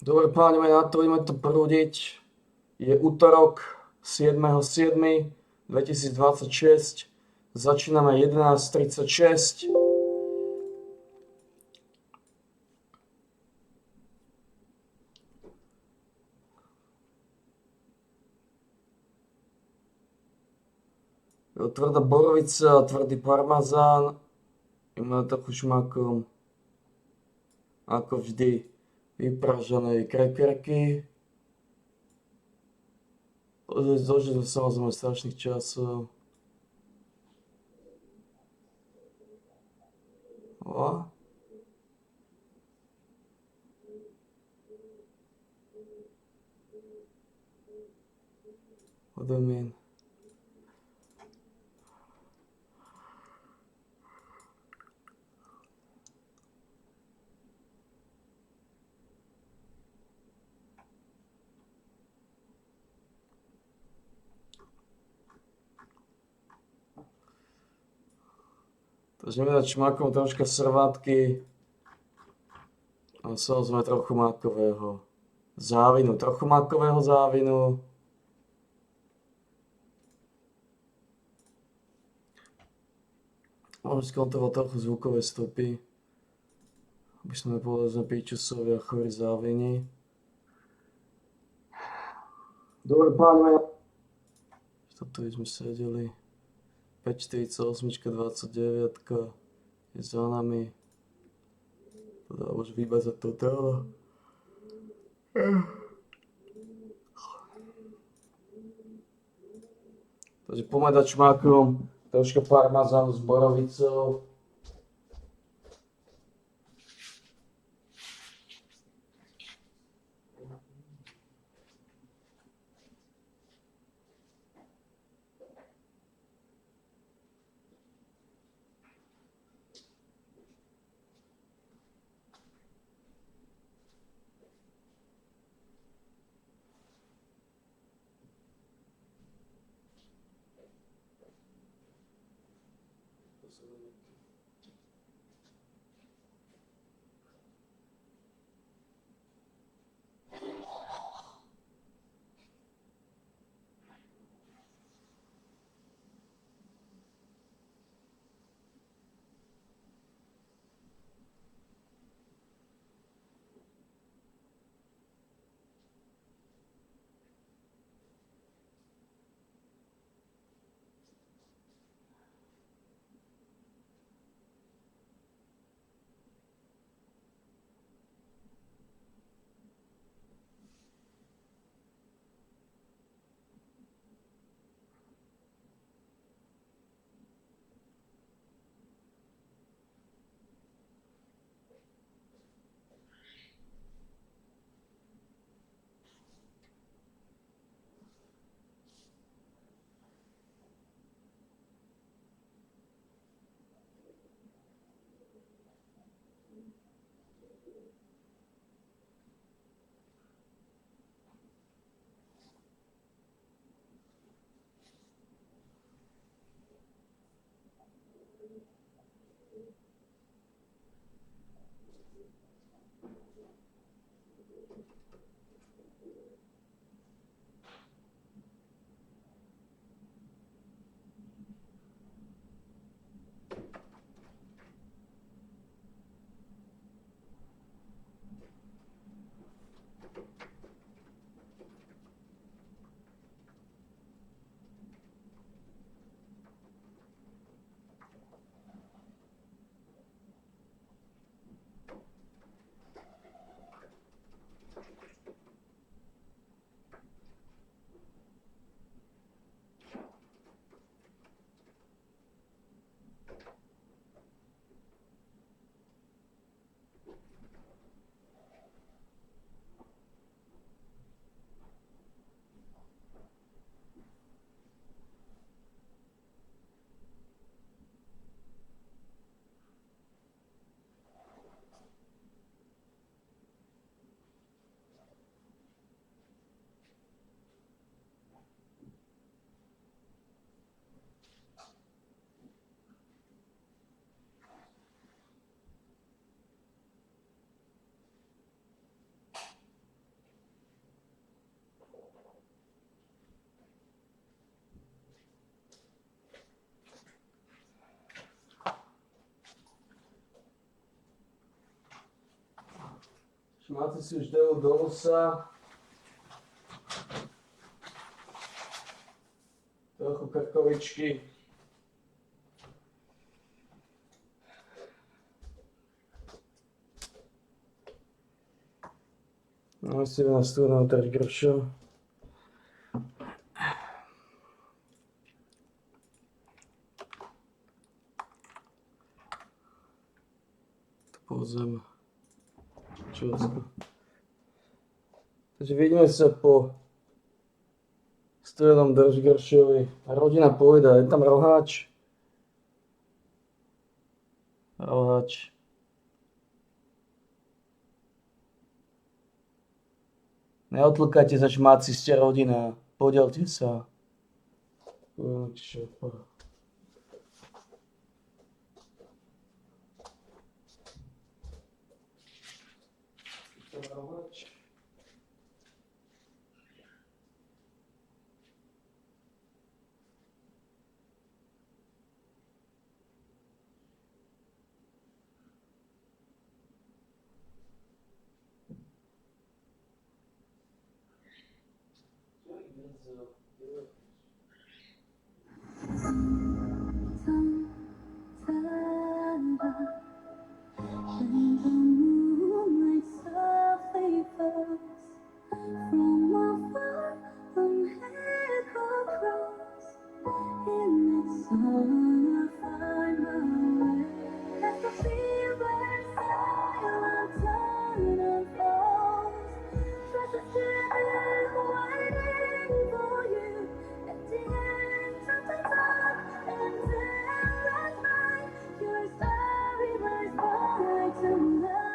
Dobre páni, na to ideme to prúdiť. Je útorok 7.7.2026. Začíname 11.36. Tvrdá borovica, tvrdý parmazán. Máme trochu šmakom, ako vždy, vypražené krekerky. Dožili sme samozrejme strašných časov. O. Odemien. Takže ideme dať šmakom troška srvátky a samozrejme trochu mákového závinu. Môžem skontrolovať trochu zvukové stopy, aby sme nepovedali, že sme píčusovia chorí závini. Dobre páni, toto sme sedeli. 5.48, 29 je za nami. Teda už vybať za toto. Takže poďme dať šmákom troška parmazánu s borovicou. Šmáci si už dajú do nosa. Trochu krkovičky. No si na studenou tergrša. To pozem. Čosko. Takže vidíme sa po studenom držgršovi. Rodina poveda, je tam roháč. Roháč. Neodtlkajte sa, šmáci, ste rodina. Podelte sa. Roháč. When the moonlight softly falls from afar, head across in its song, I find my way. As the fever silent turn unfolds, treasures still waiting for you at the end of the dark and endless night. Your story lies by tonight.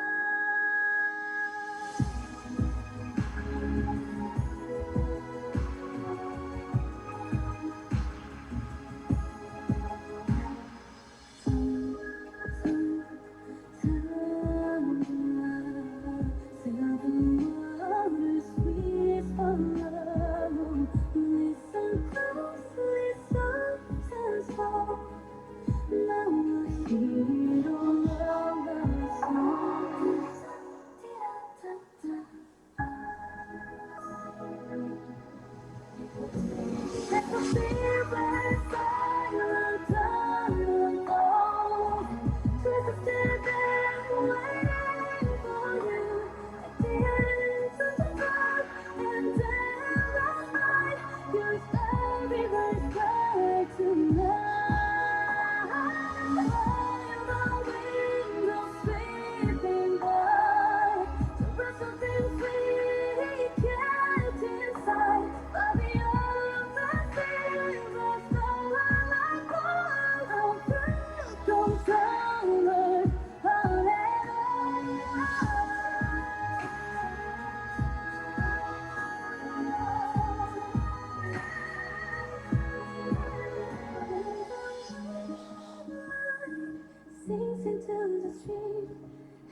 Sinks into the stream,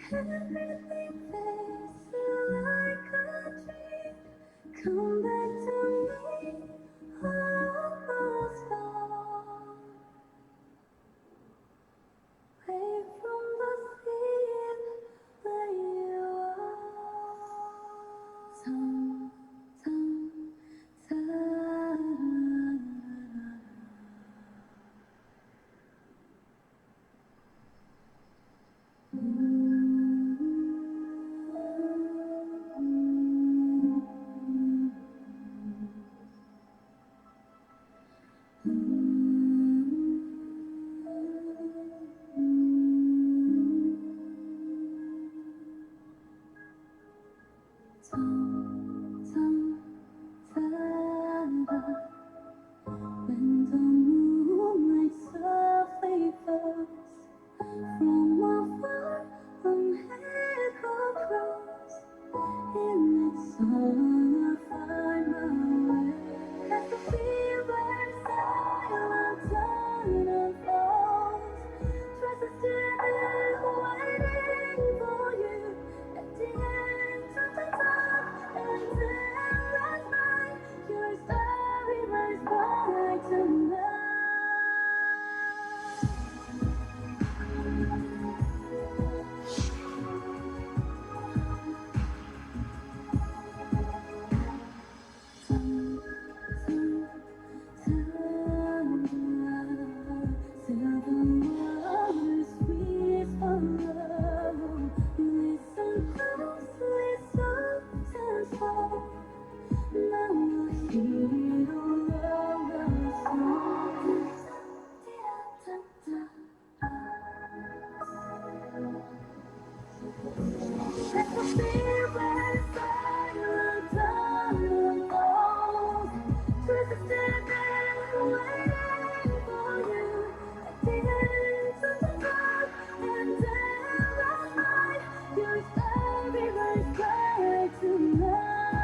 everything fades like a dream. Come back to me, almost gone. Away from the sleep where you are. Tum, tum, ta-ra-ra-ra. When the moonlight softly falls from afar, head across in its song, I find my way. As the fever silent turn unfolds, treasures still waiting for you at the end of the dark sky tonight.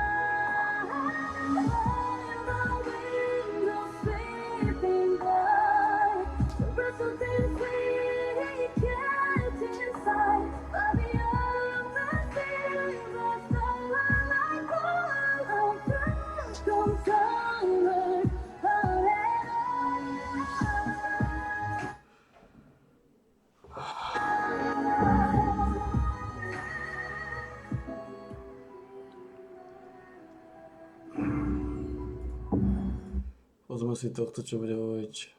In the wind of sleeping by, the wrestle things we kept inside. But beyond the sea, the starlight like gold, comes onward, Pozrieme si tohto, čo bude hovoriť.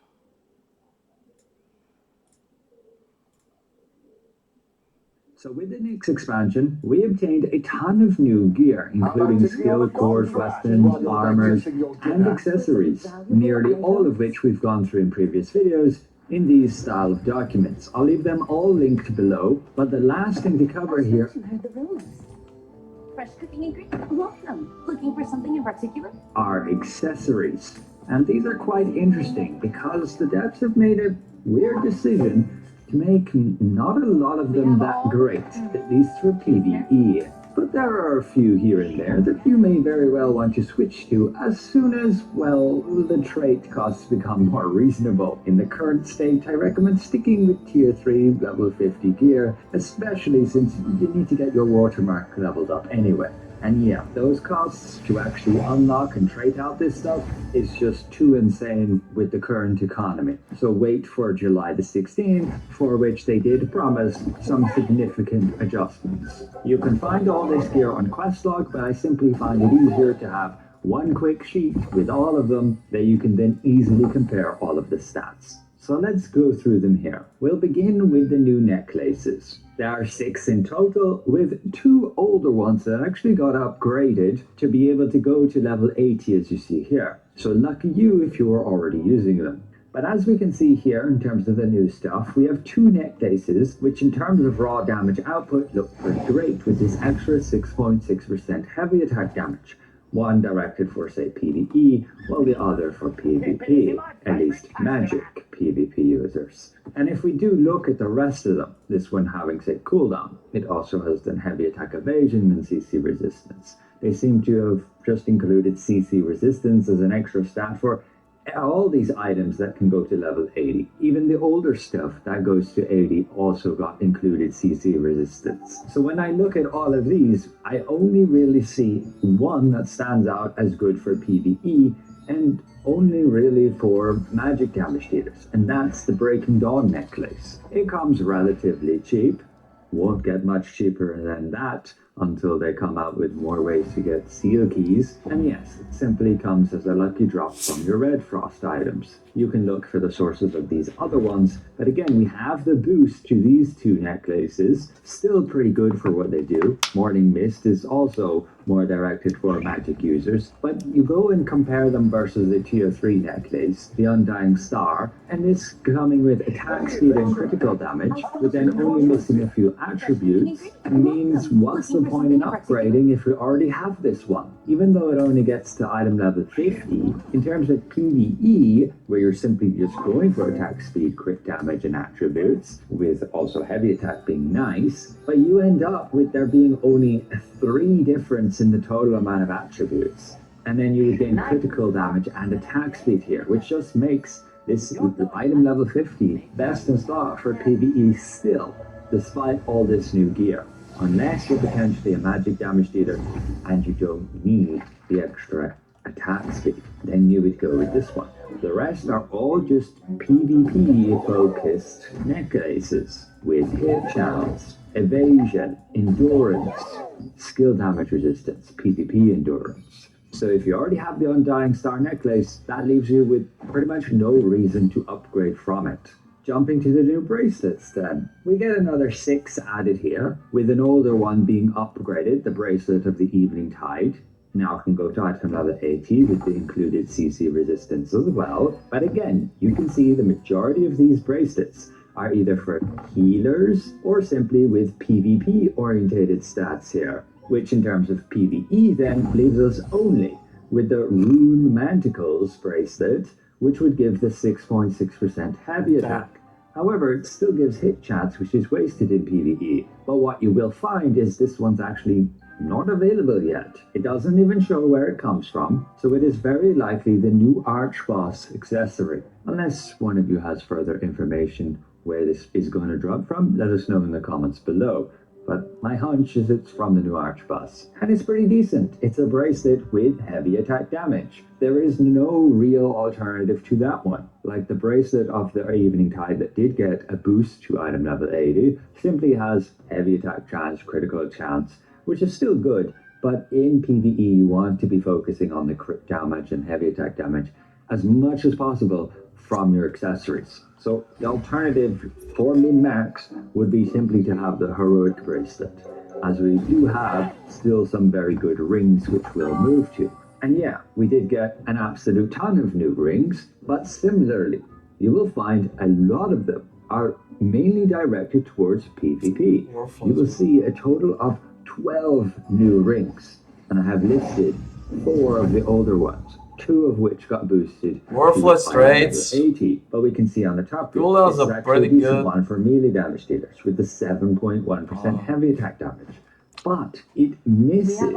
So with the Nyx expansion, we obtained a ton of new gear, including skill cores, weapons, armors, and accessories, nearly all of which we've gone through in previous videos in these style of documents. I'll leave them all linked below, but the last thing to cover here You heard the rumors. Fresh cooking ingredients. Welcome. Looking for something in particular? are accessories. And these are quite interesting because the devs have made a weird decision to make not a lot of them that great, at least for PvE. But there are a few here and there that you may very well want to switch to as soon as, well, the trait costs become more reasonable. In the current state, I recommend sticking with tier 3 level 50 gear, especially since you need to get your watermark leveled up anyway. And yeah, those costs to actually unlock and trade out this stuff is just too insane with the current economy. So wait for July the 16th, for which they did promise some significant adjustments. You can find all this gear on Questlog, but I simply find it easier to have one quick sheet with all of them that you can then easily compare all of the stats. So let's go through them here. We'll begin with the new necklaces. There are 6 in total, with 2 older ones that actually got upgraded to be able to go to level 80 as you see here. So lucky you if you are already using them. But as we can see here in terms of the new stuff, we have 2 necklaces, which in terms of raw damage output look pretty great with this extra 6.6% heavy attack damage. One directed for, say, PvE, while the other for PvP, at least magic PvP users. And if we do look at the rest of them, this one having, say, cooldown, it also has then heavy attack evasion and CC resistance. They seem to have just included CC resistance as an extra stat for all these items that can go to level 80. Even the older stuff that goes to 80 also got included CC resistance. So when I look at all of these, I only really see one that stands out as good for PvE and only really for magic damage dealers, and that's the Breaking Dawn necklace. It comes relatively cheap, won't get much cheaper than that until they come out with more ways to get seal keys. And yes, it simply comes as a lucky drop from your Red Frost items. You can look for the sources of these other ones, but again, we have the boost to these 2 necklaces, still pretty good for what they do. Morning Mist is also more directed for magic users, but you go and compare them versus the tier 3 necklace, the Undying Star, and this coming with attack speed and critical damage, but then only missing a few attributes, means what's the point in upgrading if we already have this one? Even though it only gets to item level 50, in terms of PvE, where you're simply just going for attack speed, crit damage, and attributes, with also heavy attack being nice, but you end up with there being only 3 difference in the total amount of attributes. And then you gain critical damage and attack speed here, which just makes this item level 50 best in slot for PvE still, despite all this new gear. Unless you're potentially a magic damage dealer and you don't need the extra attack speed, then you would go with this one. The rest are all just PvP focused necklaces with hit channels, evasion, endurance, skill damage resistance, PvP endurance. So if you already have the Undying Star necklace, that leaves you with pretty much no reason to upgrade from it. Jumping to the new bracelets then. We get another 6 added here, with an older one being upgraded, the Bracelet of the Evening Tide. Now can go to item level 80 with the included CC resistance as well. But again, you can see the majority of these bracelets are either for healers or simply with PvP orientated stats here, which in terms of PvE then leaves us only with the Rune Manticles bracelet, which would give the 6.6% heavy attack. However, it still gives hit chance, which is wasted in PvE. But what you will find is this one's actually not available yet. It doesn't even show where it comes from, so it is very likely the new Arch Boss accessory. Unless one of you has further information where this is going to drop from, let us know in the comments below. But my hunch is it's from the new Arch Boss. And it's pretty decent. It's a bracelet with heavy attack damage. There is no real alternative to that one. Like the bracelet of the Evening Tide that did get a boost to item level 80, simply has heavy attack chance, critical chance, which is still good. But in PvE, you want to be focusing on the crit damage and heavy attack damage as much as possible from your accessories. So the alternative for min-max would be simply to have the heroic bracelet, as we do have still some very good rings which we'll move to. And yeah, we did get an absolute ton of new rings, but similarly, you will find a lot of them are mainly directed towards PvP. You will see a total of 12 new rings, and I have listed 4 of the older ones, 2 of which got boosted Worthless to item level trades. 80. But we can see on the top here, Cooldowns it's are actually pretty a decent good. one for melee damage dealers with the 7.1% heavy attack damage. But it misses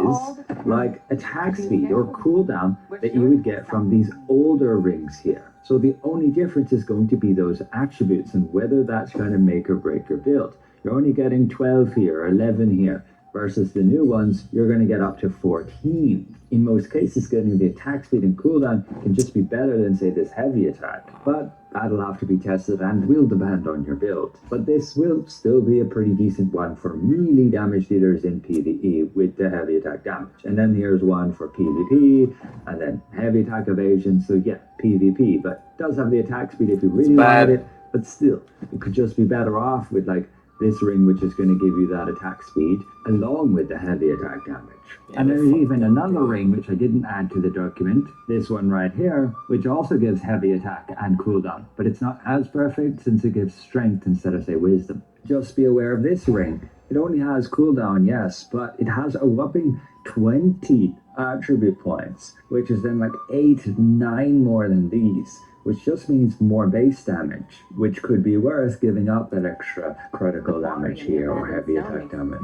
like attack speed or cooldown that you would get from these older rings here. So the only difference is going to be those attributes and whether that's going to make or break your build. You're only getting 12 here, 11 here, versus the new ones, you're going to get up to 14. In most cases, getting the attack speed and cooldown can just be better than, say, this heavy attack. But that'll have to be tested and will depend on your build. But this will still be a pretty decent one for melee damage dealers in PvE with the heavy attack damage. And then here's one for PvP, and then heavy attack evasion. So yeah, PvP, but it does have the attack speed if you really bad. want it. But still, it could just be better off with like this ring, which is going to give you that attack speed along with the heavy attack damage. Yeah, And there's fuck. even another ring which I didn't add to the document, this one right here, which also gives heavy attack and cooldown, but it's not as perfect since it gives strength instead of, say, wisdom. Just be aware of this ring. It only has cooldown, yes, but it has a whopping 20 attribute points, which is then like 8, 9 more than these, which just means more base damage, which could be worth giving up that extra critical damage here or heavy attack damage.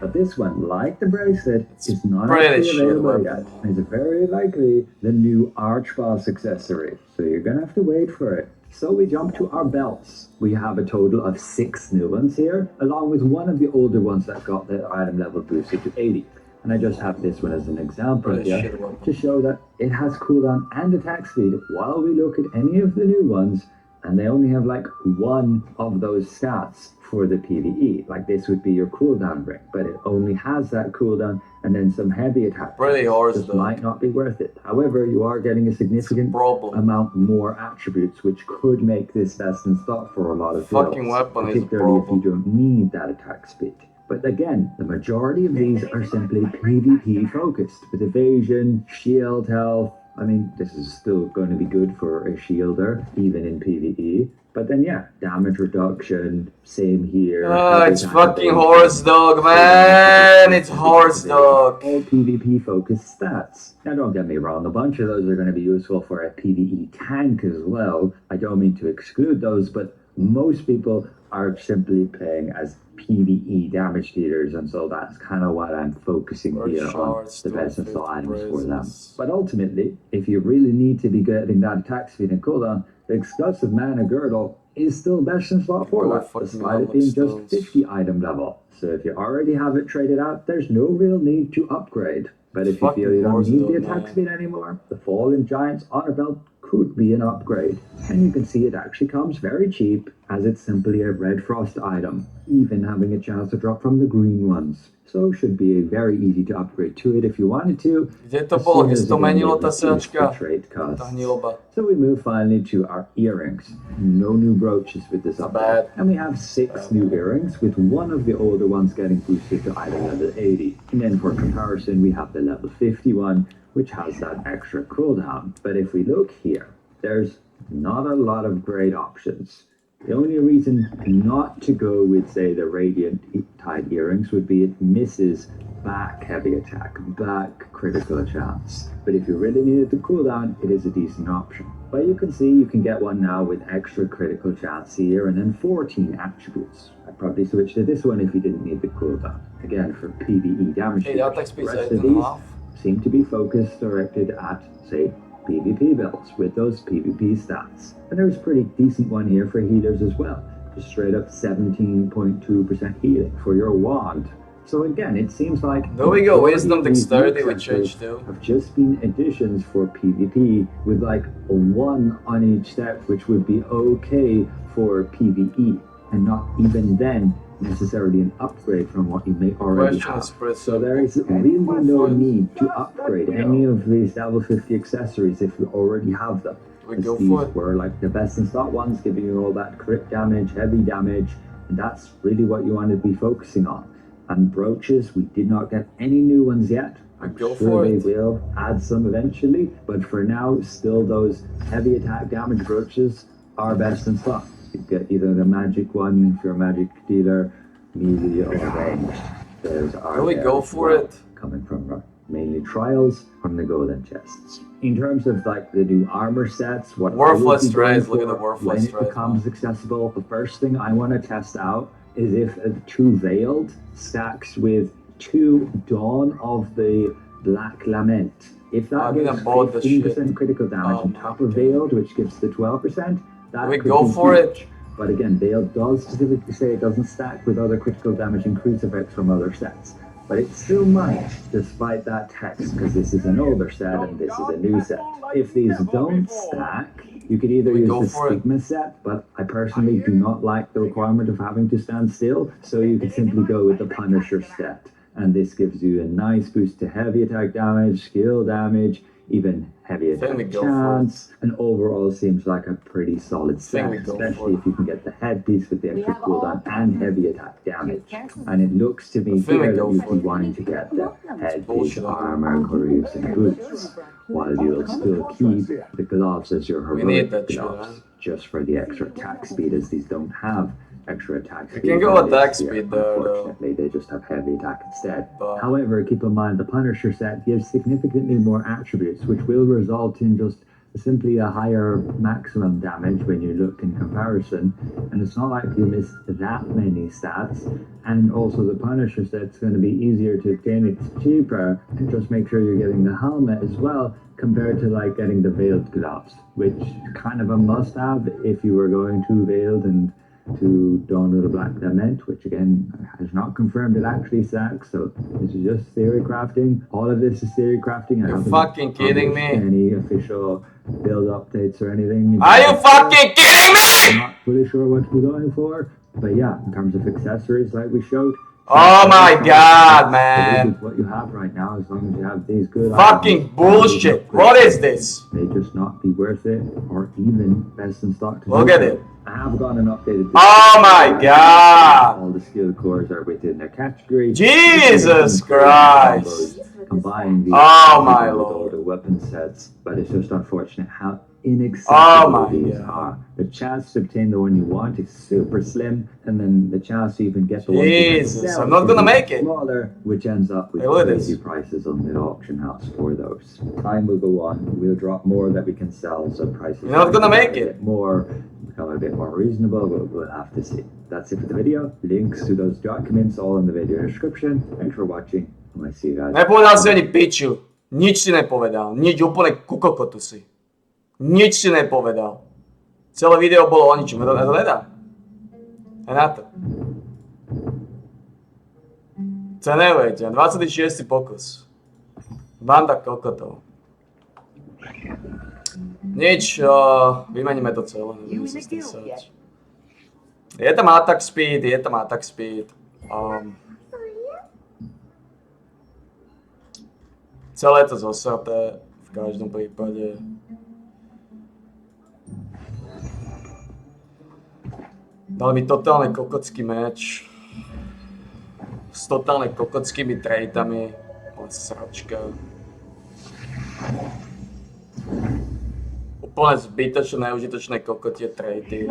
But this one, like the bracelet, is not pretty actually shit available weapon. yet. It's very likely the new Arch Boss accessory, so you're gonna have to wait for it. So we jump to our belts. We have a total of 6 new ones here, along with one of the older ones that got the item level boosted to 80. And I just have this one as an example Pretty here shit weapon. to show that it has cooldown and attack speed while we look at any of the new ones, and they only have like one of those stats for the PvE. Like this would be your cooldown ring, but it only has that cooldown and then some heavy attack. Pretty hard This stuff. might not be worth it. However, you are getting a significant Problem. amount more attributes, which could make this best in stock for a lot of Fucking builds, weapon is a particularly if problem. you don't need that attack speed. But again, the majority of these are simply PvP focused, with evasion, shield health. I mean, this is still going to be good for a shielder, even in PvE. But then yeah, damage reduction, same here. Ah, heavy it's attack fucking evasion, horse dog, man! It's horse dog. all PvP focused stats. Now don't get me wrong, a bunch of those are going to be useful for a PvE tank as well. I don't mean to exclude those, but most people are simply playing as PvE damage dealers, and so that's kind of what I'm focusing Or here on shards, the best of 250 the items for them. braces. But ultimately, if you really need to be getting that attack speed and cooldown, the explosive mana girdle is still best in slot for Oh, that, fucking despite it hell, being stones. just 50 item level. So if you already have it traded out, there's no real need to upgrade. But if you Fucking feel you don't horse need dog, the attack man. speed anymore, the Fallen Giant's honor belt could be an upgrade. And you can see it actually comes very cheap, as it's simply a Red Frost item, even having a chance to drop from the green ones. So should be very easy to upgrade to it if you wanted to. Kde to as bolo, soon keď as si to you can menilo, tá reduce the sračka? trade Tá costs. hniloba. So we move finally to our earrings. No new brooches with this update. Bad. And we have 6 new earrings, with one of the older ones getting boosted to item level 80. And then for comparison, we have the level 51, which has that extra cooldown. But if we look here, there's not a lot of great options. The only reason not to go with, say, the Radiant Tide earrings would be it misses back heavy attack, back critical chance. But if you really needed the cooldown, it is a decent option. But you can see you can get one now with extra critical chance here and then 14 attributes. I'd probably switch to this one if you didn't need the cooldown. Again, for PvE damage. Hey, the attack speed The is rest of 8.5. these seem to be focused directed at, say, PvP builds with those PvP stats. And there's a pretty decent one here for healers as well. Just straight up 17.2% healing for your wand. So again, it seems like There we go, majority wisdom, of these dexterity new with accessories change too. have just been additions for PvP with like a 1 on each step, which would be okay for PvE, and not even then necessarily an upgrade from what you may already Question have. is pretty So there is really no need to upgrade any of these level 50 accessories if you already have them. We As go these for it. were like the best in slot ones, giving you all that crit damage, heavy damage, and that's really what you want to be focusing on. And brooches, we did not get any new ones yet. I'm Go sure for they it. will add some eventually, but for now, still those heavy attack damage brooches are best in slot. You get either the magic one if you're a magic dealer, melee, or ranged. Those are Will we there go as for well, it? coming from mainly trials from the golden chests. In terms of like the new armor sets, what I would Worthless be going trades, look at the for worthless when it trades, becomes accessible, the first thing I want to test out is if a 2 Veiled stacks with 2 Dawn of the Black Lament. If that I'm gives gonna bought the 15% shit. critical damage Oh on my top of God. Veiled, which gives the 12%, that We could go be for huge. it. But again, Veiled does specifically say it doesn't stack with other critical damage increase effects from other sets. But it still might, despite that text, because this is an older set and this is a new set. If these don't stack, you could either We use go the for it. Stigma set, but I personally do not like the requirement of having to stand still, so you could simply go with the Punisher set. And this gives you a nice boost to heavy attack damage, skill damage, even heavy Think we attack go for it. chance, and overall seems like a pretty solid Think set, we go for especially it. if you can get the headpiece with the extra have all cooldown and heavy attack damage. And it looks to me I think we here go that you'd for be it. wanting to get the headpiece, bullshit. armor, greaves, and boots, while you'll still keep the gloves as your We heroic need that shit, gloves, man. just for the extra attack speed, as these don't have extra attack speed. can go in this attack tier. speed there, though. Unfortunately, they just have heavy attack instead. But- However, keep in mind the Punisher set gives significantly more attributes, which will result in just simply a higher maximum damage when you look in comparison. And it's not like you miss that many stats. And also the Punisher set's going to be easier to obtain. It's cheaper, and just make sure you're getting the helmet as well, compared to like getting the Veiled gloves, which is kind of a must-have if you were going to Veiled and to Dawn of the Black Lament, which again has not confirmed it actually stacks, so this is just theory crafting. All of this is theory crafting. I You're haven't fucking kidding published me. any official build updates or anything. Are you fucking kidding I'm me? not fully sure what we're going for, but yeah, in terms of accessories, like we showed. Oh my God, It man. is what you have right now, as long as you have these good Fucking items. bullshit. What is this? May just not be worth it, or even best in stock to Look do at so. it. I have got an updated. Oh my God. All the skill cores are within their category. Jesus Christ. Combining these Oh my with all Lord. the weapon sets, but it's just unfortunate how inaccessible Oh my these God. are. The chance to obtain the one you want is super slim, and then the chance to even get the one you Jesus, sell I'm not is gonna even make it. smaller, which ends up with Hey, look at crazy this. prices on the auction house for those. Time will go on. We'll drop more that we can sell, so prices. You're not might gonna become make a it. bit more, become a bit more reasonable. We'll have to see. That's it for the video. Links to those documents all in the video description. Thanks for watching. And I see you guys. Nepovedal si ani piču. Nič si nepovedal. Nič, úplne kukokotu si. Nič si nepovedal. Celé video bolo o ničom. To nedá. Je na to. Co neviete. 26. pokus. Banda kokotov. Nič, vymeníme to celé. Nebudeme sa s tým srať. Je tam attack speed, je tam attack speed. Celé je to zosraté, v každom prípade. Dali mi totálne kokocký meč. S totálne kokockými traitami. Ale sračka. Úplne zbytočné, neužitočné kokotie traity.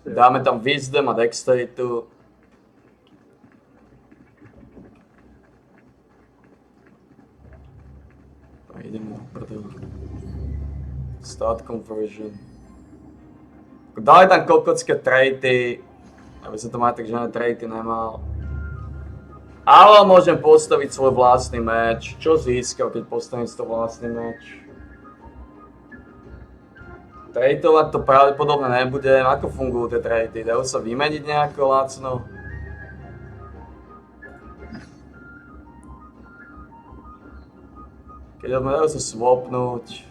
Dáme tam Wisdom a Dexteritu. A ideme do prdele. Start conversion. Dali tam kokocké traity, aby som to mal tak žiadne traity nemal. Ale môžem postaviť svoj vlastný meč. Čo získam, keď postavím svoj vlastný meč? Traitovať to pravdepodobne nebudem. Ako fungujú tie traity? Dajú sa vymeniť nejako lacno? Keď ho dajú sa swapnúť.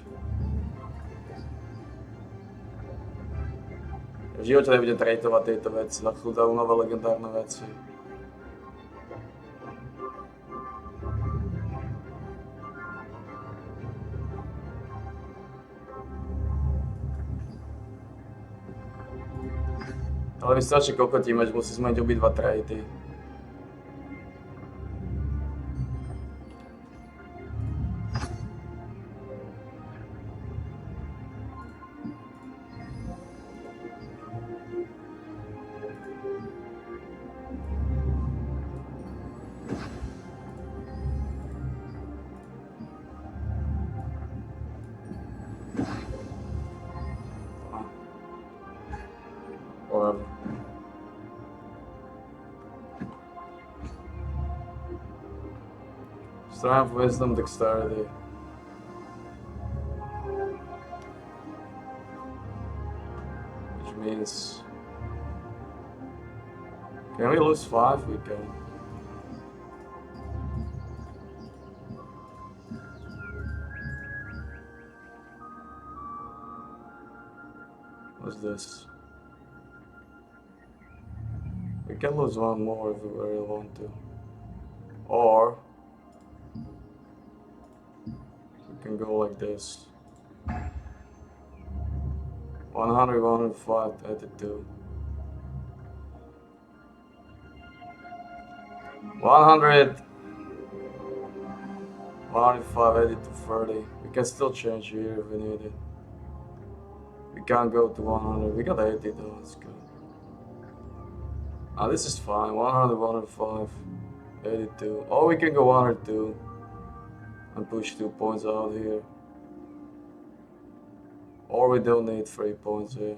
V živote nebudem traitovať tieto veci, za chvíľu dajú nové legendárne veci. Ale mi strašne kokotí meč, musí zmeniť obidva traity. Whatever. Strength, wisdom, dexterity. Which means... Can we lose 5? We can. What's this? We can lose one more if we really want to. Or we can go like this. 100, 105, 82. 100, 105, 80 to 30. We can still change here if we need it. We can't go to 100. We got 80 though, that's good. Ah, this is fine. 100, 105, 82. Or we can go 102 and push 2 points out here. Or we don't need 3 points here.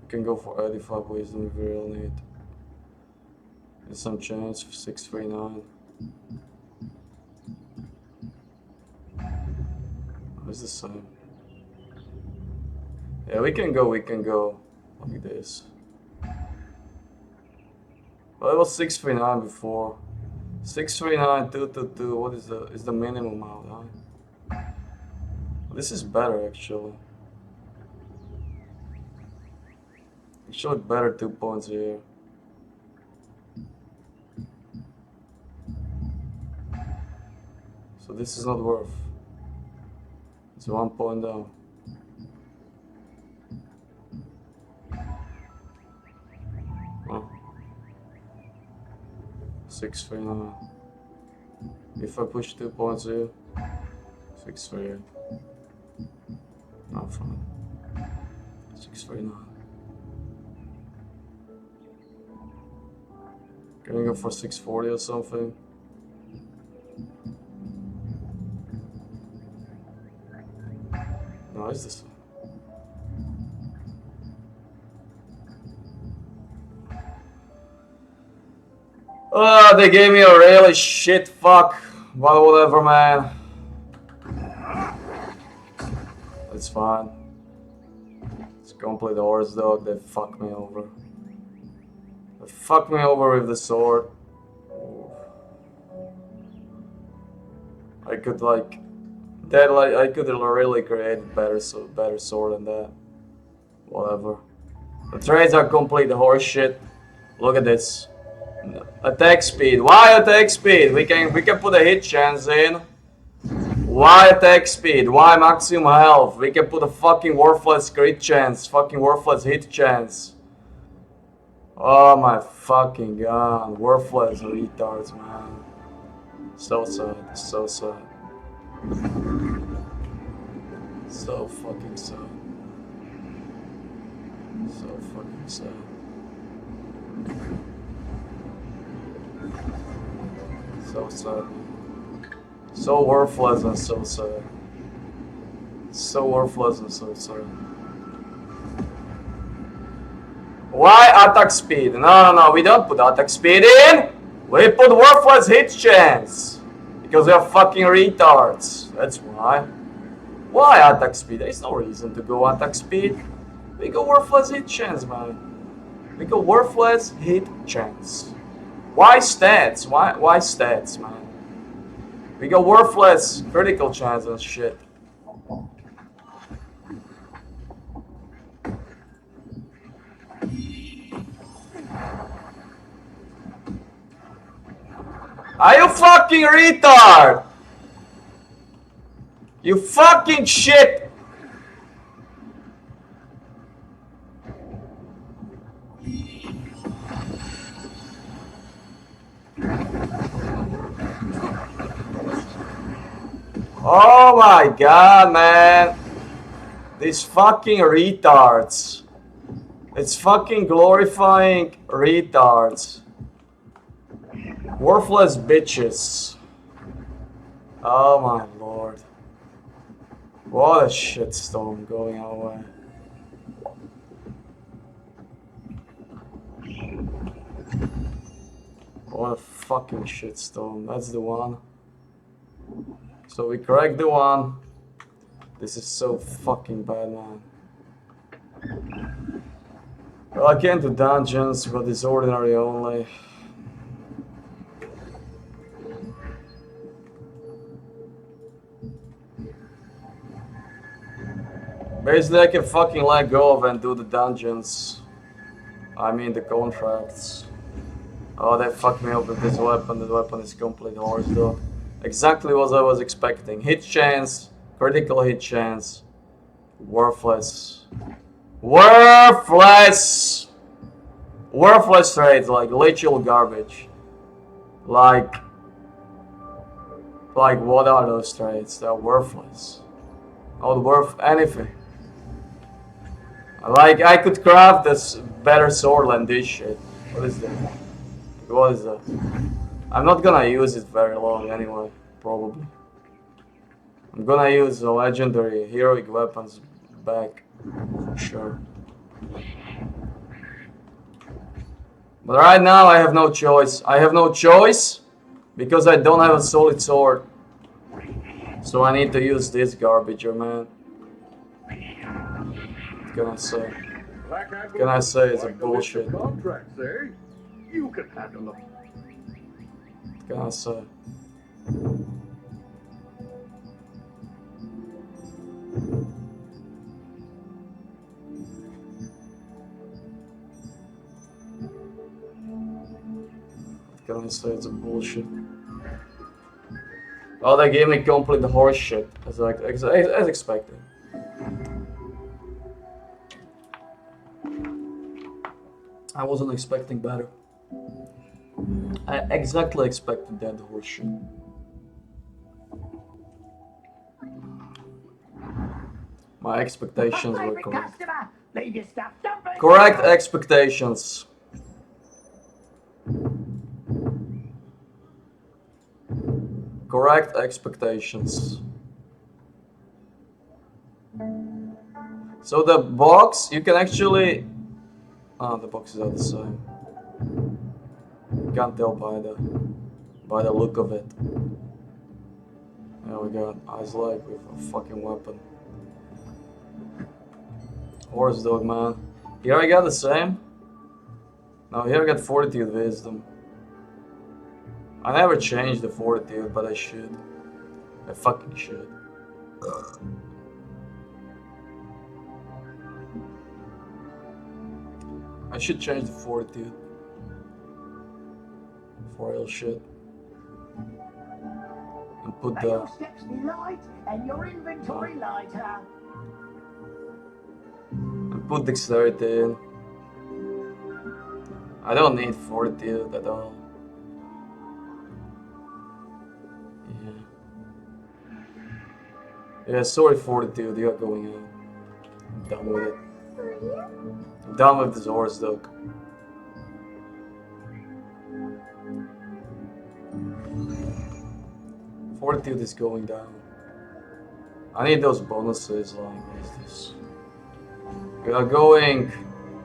We can go for 85 wisdom if we really need. And some change for 639. It's the same. Yeah, we can go like this. Well, it was 639 before. 639, 222, what is the minimum out, huh? This is better actually. Actually better 2 points here. So this is not worth. It's 1 point down. Oh. 639. If I push 2 points here, 638. Not fine. 639. Can we go for 640 or something? No, it's this one. Ah, they gave me a really shit fuck. But whatever, man. It's fine. It's complete horse dog. They fucked me over. They fucked me over with the sword. I could I could really create better sword than that. Whatever. The trades are complete horse shit. Look at this. Attack speed. Why attack speed? We can put a hit chance in. Why attack speed? Why maximum health? We can put a fucking worthless crit chance. Fucking worthless hit chance. Oh my fucking god. Worthless retards, man. So sad. So sad. So fucking sad. So fucking sad. So sad. So worthless and so sad. So worthless and so sad. Why attack speed? No, we don't put attack speed in! We put worthless hit chance! Because we are fucking retards. That's why. Why attack speed? There's no reason to go attack speed. We go worthless hit chance, man. We go worthless hit chance. Why stats? Why stats, man? We go worthless critical chance and shit. Are you fucking retard? You fucking shit! Oh my god, man. These fucking retards. It's fucking glorifying retards. Worthless bitches. Oh my lord. What a shitstorm going our way. What a fucking shitstorm. That's the one. So we cracked the one. This is so fucking bad, man. Well, I can't do dungeons, but it's ordinary only. Basically, I can fucking let go of and do the dungeons. I mean the contracts. Oh, they fucked me up with this weapon. The weapon is complete horse though. Exactly what I was expecting. Hit chance, critical hit chance. Worthless. Worthless! Worthless trades, like literal garbage. Like what are those trades? They're worthless. Not worth anything. Like, I could craft this better sword than this shit. What is that? What is that? I'm not gonna use it very long anyway, probably. I'm gonna use the legendary heroic weapons back, for sure. But right now I have no choice. I have no choice because I don't have a solid sword. So I need to use this garbage, man. What can I say? What can I say? It's a bullshit. Contracts, eh? You can handle them. What can I say? What can I say? It's a bullshit. Oh, they gave me complete horse shit, as expected. I wasn't expecting better. I exactly expected that horse shit. My expectations were correct. Customer, leave your stuff. Don't bring Correct expectations. Correct expectations. So the box, you can actually... Oh, the boxes are the same. You can't tell by the look of it. There we got Eyes Like with a fucking weapon. Horse dog, man. Here I got the same. No, here I got Fortitude Wisdom. I never changed the Fortitude, but I should. I fucking should. I should change the Fortitude. For real shit. And put May the... your steps be light and your inventory lighter. And put Dexterity in. I don't need Fortitude at all. Yeah, sorry Fortitude, you're going in. I'm done with it. I'm done with this horse dog. Fortitude is going down. I need those bonuses, like, what is this? We are going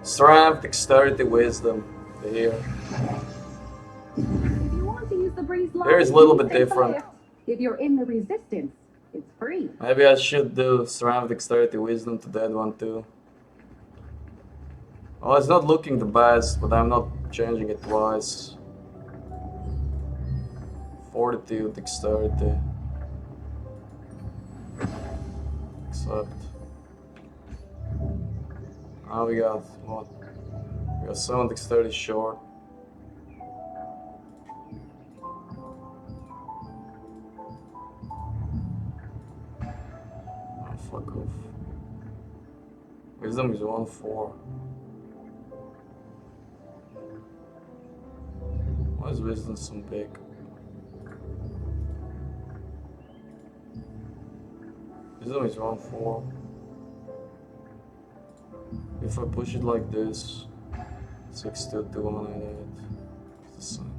Strength, Dexterity, Wisdom here. If you want to use the breeze line, Here is a little bit take the different. lift. If you're in the resistance, it's free. Maybe I should do Strength, Dexterity, Wisdom to that one too. Well, it's not looking the best, but I'm not changing it twice. Fortitude, Dexterity. Accept. Now we got what? We got 7 Dexterity short. Oh, fuck off. Wisdom is 1-4. Why is Wisdom so big? Wisdom is 1-4. If I push it like this, 6-2, 188. It's the same.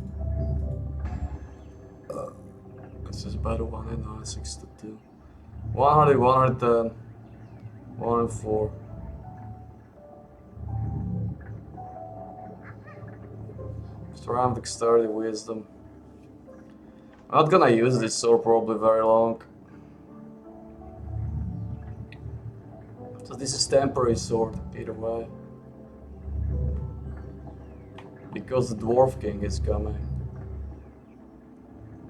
This is better 189, 6-2. 100, 110, 104. Strength, Dexterity, Wisdom. I'm not gonna use this sword probably very long. So this is temporary sword, either way. Because the Dwarf King is coming.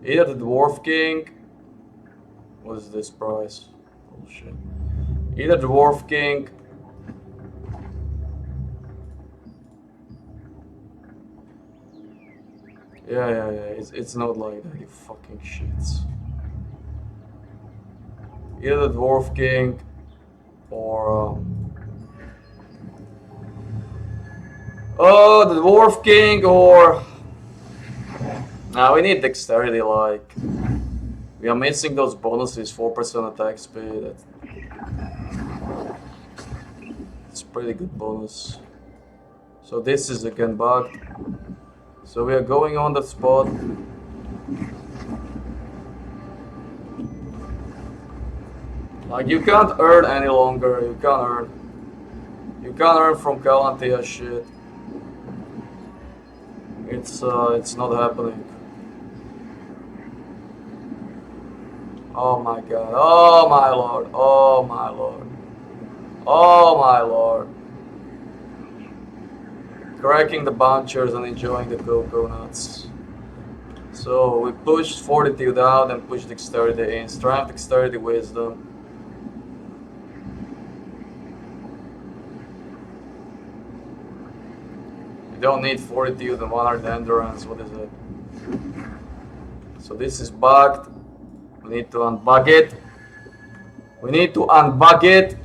Either the Dwarf King... What is this price? Bullshit. Either the Dwarf King... Yeah. It's not like that, you fucking shits. Either the Dwarf King... Or... Oh, the Dwarf King or... Nah, we need Dexterity, like... We are missing those bonuses, 4% attack speed. It's pretty good bonus. So this is again bugged. So we are going on that spot. Like, you can't earn any longer, you can't earn. You can't earn from Kalantia shit. It's not happening. Oh my god, oh my lord, oh my lord. Oh my lord. Cracking the bunchers and enjoying the coconuts. So we pushed Fortitude out and pushed Dexterity in. Strength, Dexterity, Wisdom. You don't need Fortitude and 100 Endurance, what is it? So this is bugged. We need to unbug it. We need to unbug it.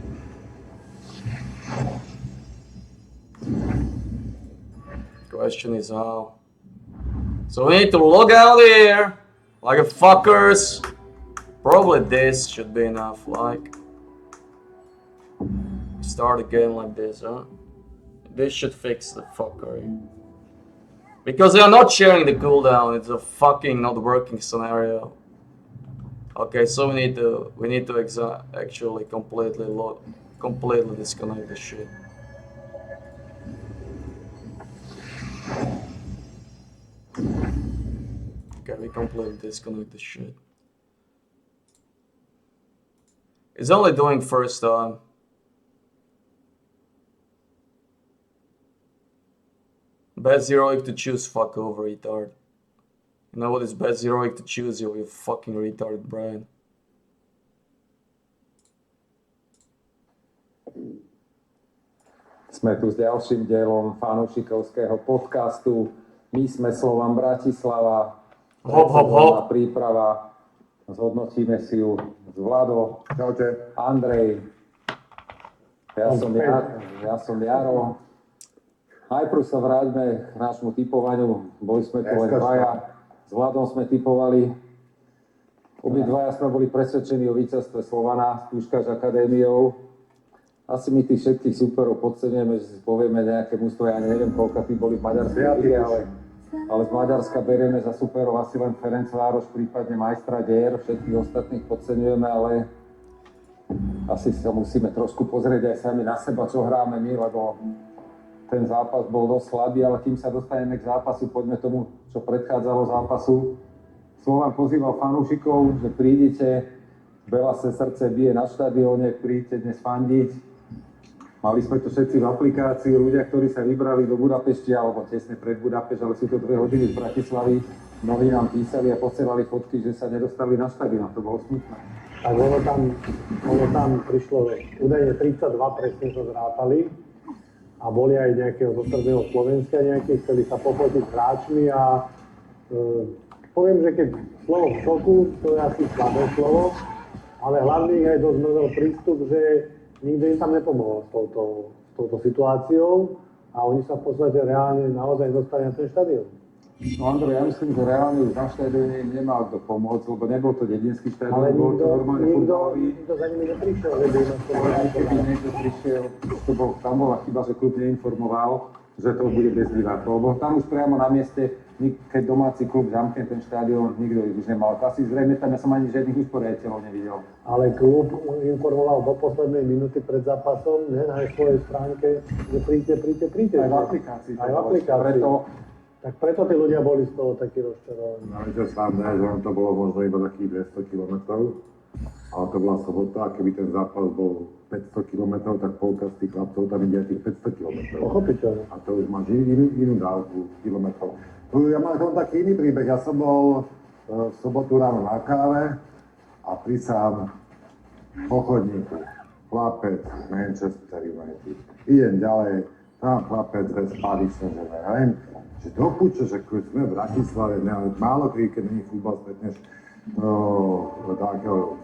Question is how. So we need to log out here like a fuckers. Probably this should be enough, like. Start again like this, huh? This should fix the fuckery. Because they are not sharing the cooldown, it's a fucking not working scenario. Okay, so we need to actually completely disconnect the shit. Okay, we completely disconnect the shit. It's only doing first time. Best heroic to choose, fuck over, retard. You know what is best heroic to choose, you fucking retarded brain. Sme tu s ďalším dielom fanúšikovského podcastu. My sme Slovan Bratislava. Hop, hop, hop. Príprava. Zhodnotíme si ju s Vlado. Čaute. Andrej. Ja som Jaro. Najprv sa vráťme k nášmu typovaniu. Boli sme tu len dvaja. S Vladom sme typovali. Obidvaja sme boli presvedčení o víťazstve Slovana s Puškáš akadémiou. Asi my tých všetkých superov podcenieme, že si povieme nejaké mužstvo, ja neviem, koľko tí boli v maďarskej lige, ale ale z Maďarska berieme za superov asi len Ferencvároš, prípadne majstra dier, všetkých ostatných podceňujeme, ale asi sa musíme trošku pozrieť aj sami na seba, čo hráme my, lebo ten zápas bol dosť slabý, ale kým sa dostaneme k zápasu, poďme tomu, čo predchádzalo zápasu. Slovan pozýval fanúšikov, že prídite, veľa sa srdce bije na štadióne, príďte dnes fandiť. Mali sme to všetci v aplikácii, ľudia, ktorí sa vybrali do Budapešti, alebo tesne pred Budapešť, ale sú to 2 hodiny z Bratislavy. Mnohí nám písali a posielali fotky, že sa nedostali na štadión, to bolo smutné. Tak ono tam prišlo údajne 32, presne to zrátali. A boli aj nejakého zo stredného Slovenska nejakých, chceli sa pofotiť s hráčmi a poviem, že keď slovo v šoku, to je asi slabé slovo, ale hlavne ich aj dosť mrzol prístup, že nikto im tam nepomohol s touto situáciou a oni sa v podstate reálne naozaj dostali na ten štadión. No Andrej, ja myslím, že reálne už na štadióne im nemal kto pomôcť, lebo nebol to dedinský štadión, Ale bol to normálne futbalový. nikto za nimi neprišiel, že by im to Aj keby niekto prišiel, tam bola chyba, že klub neinformoval, že to bude bez divákov, lebo tam už priamo na mieste, keď domáci klub zamkne ten štadión, nikto ich už nemal. Asi zrejme tam ja som ani žiadnych usporiadateľov nevidel. Ale klub informoval do poslednej minúty pred zápasom, ne, na svojej stránke, že príďte. Aj v aplikácii. Aj v aplikácii. Tak preto tí ľudia boli z toho takí rozčarovaní. No, čo sám že to bolo možno iba takých 200 km, ale to bola sobota, a keby ten zápas bol 500 km, tak polka z tých chlapcov tam ide tých 500 km. Pochopiteľne. A to už máš inú dávku kilometrov. Ja mám taký iný príbeh. Ja som bol v sobotu ráno na káve a prisám po chodníku. Chlapec Manchester United. Idem ďalej, tam chlapec bez Paris Saint-Germain. Že do puče, že keď sme v Bratislave, málo kedy, keď není futbal, stretneš takého,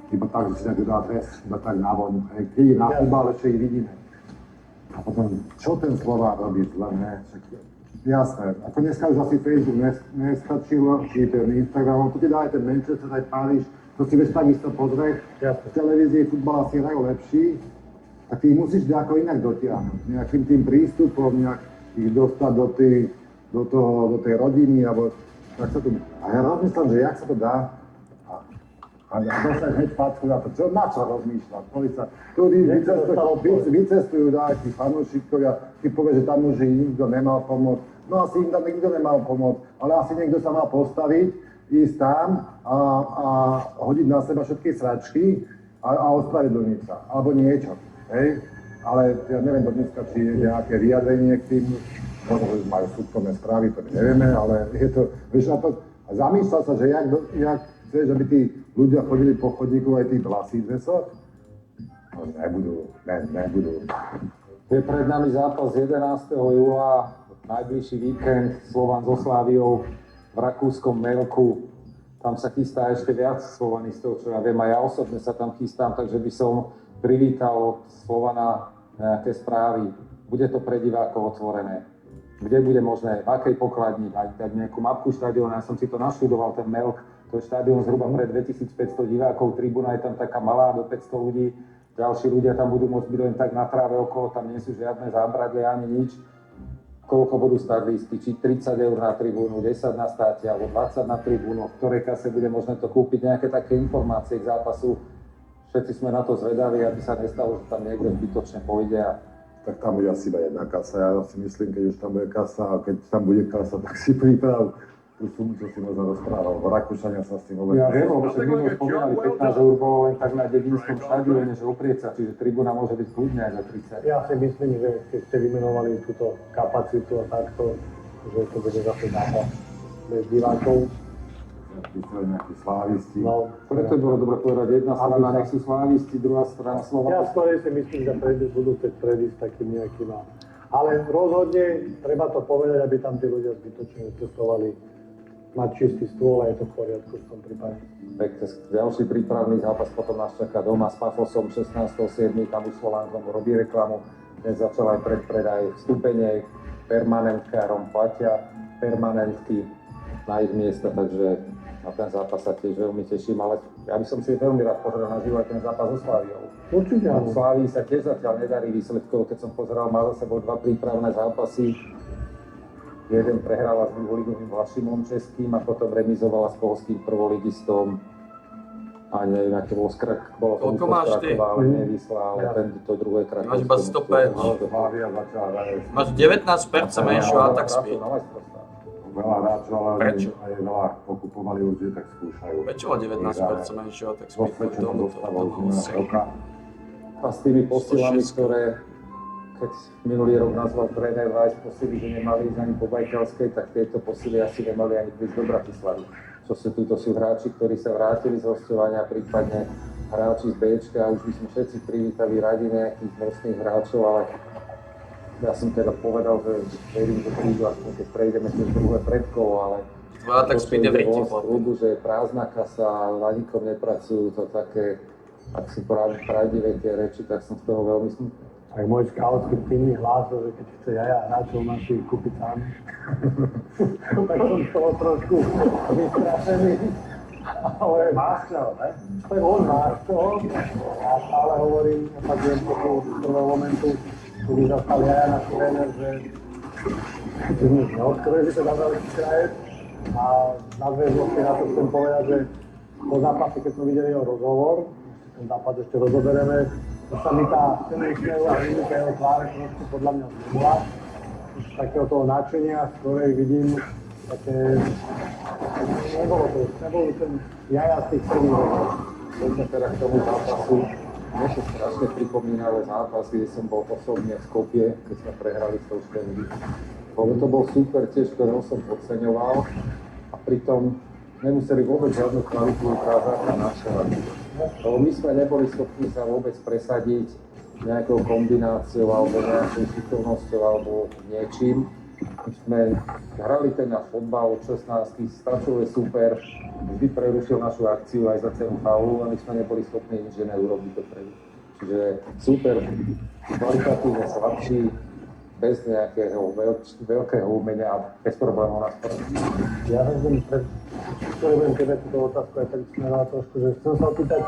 iba tak, že si nekto dá dres, iba tak na von. Keď je na futbal, ešte ich vidíme. A potom, čo ten Slován robí zle, ne? Jasné, ako dneska už asi Facebook nestačilo, či ten Instagram, tu ti dá aj ten Manchester, aj Paríž, to si vieš takisto pozrieť. V televízii futbal asi hrajú lepší, tak ty ich musíš nejako inak dotiahnuť, nejakým tým prístupom, nejak ich dostať do tej rodiny, alebo tak sa tu... A ja rozmyslím, že jak sa to dá, a dostať hneď facku na to, na čo rozmýšľať, sa, ktorí vycestujú dať tí fanúšikovia, ty povieš, že tam už nikto nemal pomôcť. No asi im tam nikto nemal pomôcť, ale asi niekto sa mal postaviť, ísť tam a hodiť na seba všetky sračky a ospravedlniť sa, alebo niečo, hej? Ale ja neviem do dneska, či je nejaké vyjadrenie k tým, možno, že majú súdkovné správy, to nevieme, ale je to, vieš, a zamýšľal sa, že jak chceš, aby tí ľudia chodili po chodníku aj tí vlasy dresoch? No nebudú. Je pred nami zápas 11. júla, najbližší víkend, Slovan so Sláviou v rakúskom Melku. Tam sa chystá ešte viac slovanistov, čo ja viem, a ja osobne sa tam chystám, takže by som privítal od Slovana nejaké správy. Bude to pre divákov otvorené. Kde bude možné, v akej pokladni, dať nejakú mapku štadióna. Ja som si to naštudoval, ten Melk. To je štadión zhruba pre 2500 divákov, tribúna je tam taká malá, do 500 ľudí. Ďalší ľudia tam budú môcť byť len tak na tráve okolo, tam nie sú žiadne zábradlie ani nič. Koľko budú stáť lístky, či 30 eur na tribúnu, 10 na státe, alebo 20 na tribúnu, v ktorej kase bude možné to kúpiť, nejaké také informácie k zápasu. Všetci sme na to zvedaví, aby sa nestalo, že tam niekto zbytočne pôjde a... Tak tam bude asi iba jedna kasa, ja si myslím, keď už tam bude kasa a keď tam bude kasa, tak si priprav tú sumu, čo si možno rozprával. Rakúšania sa s tým vôbec... Ja viem, lebo však my už spomínali, 15 eur bolo len tak na dedinskom štadióne, že oprieť sa, čiže tribúna môže byť kľudne aj za 30. Ja si myslím, že keď ste vymenovali túto kapacitu a takto, že to bude zase zápas bez divákov. Vystrali nejakí slávisti. No, preto bolo dobre povedať, jedna strana nech sú slávisti, druhá strana Slovana. Ja skôr si myslím, že budú chcieť predísť takým nejakým... Ale rozhodne treba to povedať, aby tam tí ľudia zbytočne cestovali. Mať čistý stôl a je to v poriadku v tom prípade. Ďalší prípravný zápas potom nás čaká doma s Pafosom 16.7. Tam už Slován robí reklamu. Dnes začal aj predpredaj vstúpenie permanentkárom platia permanentky na ich miesta, takže na ten zápas sa tiež veľmi teším, ale ja by som si veľmi rád pozrel na živo aj ten zápas so Sláviou. Určite áno. Slávii sa tiež zatiaľ nedarí výsledkov, keď som pozeral, má za sebou 2 prípravné zápasy. Jeden prehrala s druholigovým Vlašimom Českým a potom remizovala s polským prvoligistom. A neviem, aký bol bolo to Koľko máš ty? ale nevysla, ale to druhé Krakovské. Máš iba 105. Hlavia začala hrať. Máš 19% menšiu attack speed. Veľa hráčov, ale oni Prečo? aj veľa pokupovali určite, tak skúšajú. Prečo má 19% menšiu attack speed? Rozsvedčená dostava už minulého roka. A s tými posilami, 106. ktoré keď minulý rok nazval tréner Vajs posily, že nemali ísť ani po Bajkalskej, tak tieto posily asi nemali ani prísť do Bratislavy. Túto sú hráči, ktorí sa vrátili z hosťovania, prípadne hráči z Bčka, už by sme všetci privítali radi nejakých mocných hráčov, ale ja som teda povedal, že verím, že prídu aspoň keď prejdeme cez druhé predkolo, ale Tvoja attack speed je v riti, z klubu, že je prázdna kasa, na nikom nepracujú, to také, ak sú pravdivé tie reči, tak som z toho veľmi smutný. Tak môj skautský tým mi hlásil, že keď chce Jaja hráčov našich kúpiť sám. Tak som z toho trošku vystrašený. Ale máš čo, ne? Tak on máš čo. Ja stále hovorím, opakujem to z prvého momentu, kedy zastal Jaja náš tréner, že sme neodkryli sa na veľký krajec. A nadväznosti na to chcem povedať, že po zápase, keď sme videli jeho rozhovor, ten zápas ešte rozoberieme, to sa mi tá úsmev a výnimka jeho tváre trošku podľa mňa zmenila. Z takého toho nadšenia, z ktorej vidím také... Nebol ten Jaja z tých prvých rokov. Poďme teda k tomu zápasu. Mne sa strašne pripomínalo zápas, kde som bol osobne v Skopje, keď sme prehrali s tou Štendy. To bol super tiež, ktorého som podceňoval a pritom nemuseli vôbec žiadnu kvalitu ukázať a našťovať. Lebo my sme neboli schopní sa vôbec presadiť nejakou kombináciou alebo nejakou šikovnosťou alebo niečím. My sme hrali ten náš fotbal od 16, stačil je super, vždy prerušil našu akciu aj za cenu faulu a my sme neboli schopní nič iné urobiť dopredu. Čiže super, kvalitatívne slabší, bez nejakého veľkého umenia a bez problémov na sport. Ja som budem tebe túto otázku aj tak smeroval trošku, že chcem sa opýtať,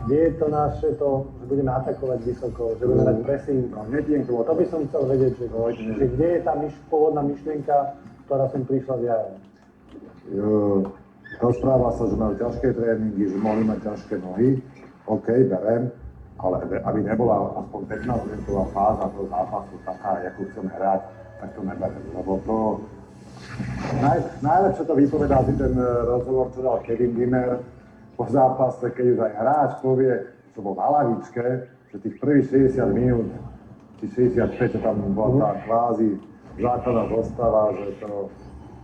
kde je to naše to, že budeme atakovať vysoko, že budeme dať pressing. No, nediem To by som chcel vedieť, že kde je tá pôvodná myšlienka, ktorá sem prišla z Jajom. Rozpráva sa, že majú ťažké tréningy, že mohli mať ťažké nohy. OK, berem, ale aby nebola aspoň 15-minútová fáza toho zápasu taká, akú chceme hrať, tak to neberem. Lebo to... Najlepšie to vypovedá si ten rozhovor, čo dal Kevin Wimmer po zápase, keď už aj hráč povie, čo bol na lavičke, že tých prvých 60 minút, či 65, čo tam bola tá kvázi základná zostava, že to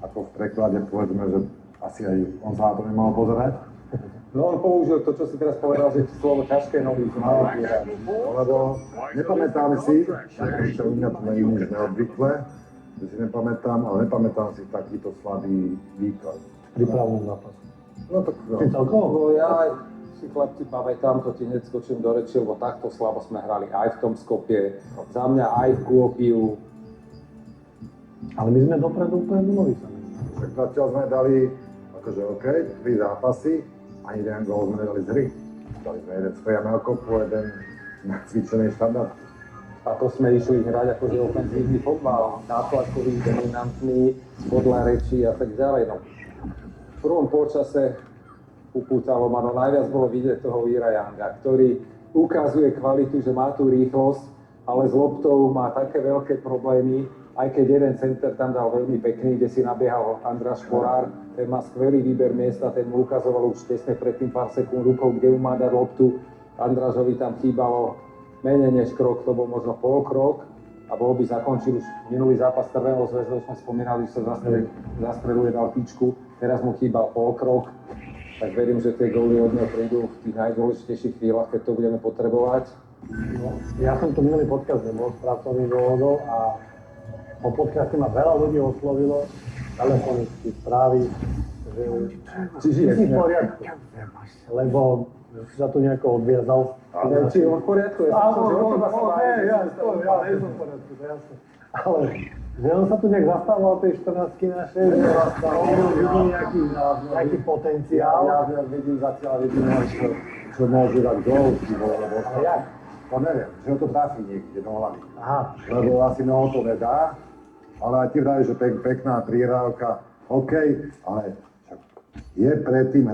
ako v preklade povedzme, že asi aj on sa na to nemohol pozerať. No on použil to, čo si teraz povedal, že slovo ťažké nohy, že malo hráč. Lebo nepamätám si, čo u mňa to nie je nič neobvyklé, že si nepamätám, ale nepamätám si takýto slabý výkon. Pripravnú zápas. No tak Ty celkovo? No ja si chlapci pamätám, to ti hneď skočím do reči, lebo takto slabo sme hrali aj v tom Skopje, za mňa aj v Kuopiu. Ale my sme dopredu úplne nuloví sami. Však zatiaľ sme dali, akože OK, 3 zápasy, ani jeden gól sme nedali z hry. Dali sme jeden z priamého kopu, jeden na cvičený štandard. A to sme išli hrať akože ofenzívny fotbal, nátlakový, dominantný, podľa rečí a tak ďalej. No. V prvom polčase upútalo ma, no najviac bolo vidieť toho Víra Younga, ktorý ukazuje kvalitu, že má tú rýchlosť, ale s loptou má také veľké problémy, aj keď jeden center tam dal veľmi pekný, kde si nabiehal András Šporár, ten má skvelý výber miesta, ten mu ukazoval už tesne predtým pár sekúnd rukou, kde mu má dať loptu. Andrážovi tam chýbalo menej než krok, to bol možno pol krok a bol by zakončil už minulý zápas Trvenou Zväzdou, sme spomínali, že sa zastreluje, dal tyčku, teraz mu chýbal pol krok, tak verím, že tie góly od neho prídu v tých najdôležitejších chvíľach, keď to budeme potrebovať. No, ja som tu minulý podcast nebol z pracovných dôvodov a po podcaste ma veľa ľudí oslovilo, telefonicky, správy, že si v poriadku, lebo si sa tu nejako odviazal. Či je on v poriadku? Ja som že od teba sa ja nie som v poriadku, to je jasné. Ale že on sa tu nejak zastával tej 14-ky našej, že vidí nejaký potenciál. Ja vidím zatiaľ jediné, čo môže dať gól, lebo jak? to neviem, že ho to trafí niekde do hlavy. Aha. Lebo asi noho to nedá, ale aj ty vravíš, že pekná prihrávka, OK, ale však je pred tým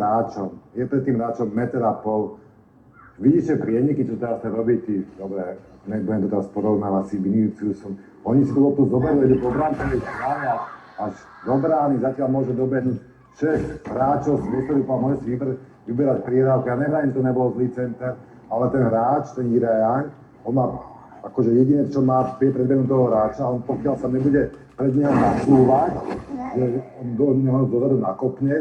hráčom meter a pol. Vidíš, že prieniky, čo teraz ten robí, ty, dobre, nebudem to teraz porovnávať si Viniciusom, oni si tú loptu zoberú, idú po brankovej strane až do brány, zatiaľ môže dobehnúť 6 hráčov, môže si vyberať prihrávky. Ja neviem, to nebol zlý center, ale ten hráč, ten Irajan, on má akože jediné, čo má predbehnúť toho hráča, on pokiaľ sa nebude pred neho nasúvať, že on do neho dozadu zakopne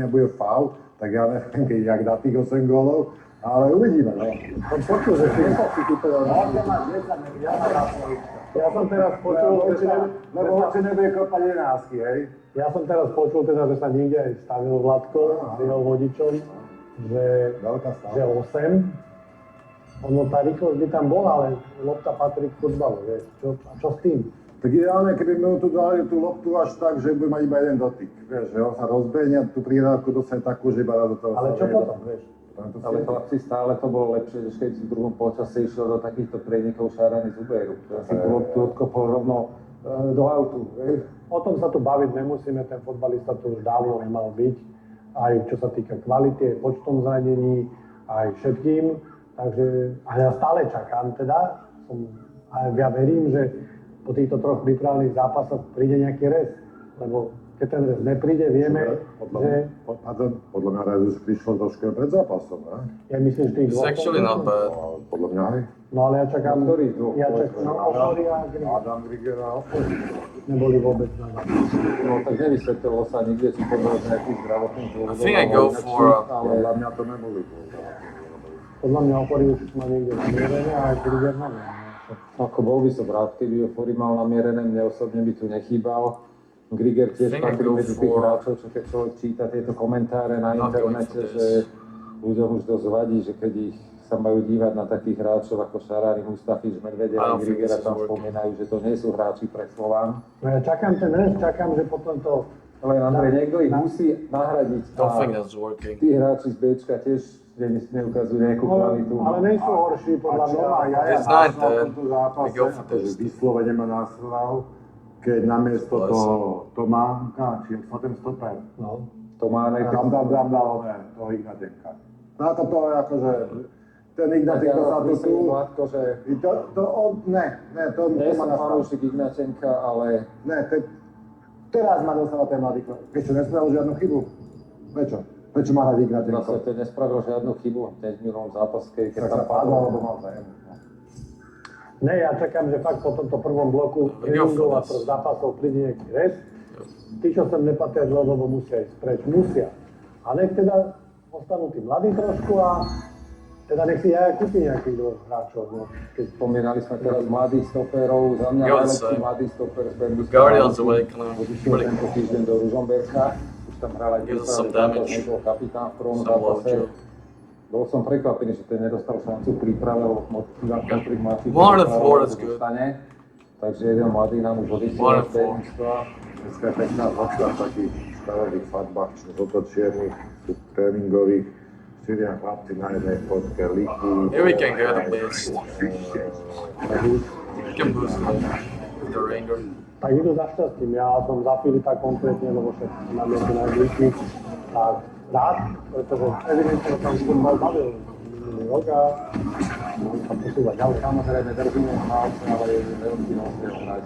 a bude faul, tak ja neviem, jak dá tých 8 gólov, ale uvidíme. No. Som počul, že si typoval. Ja som teraz počul, lebo určite nebude kopať 11, hej? Ja som teraz počul teda, že sa niekde aj stavil Vladko s jeho vodičom, že 8. Ono, tá rýchlosť by tam bola, ale lopta patrí k futbalu, vieš. Čo s tým? Tak ideálne, keby mu tu dali tú loptu až tak, že bude mať iba jeden dotyk. Vieš, že on sa rozbehne a tú prihrávku dostane takú, že iba do toho. Ale čo potom, vieš? Ale chlapci, stále to bolo lepšie, než keď v druhom polčase išiel do takýchto prienikov Šarany Zuberu. Ja si tú loptu odkopol rovno do autu, vieš. O tom sa tu baviť nemusíme, ten fotbalista tu už dávno nemal byť. Aj čo sa týka kvality, aj počtom zranení, aj všetkým. Takže ja stále čakám teda. Ja verím, že po týchto troch prípravných zápasoch príde nejaký rez. Lebo keď ten rez nepríde, vieme, že... Podľa mňa rez už prišlo trošku pred zápasom, ne? Ja myslím, že tých It's actually not bad. Podľa mňa aj. No ale ja čakám... Ofori a Grigor. Adam Grigor a Ofori. Neboli vôbec na zápas. No tak nevysvetlilo sa nikde, či to bolo z nejakých zdravotných dôvodov. I think I go for... Podľa mňa to neboli. Podľa mňa Ofori už má niekde namierené a aj Grigor neviem. Ako bol by som rád, keby Ofori mal namierené, mne osobne by tu nechýbal. Grigor tiež patrí medzi tých hráčov, čo keď človek číta tieto komentáre na internete, že ľuďom už dosť vadí, že keď ich sa majú dívať na takých hráčov ako Šarári, Mustafič, Medvedev a Grigora tam spomínajú, že to nie sú hráči pre Slován. No ja čakám ten rez, čakám, že potom to... Ale Andrej, niekto ich musí nahradiť. Don't think that's working. Tí hráči z Bčka tiež neukazujú nejakú kvalitu. Ale nie sú horší, podľa mňa. It's not that. I go for this. Vyslovene ma nasral, keď namiesto toho Tománka, či sa ten stoper, Tománek. tam dal toho Ignatenka. Na to je akože, ten Ignatenko sa tu... To Nie som fanúšik Ignatenka, ale... Teraz ma dostáva ten mladý klub. Keď čo nespravil žiadnu chybu? Prečo? Prečo má hrať Ignatenko? Vlastne to nespravil žiadnu chybu hneď v minulom zápase, keď tam padol, padol. alebo mal zájem. Ne, ja čakám, že fakt po tomto prvom bloku tréningov a troch zápasov príde nejaký rez. Tí, čo sem nepatria dlhodobo, musia ísť preč. Musia. A nech teda ostanú tí mladí trošku a teda nech si aj kúpi nejakých dvoch hráčov. No. Keď spomínali sme teraz mladých stoperov, za mňa najlepší mladý stoper z Berluscona. Guardians Awakening. Odišiel tento týždeň do Ružomberka. Už tam hral aj prípravy, nebol kapitán v prvom zápase. Bol som prekvapený, že ten nedostal šancu v príprave, lebo motivátnych mladších dostane. Takže jeden mladý nám už odišiel z Berluscona. Dneska je pekná fotka v takých stavených farbách, žlto-čiernych, tréningových. 4 chlapci na jednej fotke, líky. Here we can get a boost. We can boost the Ranger. Tak idú za šťastím. Ja som za Filipa konkrétne, lebo však mám ešte najbližší. Tak rád, pretože evidentne tam futbal bavil minulý rok a môžem sa posúvať ďalej. Samozrejme, držíme malce, ale je veľký rozdiel hrať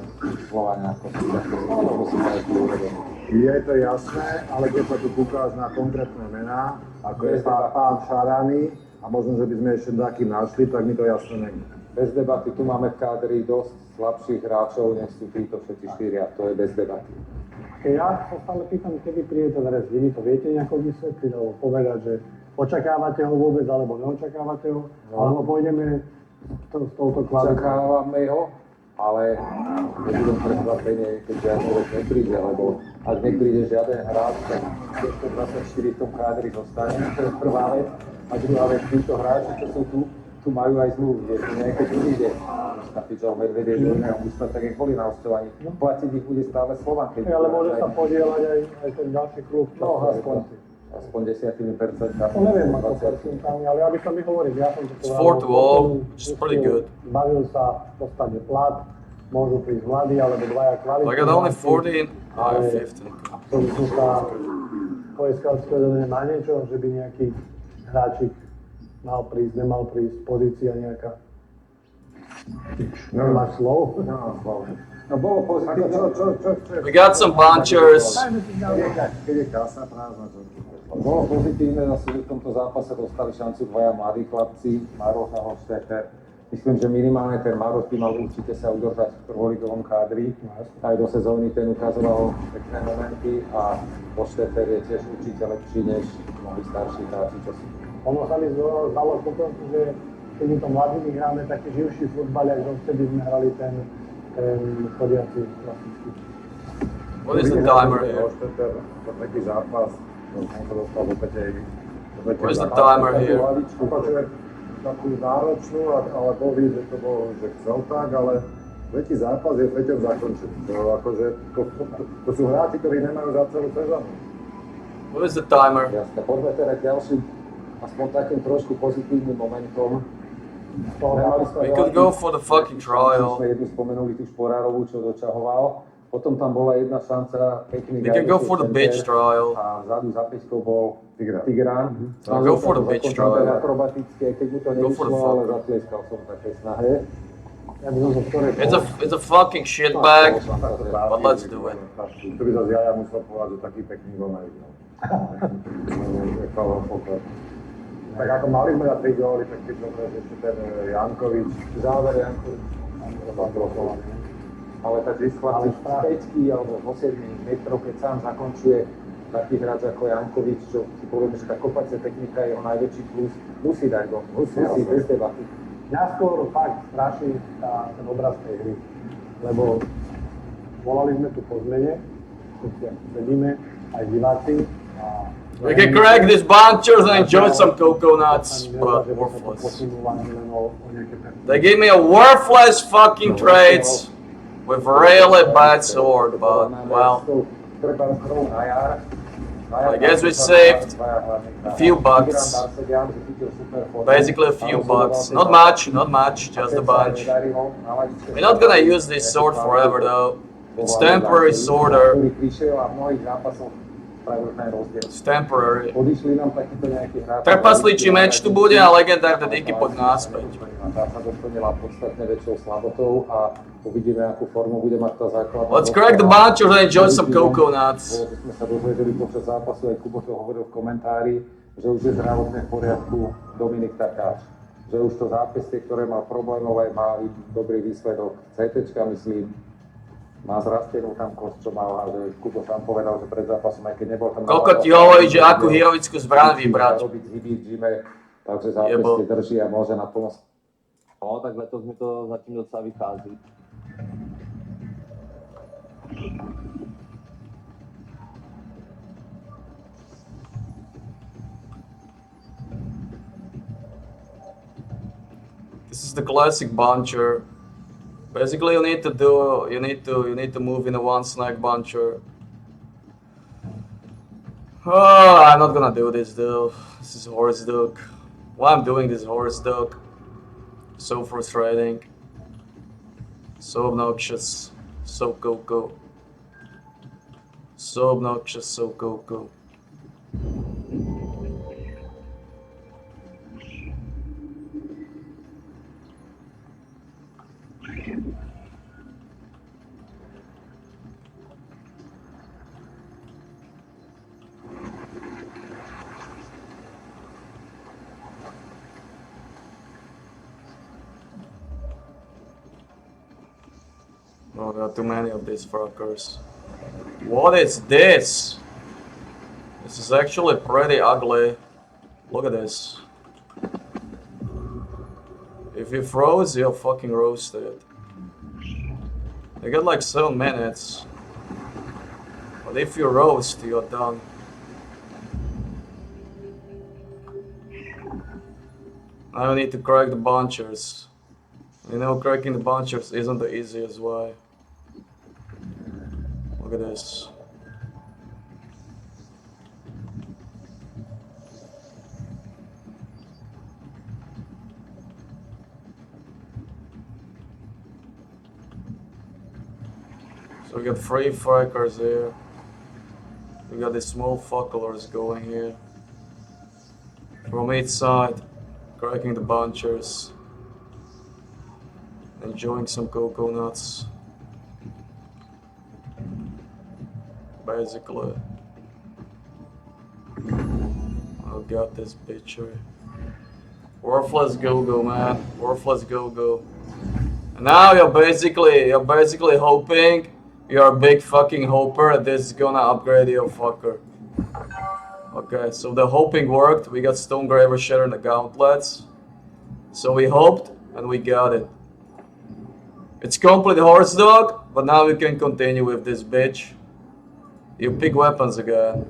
Slovania ako súťažko, lebo si majú tú úroveň. Je to jasné, ale keď sa tu kúkáš na konkrétne mená, ako je pán Šarany, a možno, že by sme ešte taký našli, tak mi to jasné není. Bez debaty, tu máme v kádri dosť slabších hráčov, než sú títo všetci štyria, to je bez debaty. Ja sa stále pýtam, kedy príde ten rez. Vy mi to viete nejako vysvetliť, alebo povedať, že očakávate ho vôbec, alebo neočakávate ho, alebo pôjdeme s touto kvalitou. Očakávame ho, ale nebudem prekvapený, keď žiadny rez nepríde, lebo ak nepríde žiaden hráč, tak 224 v tom kádri zostane, to je prvá vec. A druhá vec, títo hráči, čo sú tu majú aj zmluvy, vieš, keď príde Mustafičov, Medvedev, Mustafičov, tak je boli na hosťovaní. Platiť ich bude stále Slovan, keď... Ale môže sa podielať aj ten ďalší klub. No, aspoň 10%. To neviem ako percentami, ale ja by som mi hovoril, ja som to It's 4-0, which is pretty good. Bavil sa, dostane plat, môžu prísť mladí alebo dvaja kvalitní. Like at only 14? Ale 15. absolútne sa tvoje scoutské vedenie má niečo, že by nejaký hráčik mal prísť, nemal prísť, pozícia nejaká. Nemáš slov? Nemám slov. No bolo Ako pozitívne. čo We got some bunchers. keď je kasa prázdna, čo? Bolo pozitívne, zase v tomto zápase dostali šancu dvaja mladí chlapci, Maroš a Hošteter. Myslím, že minimálne ten Maroš by mal určite sa udržať v prvoligovom kádri. Aj do sezóny ten ukazoval pekné momenty a Hošteter je tiež určite lepší než mnohí starší hráči, čo si. Ono sa mi zdalo potom, že keď my to mladými hráme taký živší futbal, jak dovtedy sme hrali ten chodiaci klasický. What is the timer here? To taký zápas, on sa dostal do petej. Where's the timer here? Upačuje takú náročnú, ale bol vidieť, že to bol, že chcel tak, ale tretí zápas je treťom zakončený. To sú hráči, ktorí nemajú za celú sezónu. What is the timer? Jasne, poďme teda k ďalším, aspoň takým trošku pozitívnym momentom. Nemali sme We could go for the fucking Sme trial. jednu spomenuli tú Šporárovú, čo dočahoval. Potom tam bola jedna šanca, pekný We could go for the bitch trial. a vzadu za peťkou bol Tigrán. Tigrán. Go for the bitch trial. Akrobatické, keď mu to Go for the nevyšlo, ale fuck. zatlieskal som takej snahe. Ja by som sa ktoré It's a fucking shitbag. But let's do it. Tu by zase Jaja musel povedať, že taký pekný gol nevidel. Tak ako mali sme na 3 góly, tak keď som ešte ten Jankovič, Záver Jankovič. Ale tak z chlapci z 5 alebo z 8 metrov, keď sám zakončuje taký hráč ako Jankovič, čo si povieme, že tá kopacia technika je jeho najväčší plus, musí dať go, musí bez debaty. Mňa skôr fakt straší ten obraz tej hry, lebo volali sme tu po zmene, všetci ako sedíme, aj diváci. A We can crack these bunchers and enjoy some coconuts, but worthless. They gave me a worthless fucking trades with really bad sword, but well, I guess we saved a few bucks. Basically a few bucks. Not much, just a bunch. We're not gonna use this sword forever though. It's temporary sorter. It's temporary. Odišli nám takýto nejaký hráč. Trpasličí meč tu bude a legendárne díky poď náspäť. Tá sa doplnila podstatne väčšou slabotou a uvidíme, akú formu bude mať tá základná. Let's crack the bunchers and enjoy some coconuts. Sme sa dozvedeli počas zápasu, aj Kubo to hovoril v komentári, že už je zdravotne v poriadku Dominik Takáč. Že už to zápästie, ktoré mal problémové, má dobrý výsledok. CTčka, myslím, má zrastenú tam kosť, čo mal a že Kubo sám povedal, že pred zápasom, aj keď nebol tam... Koľko ti hovorí, že akú heroickú zbraň vybrať? Robiť hyby v gyme, takže zápästie drží a môže naplno. No, tak letos mi to zatím docela vychází. This is the classic buncher. Basically, you need to move in a one snack buncher. Oh, I'm not gonna do this though. This is horse duck. Why I'm doing this horse duck? So frustrating. So obnoxious. So go. So obnoxious. So go. Oh, there are too many of these fuckers. What is this? This is actually pretty ugly. Look at this. If you froze, you're fucking roasted. You get like 7 minutes. But if you roast, you're done. Now you need to crack the bunchers. You know, cracking the bunchers isn't the easiest way. Look at this. So we got 3 frackers here. We got the small fucklers going here. From each side, cracking the bunchers. Enjoying some cocoa nuts. Basically. Oh god, this bitch here. Worthless go-go, man. Worthless go-go. And now you're basically hoping, you're a big fucking hoper, that this is gonna upgrade your fucker. Okay, so the hoping worked. We got Stonegraver Shatter in the gauntlets. So we hoped, and we got it. It's complete horse dog, but now we can continue with this bitch. You pick weapons again.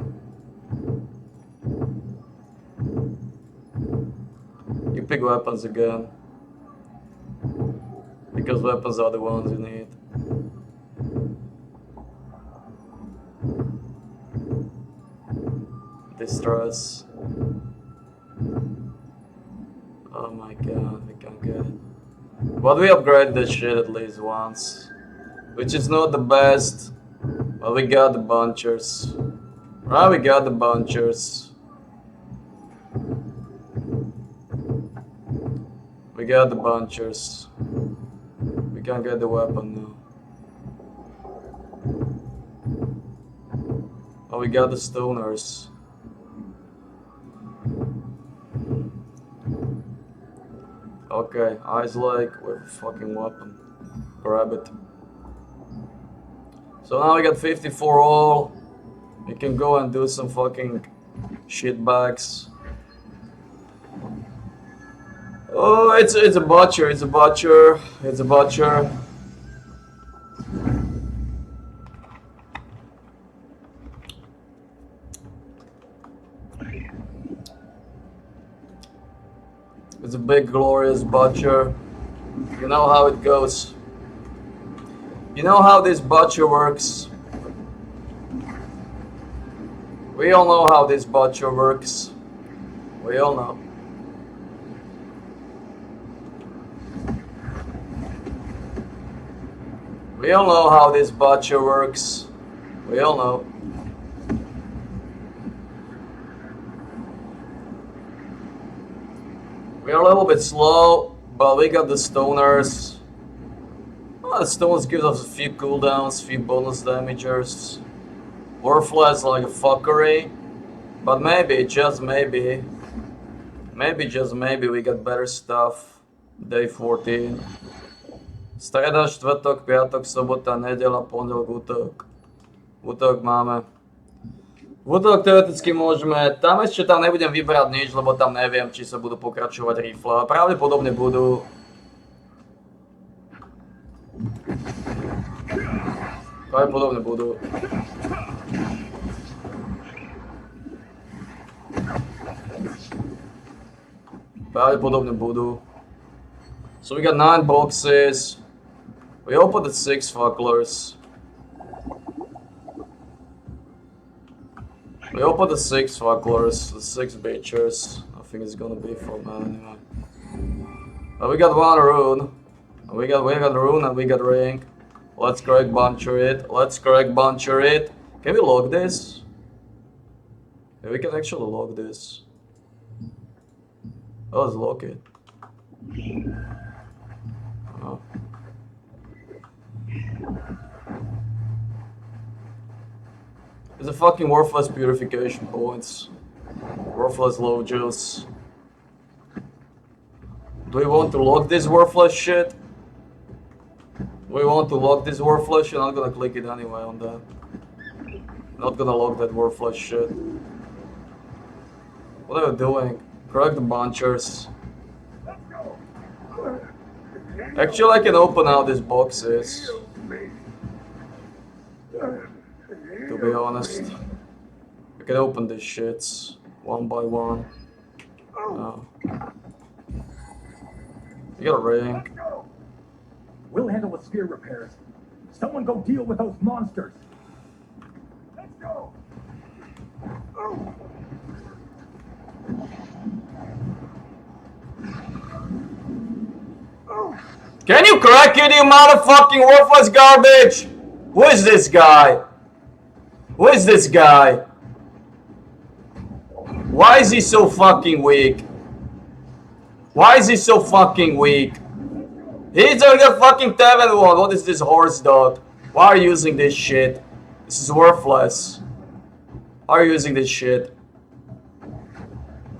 You pick weapons again. Because weapons are the ones you need. Distress. Oh my god, we can't get it. But we upgraded this shit at least once. Which is not the best. But we got the bunchers. Right, we got the bunchers. We got the bunchers. We can't get the weapon now. Oh, we got the stoners. Okay, Ice Lake with a fucking weapon. Grab it. So now we got 54 all. We can go and do some fucking shitbags. Oh, it's a butcher, it's a butcher, it's a butcher. It's a big glorious butcher. You know how it goes. You know how this butcher works. We all know how this butcher works. We all know. We all know how this butcher works. We all know. We are a little bit slow, but we got the stoners. Well, the stoners give us a few cooldowns, few bonus damagers. Worthless like a fuckery. But maybe, just maybe, just maybe we got better stuff. Day 14. Streda, štvrtok, piatok, sobota, nedeľa, pondelok, útorok. Útorok máme. V útorok teoreticky môžeme, tam nebudem vybrať nič, lebo tam neviem, či sa budú pokračovať rifle. Pravdepodobne budú. Pravdepodobne budú. Pravdepodobne budú. So we got 9 boxes. We opened the 6 fucklers. We opened the 6 fucklers, the 6 bitchers. I think it's gonna be for man anyway. But we got 1 rune. We got rune and we got ring. Let's correct buncher it. Let's correct buncher it. Can we log this? Yeah, we can actually log this. Oh, let's log it. Oh. It's a fucking worthless purification points. Worthless low juice. Do we want to log this worthless shit? We want to log this worthless shit? I'm not gonna click it anyway on that. Not gonna log that worthless shit. What are you doing? Correct the bunchers. Actually, I can open out these boxes. To be honest, I can open these shits one by one. Oh. You got a ring. We'll handle the sphere repairs. Someone go deal with those monsters. Let's go. Can you crack it, you motherfucking worthless garbage? Who is this guy? Who is this guy? Why is he so fucking weak? Why is he so fucking weak? He's only got fucking 7-1. What is this horse dog? Why are you using this shit? This is worthless. Why are you using this shit?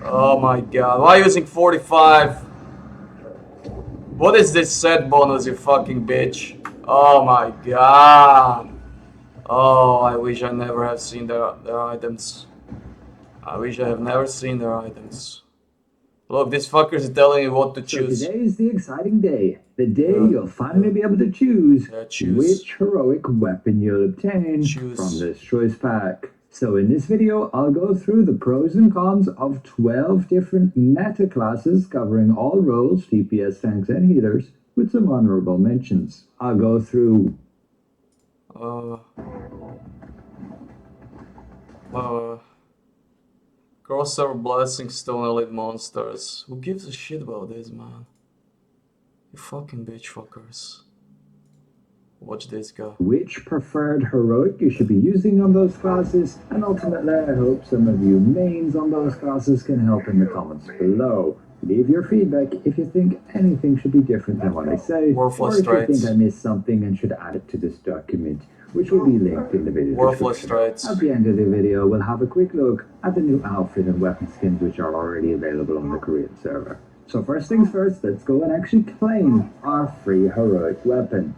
Oh my god. Why are you using 45? What is this set bonus, you fucking bitch? Oh my god. Oh, I wish I never have seen their items. I wish I have never seen their items. Look, this fucker is telling you what to choose. So today is the exciting day. The day you'll finally be able to choose, which heroic weapon you'll obtain from this choice pack. So in this video, I'll go through the pros and cons of 12 different meta classes covering all roles, DPS, tanks, and healers, with some honorable mentions. I'll go through Crossover Blessing Stone Elite Monsters. Who gives a shit about this, man? You fucking bitch fuckers. Watch this guy. which preferred heroic you should be using on those classes, and ultimately I hope some of you mains on those classes can help in the comments below. Leave your feedback if you think anything should be different than what I say, Worthless or if you traits. think I missed something and should add it to this document, which will be linked in the video Worthless description. traits. At the end of the video, we'll have a quick look at the new outfit and weapon skins which are already available on the Korean server. So first things first, let's go and actually claim our free heroic weapon.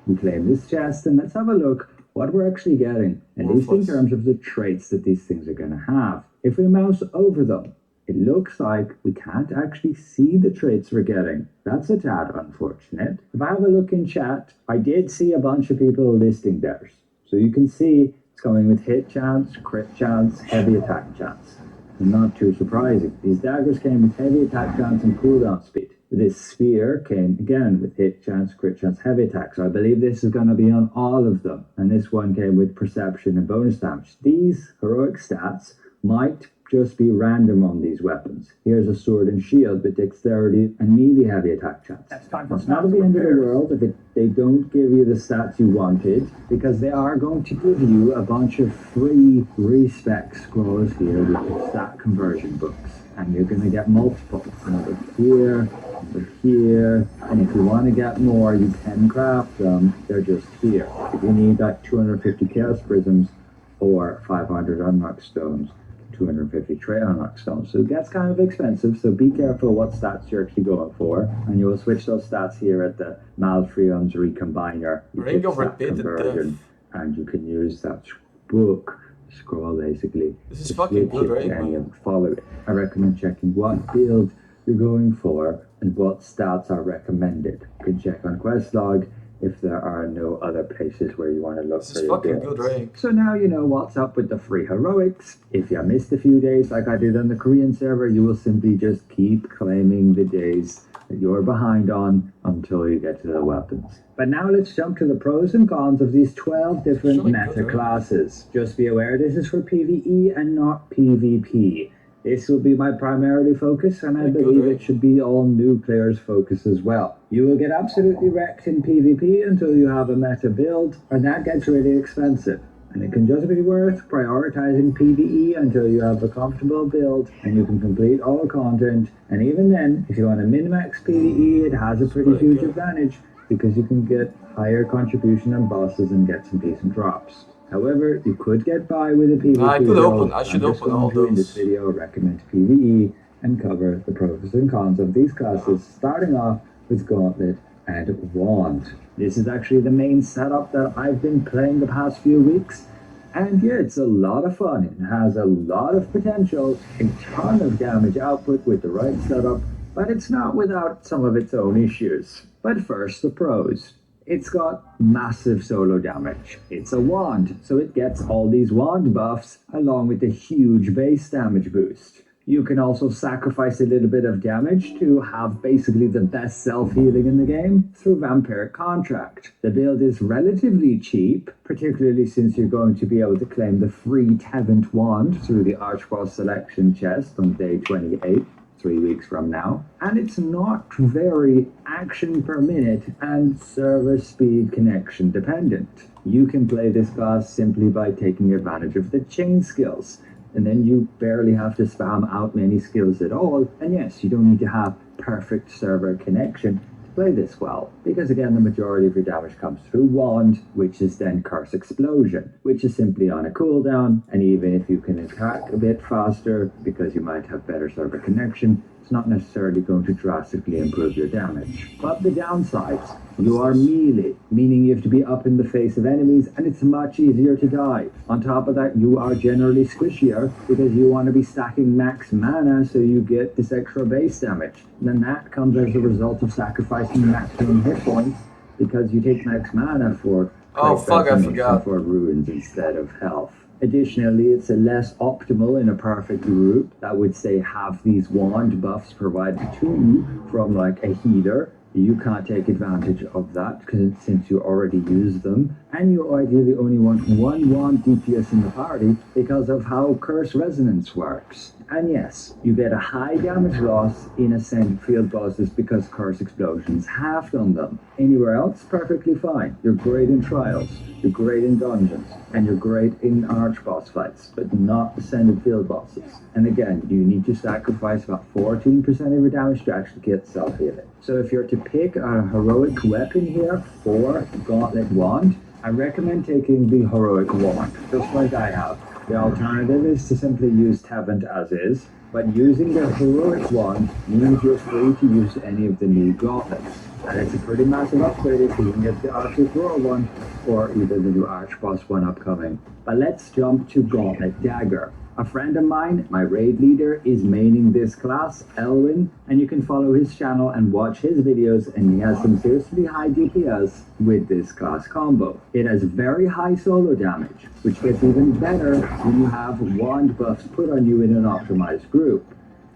We claim this chest, and let's have a look what we're actually getting, at least in terms of the traits that these things are going to have. If we mouse over them, it looks like we can't actually see the traits we're getting. That's a tad unfortunate. If I have a look in chat, I did see a bunch of people listing theirs. So you can see it's coming with hit chance, crit chance, heavy attack chance. And not too surprising. These daggers came with heavy attack chance and cooldown speed. This spear came again with hit chance, crit chance, heavy attack. So I believe this is going to be on all of them. And this one came with perception and bonus damage. These heroic stats might just be random on these weapons. Here's a sword and shield with dexterity and melee heavy attack chance. That's time for It's not at the end of the world if they don't give you the stats you wanted, because they are going to give you a bunch of free respec scrolls here with the stat conversion books. And you're going to get multiple. Another here, over here, and if you want to get more, you can craft them. They're just here. If you need like 250 chaos prisms or 500 unlock stones, 250 trait unlock stones. So it gets kind of expensive, so be careful what stats you're actually going for, and you will switch those stats here at the Malfreon's Recombiner. You Ring pick of stat Repeated conversion, Death. and you can use that book scroll basically This is to fucking switch good, it right, to any man? of the following. I recommend checking what build you're going for and what stats are recommended. You can check on quest log if there are no other places where you want to look This for is your fucking builds. good rank. So now you know what's up with the free heroics. If you missed a few days like I did on the Korean server, you will simply just keep claiming the days that you're behind on until you get to the weapons. But now let's jump to the pros and cons of these 12 different Surely meta good, right? classes. Just be aware this is for PvE and not PvP. This will be my primarily focus, and I Good, believe right? it should be all new players' focus as well. You will get absolutely wrecked in PvP until you have a meta build, and that gets really expensive. And it can just be worth prioritizing PvE until you have a comfortable build and you can complete all the content. And even then, if you want to min-max PvE, it has a pretty Pretty huge good. advantage because you can get higher contribution on bosses and get some decent drops. However, you could get by with a PvP I could build. open- I should I'm just open all going to, in this those. video, recommend PvE and cover the pros and cons of these classes, starting off with Gauntlet and Wand. This is actually the main setup that I've been playing the past few weeks, and yeah, it's a lot of fun. It has a lot of potential, a ton of damage output with the right setup, but it's not without some of its own issues. But first, the pros. It's got massive solo damage. It's a wand, so it gets all these wand buffs along with a huge base damage boost. You can also sacrifice a little bit of damage to have basically the best self-healing in the game through Vampiric Contract. The build is relatively cheap, particularly since you're going to be able to claim the free Tevent wand through the Archboss selection chest on day 28. 3 weeks from now, and it's not very action per minute and server speed connection dependent. You can play this class simply by taking advantage of the chain skills, and then you barely have to spam out many skills at all, and yes, you don't need to have perfect server connection to play this well, because again, the majority of your damage comes through Wand, which is then Curse Explosion, which is simply on a cooldown, and even if you can attack a bit faster, because you might have better server connection, it's not necessarily going to drastically improve your damage. But the downsides, you are melee, meaning you have to be up in the face of enemies, and it's much easier to die. On top of that, you are generally squishier, because you want to be stacking max mana so you get this extra base damage. And then that comes as a result of sacrificing maximum hit points, because you take max mana for Oh, fuck, I forgot. for ruins instead of health. Additionally, it's a less optimal in a perfect group that would say have these wand buffs provided to you from like a healer. You can't take advantage of that since you already use them, and you ideally only want one wand DPS in the party because of how Curse Resonance works. And yes, you get a high damage loss in Ascent field bosses because Curse Explosions halved on them. Anywhere else, perfectly fine. You're great in trials, you're great in dungeons, and you're great in arch boss fights, but not Ascended field bosses. And again, you need to sacrifice about 14% of your damage to actually get self-healing. So if you're to pick a heroic weapon here for Gauntlet Wand, I recommend taking the heroic wand, just like I have. The alternative is to simply use Tavant as is, but using the heroic wand means you're free to use any of the new gauntlets. And it's a pretty massive upgrade if you can get the Arctic Roar one, or either the new Arch Boss one upcoming. But let's jump to Gauntlet Dagger. A friend of mine, my raid leader, is maining this class, Elwin, and you can follow his channel and watch his videos, and he has some seriously high DPS with this class combo. It has very high solo damage, which gets even better when you have wand buffs put on you in an optimized group.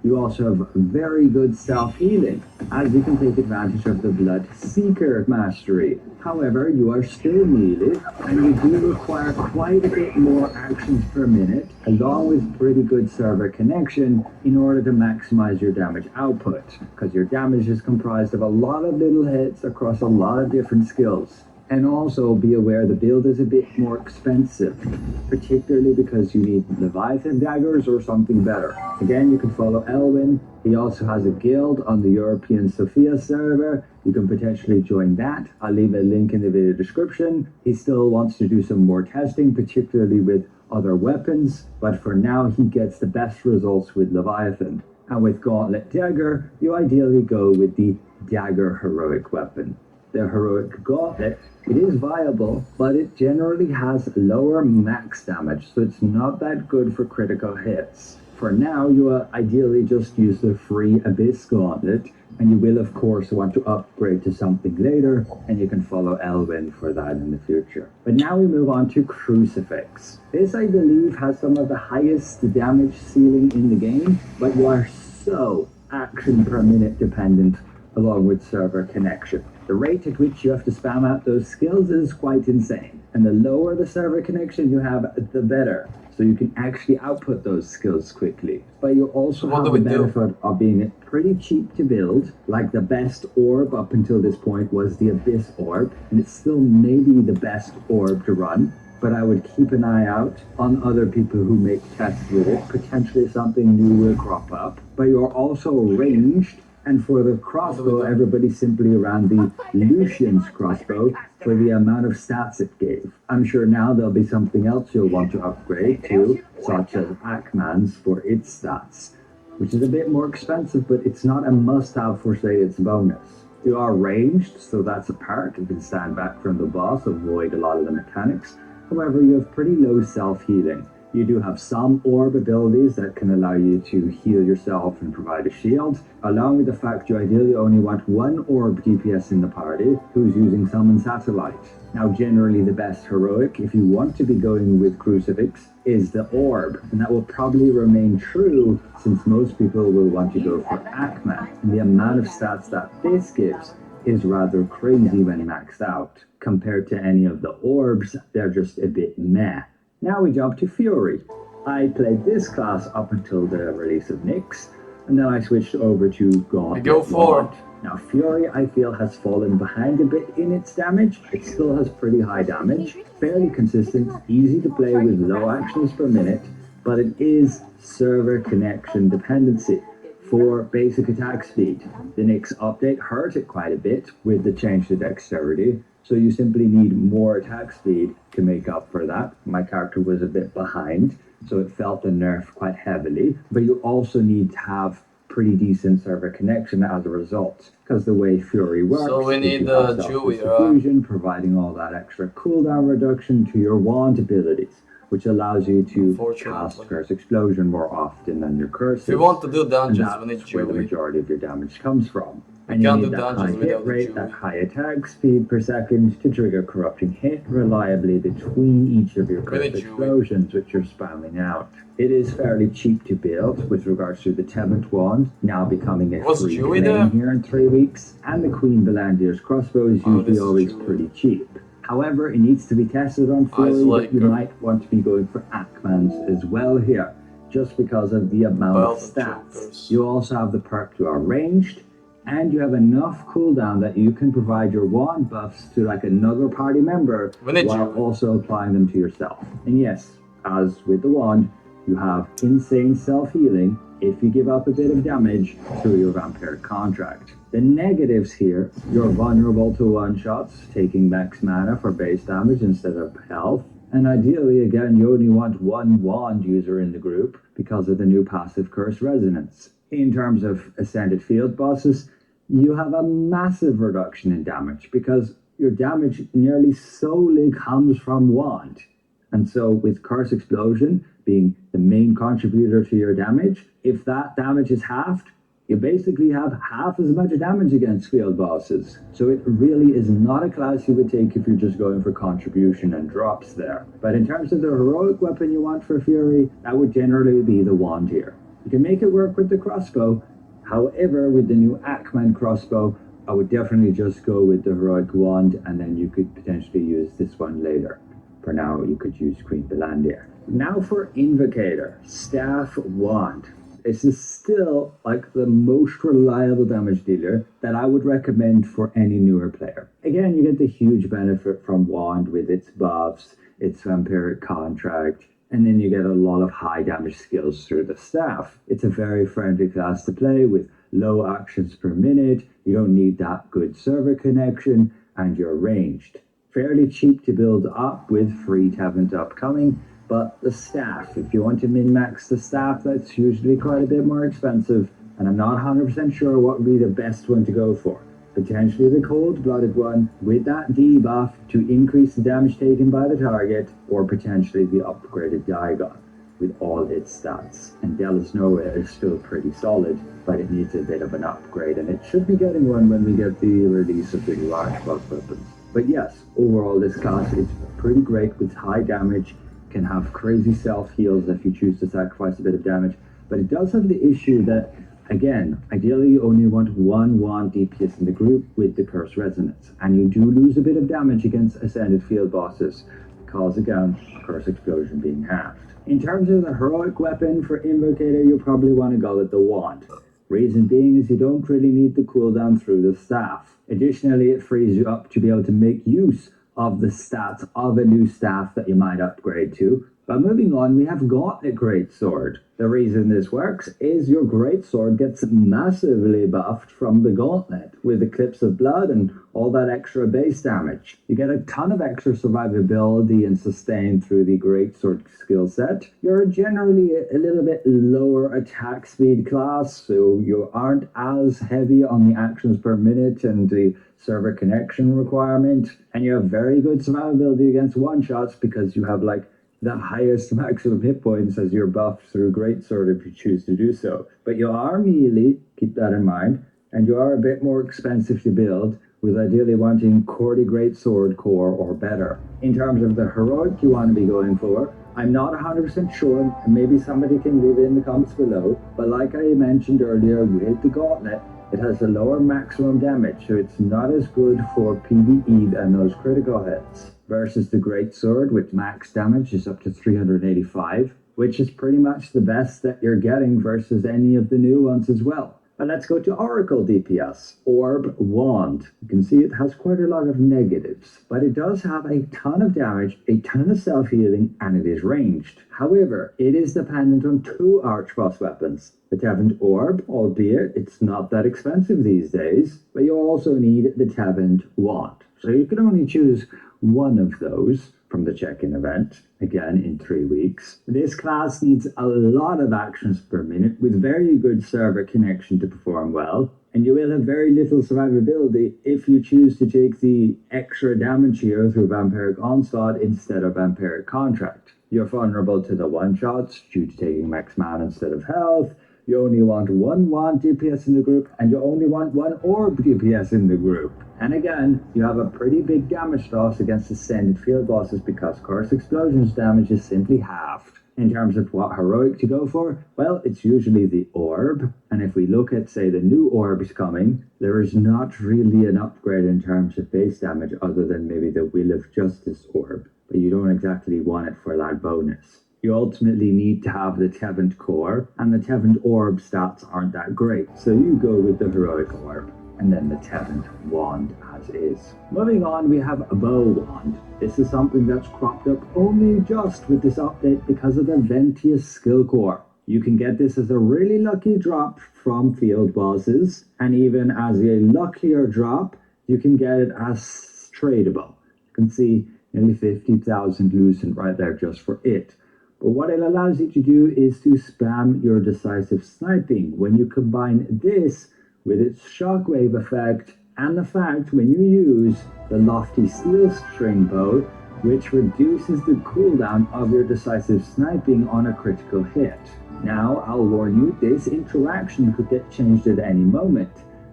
You also have very good self-healing, as you can take advantage of the Blood Seeker mastery. However, you are still melee, and you do require quite a bit more actions per minute, along with pretty good server connection, in order to maximize your damage output, because your damage is comprised of a lot of little hits across a lot of different skills. And also be aware the build is a bit more expensive, particularly because you need Leviathan daggers or something better. Again, you can follow Elwin. He also has a guild on the European Sophia server. You can potentially join that. I'll leave a link in the video description. He still wants to do some more testing, particularly with other weapons, but for now he gets the best results with Leviathan. And with Gauntlet Dagger, you ideally go with the Dagger heroic weapon. The heroic gauntlet, it is viable, but it generally has lower max damage, so it's not that good for critical hits. For now, you will ideally just use the free Abyss Gauntlet, and you will of course want to upgrade to something later, and you can follow Elwin for that in the future. But now we move on to Crucifix. This, I believe, has some of the highest damage ceiling in the game, but you are so action per minute dependent along with server connection. The rate at which you have to spam out those skills is quite insane, and the lower the server connection you have, the better, so you can actually output those skills quickly. But you also have the benefit of being pretty cheap to build, like the best orb up until this point was the Abyss Orb, and it's still maybe the best orb to run, but I would keep an eye out on other people who make tests with it. Potentially something new will crop up, but you're also ranged. And for the crossbow, everybody simply ran the Lucian's crossbow for the amount of stats it gave. I'm sure now there'll be something else you'll want to upgrade to, such as Ackman's for its stats, which is a bit more expensive, but it's not a must-have for, say, its bonus. You are ranged, so that's a part. You can stand back from the boss, avoid a lot of the mechanics. However, you have pretty low self-healing. You do have some orb abilities that can allow you to heal yourself and provide a shield, along with the fact you ideally only want one orb DPS in the party who's using Summon Satellite. Now, generally the best heroic, if you want to be going with Crucifix, is the orb, and that will probably remain true since most people will want to go for Ackman, and the amount of stats that this gives is rather crazy when maxed out. Compared to any of the orbs, they're just a bit meh. Now we jump to Fury. I played this class up until the release of Nyx, and then I switched over to Gauntlet. Go for Wand. Now, Fury, I feel, has fallen behind a bit in its damage. It still has pretty high damage, fairly consistent, easy to play with low actions per minute, but it is server connection dependency for basic attack speed. The Nyx update hurt it quite a bit with the change to dexterity, so you simply need more attack speed to make up for that. My character was a bit behind, so it felt the nerf quite heavily, but you also need to have pretty decent server connection as a result, because the way Fury works So we is need you have Chewie, self-diffusion, providing all that extra cooldown reduction to your wand abilities, which allows you to cast Curse Explosion more often than your curses. If you want to do dungeons, and we need that's where the Chewie. majority of your damage comes from. We And you can't need do that high dungeons hit without the rate, Chewie. that high attack speed per second to trigger Corrupting Hit reliably between each of your We need curse Chewie. explosions, which you're spamming out. It is fairly cheap to build with regards to the Tebent Wand, now becoming a Was free Chewie claim there? here in 3 weeks, and the Queen Belandier's crossbow is Oh, this usually is always Chewie. pretty cheap. However, it needs to be tested on Fury, but you Icelaker. might want to be going for Ackman's as well here, just because of the amount of Belt and stats. chokers. You also have the perk to are ranged, and you have enough cooldown that you can provide your wand buffs to like another party member We need while Chewie. also applying them to yourself. And yes, as with the wand, you have insane self-healing if you give up a bit of damage through your vampiric contract. The negatives here, you're vulnerable to one-shots, taking max mana for base damage instead of health. And ideally, again, you only want one wand user in the group because of the new passive Curse Resonance. In terms of Ascended Field bosses, you have a massive reduction in damage because your damage nearly solely comes from wand. And so with Curse Explosion being the main contributor to your damage, if that damage is halved, you basically have half as much damage against field bosses. So it really is not a class you would take if you're just going for contribution and drops there. But in terms of the heroic weapon you want for Fury, that would generally be the wand here. You can make it work with the crossbow. However, with the new Ackman crossbow, I would definitely just go with the heroic wand, and then you could potentially use this one later. For now, you could use Queen Belandir. Now for Invocator, Staff Wand. This is still like the most reliable damage dealer that I would recommend for any newer player. Again, you get the huge benefit from Wand with its buffs, its vampiric contract, and then you get a lot of high damage skills through the staff. It's a very friendly class to play with low actions per minute. You don't need that good server connection, and you're ranged. Fairly cheap to build up with free Tebent upcoming, but the staff, if you want to min-max the staff, that's usually quite a bit more expensive, and I'm not 100% sure what would be the best one to go for. Potentially the cold-blooded one with that debuff to increase the damage taken by the target, or potentially the upgraded Diagon with all its stats. And Delos Nova is still pretty solid, but it needs a bit of an upgrade, and it should be getting one when we get the release of the new Archboss weapons. But yes, overall this class is pretty great with high damage, can have crazy self-heals if you choose to sacrifice a bit of damage, but it does have the issue that, again, ideally you only want one wand DPS in the group with the Curse Resonance, and you do lose a bit of damage against Ascended Field bosses, because again, Curse Explosion being halved. In terms of the heroic weapon for Invocator, you probably want to go with the wand. Reason being is you don't really need the cooldown through the staff. Additionally, it frees you up to be able to make use of the stats of a new staff that you might upgrade to. But moving on, we have Gauntlet Greatsword. The reason this works is your Greatsword gets massively buffed from the Gauntlet with Eclipse of Blood and all that extra base damage. You get a ton of extra survivability and sustain through the Greatsword skill set. You're generally a little bit lower attack speed class, so you aren't as heavy on the actions per minute and the server connection requirement, and you have very good survivability against one-shots because you have like the highest maximum hit points as you're buffed through Greatsword if you choose to do so. But you are melee, keep that in mind, and you are a bit more expensive to build, with ideally wanting Cordy Greatsword core or better. In terms of the heroic you want to be going for, I'm not 100% sure, and maybe somebody can leave it in the comments below, but like I mentioned earlier with the Gauntlet, it has a lower maximum damage, so it's not as good for PvE than those critical hits. Versus the Greatsword, with max damage is up to 385. which is pretty much the best that you're getting versus any of the new ones as well. But let's go to Oracle DPS, Orb Wand. You can see it has quite a lot of negatives, but it does have a ton of damage, a ton of self-healing, and it is ranged. However, it is dependent on 2 archboss weapons. The Tevent Orb, albeit it's not that expensive these days, but you also need the Tevent Wand. So you can only choose one of those from the check-in event, again in 3 weeks. This class needs a lot of actions per minute with very good server connection to perform well, and you will have very little survivability if you choose to take the extra damage here through Vampiric Onslaught instead of Vampiric Contract. You're vulnerable to the one-shots due to taking max mana instead of health. You only want 1 wand DPS in the group, and you only want 1 orb DPS in the group. And again, you have a pretty big damage loss against ascended field bosses because Curse Explosion's damage is simply halved. In terms of what heroic to go for, well, it's usually the orb. And if we look at, say, the new orbs coming, there is not really an upgrade in terms of base damage other than maybe the Will of Justice orb. But you don't exactly want it for that bonus. You ultimately need to have the Tevent core, and the Tevent orb stats aren't that great, so you go with the heroic orb, and then the Tevent wand as is. Moving on, we have a bow wand. This is something that's cropped up only just with this update because of the Ventius skill core. You can get this as a really lucky drop from field bosses, and even as a luckier drop, you can get it as tradable. You can see nearly 50,000 loosened right there just for it. But what it allows you to do is to spam your decisive sniping when you combine this with its shockwave effect and the fact when you use the Lofty Steel String Bow, which reduces the cooldown of your decisive sniping on a critical hit. Now, I'll warn you, this interaction could get changed at any moment.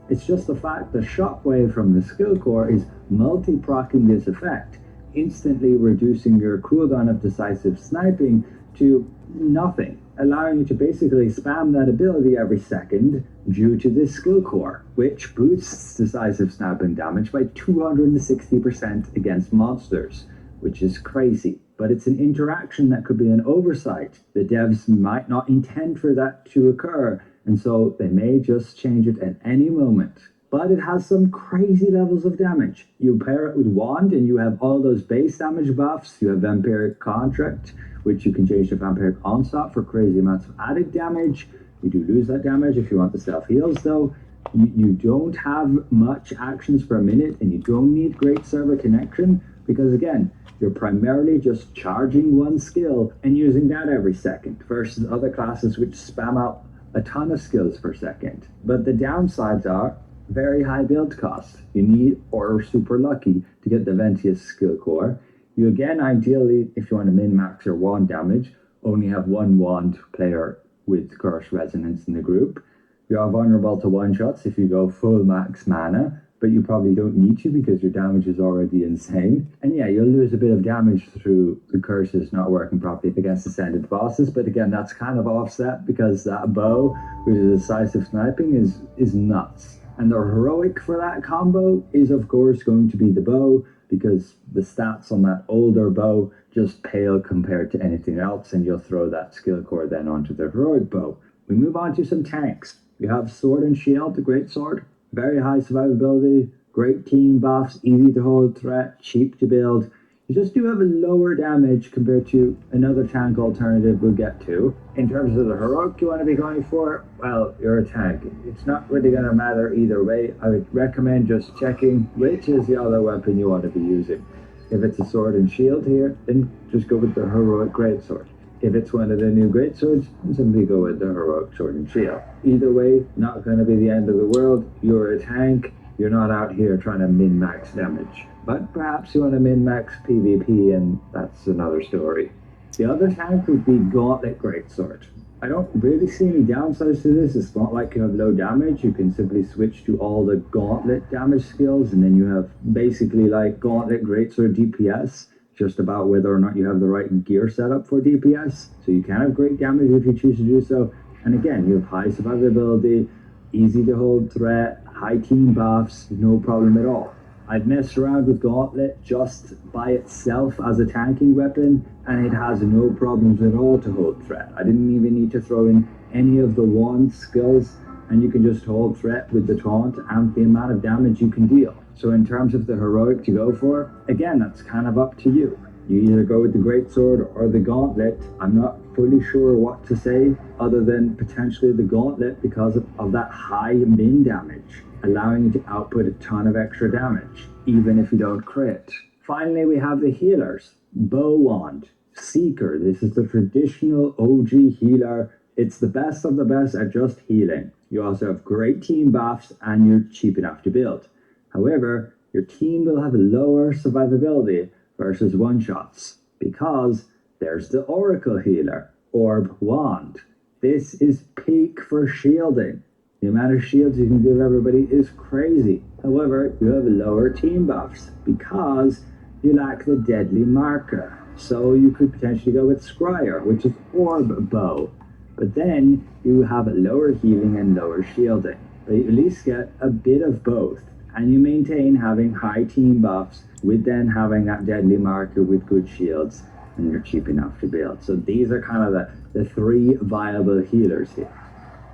It's just the fact the shockwave from the skill core is multi-procking this effect, instantly reducing your cooldown of decisive sniping to nothing, allowing you to basically spam that ability every second due to this skill core, which boosts decisive sniping damage by 260% against monsters, which is crazy. But it's an interaction that could be an oversight. The devs might not intend for that to occur, and so they may just change it at any moment. But it has some crazy levels of damage. You pair it with Wand and you have all those base damage buffs. You have Vampiric Contract, which you can change to Vampiric Onslaught for crazy amounts of added damage. You do lose that damage if you want the self-heals though. You don't have much actions per minute and you don't need great server connection because again, you're primarily just charging one skill and using that every second versus other classes which spam out a ton of skills per second. But the downsides are very high build costs. You need or super lucky to get the Ventius skill core. You again, ideally, if you want to min-max your wand damage, only have 1 wand player with Curse Resonance in the group. You are vulnerable to one-shots if you go full max mana, but you probably don't need to because your damage is already insane. And yeah, you'll lose a bit of damage through the curses not working properly against ascended bosses, but again, that's kind of offset because that bow with the decisive sniping is nuts. And the heroic for that combo is of course going to be the bow because the stats on that older bow just pale compared to anything else, and you'll throw that skill core then onto the heroic bow. We move on to some tanks. We have Sword and Shield, the Great Sword. Very high survivability, great team buffs, easy to hold threat, cheap to build. You just do have a lower damage compared to another tank alternative we'll get to. In terms of the heroic you want to be going for, well, you're a tank. It's not really going to matter either way. I would recommend just checking which is the other weapon you want to be using. If it's a Sword and Shield here, then just go with the heroic Greatsword. If it's one of the new Greatswords, simply go with the heroic Sword and Shield. Either way, not going to be the end of the world. You're a tank. You're not out here trying to min-max damage. But perhaps you want to min-max PvP, and that's another story. The other tank would be Gauntlet Greatsword. I don't really see any downsides to this. It's not like you have low damage. You can simply switch to all the Gauntlet damage skills, and then you have basically like Gauntlet Greatsword DPS, just about whether or not you have the right gear setup for DPS. So you can have great damage if you choose to do so. And again, you have high survivability, easy to hold threat, high team buffs, no problem at all. I've messed around with Gauntlet just by itself as a tanking weapon, and it has no problems at all to hold threat. I didn't even need to throw in any of the wand skills, and you can just hold threat with the taunt and the amount of damage you can deal. So in terms of the heroic to go for, again, that's kind of up to you. You either go with the Greatsword or the Gauntlet. I'm not fully sure what to say other than potentially the Gauntlet because of that high min damage, allowing you to output a ton of extra damage, even if you don't crit. Finally, we have the healers. Bow Wand, Seeker. This is the traditional OG healer. It's the best of the best at just healing. You also have great team buffs and you're cheap enough to build. However, your team will have lower survivability versus one-shots because there's the Oracle Healer, Orb Wand. This is peak for shielding. The amount of shields you can give everybody is crazy. However, you have lower team buffs because you lack the deadly marker. So you could potentially go with Scryer, which is Orb Bow. But then you have lower healing and lower shielding. But you at least get a bit of both. And you maintain having high team buffs with then having that deadly marker with good shields, and you're cheap enough to build. So these are kind of the three viable healers here.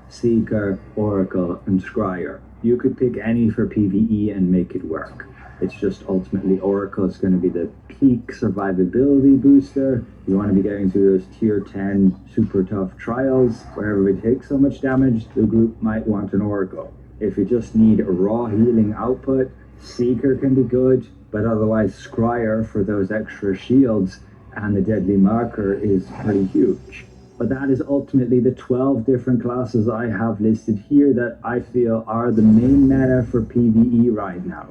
Seeker, Oracle, and Scryer. You could pick any for PvE and make it work. It's just ultimately Oracle is going to be the peak survivability booster. You want to be getting through those tier 10 super tough trials where everybody takes so much damage, the group might want an Oracle. If you just need raw healing output, Seeker can be good, but otherwise Scryer for those extra shields and the deadly marker is pretty huge. But that is ultimately the 12 different classes I have listed here that I feel are the main meta for PvE right now.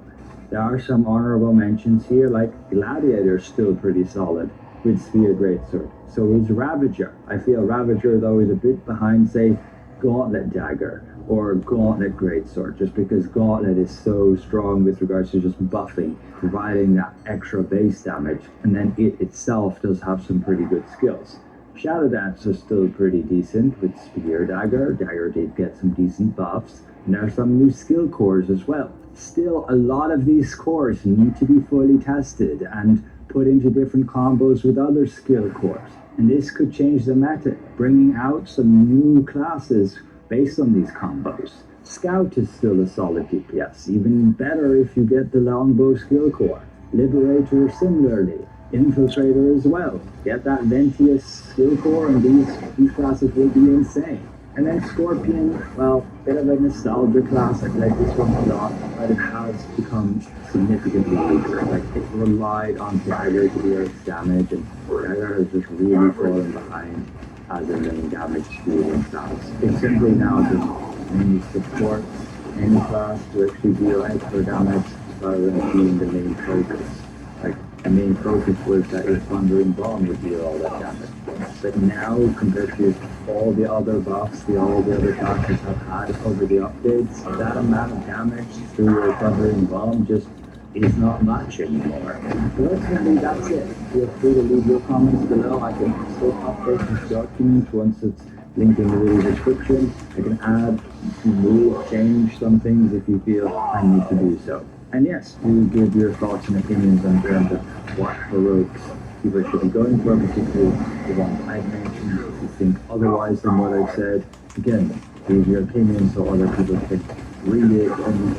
There are some honorable mentions here, like Gladiator's still pretty solid with Spear Greatsword. So is Ravager. I feel Ravager though is a bit behind, say, Gauntlet Dagger or Gauntlet Greatsword, just because Gauntlet is so strong with regards to just buffing, providing that extra base damage, and then it itself does have some pretty good skills. Shadow Dance is still pretty decent with Spear Dagger. Dagger did get some decent buffs, and there are some new skill cores as well. Still, a lot of these cores need to be fully tested and put into different combos with other skill cores. And this could change the meta, bringing out some new classes based on these combos. Scout is still a solid DPS, even better if you get the longbow skill core. Liberator similarly. Infiltrator as well. Get that Ventius skill core and these classes will be insane. And then Scorpion, well, bit of a nostalgia class. I like this one a lot, but it has become significantly weaker. Like, it relied on Dagger to deal its damage, and Dagger has just really fallen behind as a main damage dealing class. It's simply now just mainly support any class to actually deal extra damage rather than being the main focus. Like, the main focus was that your Thundering Bomb would deal all that damage. But now, compared to all the other buffs all the other classes have had over the updates, that amount of damage through your Thundering Bomb just is not much anymore. So ultimately, that's it. Feel free to leave your comments below. I can still update this document once it's linked in the video description. I can add, move, change some things if you feel I need to do so. And yes, do give your thoughts and opinions in terms of what heroics people should be going for, particularly the ones I've mentioned. If you think otherwise than what I've said, again, leave your opinions so other people can read it and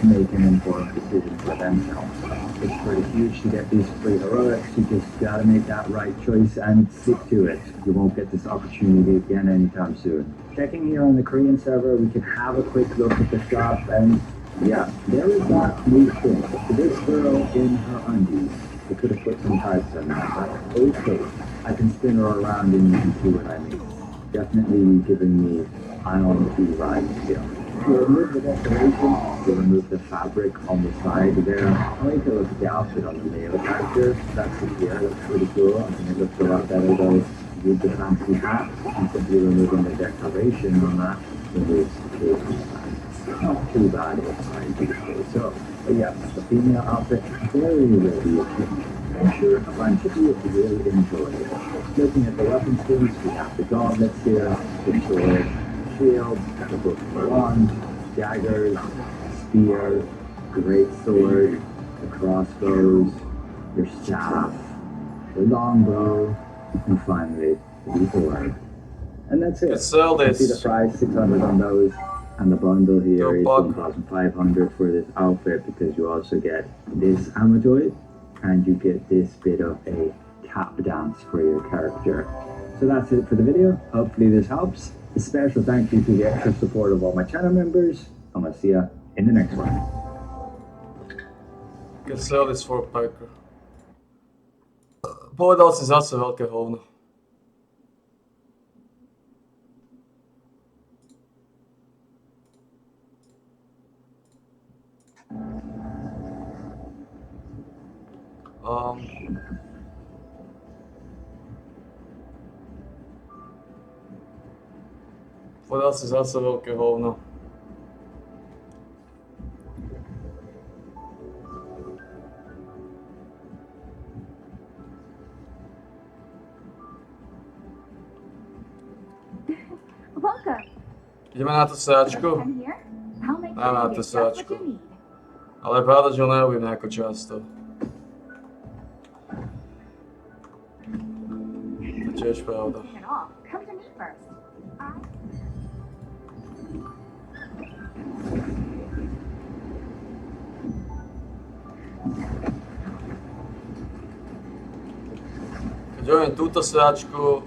make an informed decision for themselves. It's pretty huge to get these free heroics. You just gotta make that right choice and stick to it. You won't get this opportunity again anytime soon. Checking here on the Korean server, we can have a quick look at the shop, and yeah, there is that new thing. This girl in her undies. We could have put some tights on that, but okay. I can spin her around and you can see what I mean. Definitely giving me Ion 2 vibes here. You remove the decoration, you remove the fabric on the side there. I like to look at the outfit on the male character. That's the gear, looks pretty cool. I think it looks a lot better though with the fancy hat. And simply removing the decoration on that removes the cable. Not too bad if I do so. But yeah, the female outfit, very appealing. I'm sure a bunch of you will enjoy it. Looking at the weapon skins, we have the gauntlets here, the sword, shield, the book of wand, daggers, spear, great sword, the crossbows, your staff, the longbow, and finally the orb. And that's it. Let's sell You see the this. price, 600 on those, and the bundle here Go is buck. 1,500 for this outfit because you also get this Amajoy and you get this bit of a tap dance for your character. So that's it for the video. Hopefully this helps. A special thank you to the extra support of all my channel members. I'm gonna see ya in the next one. Can sell this for a packer. Povedal si zase veľké hovno. Povedal si zase veľké hovno. Welcome. Ideme na tú sáčku? Come here. I'll make Dáme na sure tú you get just what sáčku. you need. Ale je pravda, že ho nerobím nejako často. To je tiež pravda. At all. Come to me first. Keď robím túto sáčku,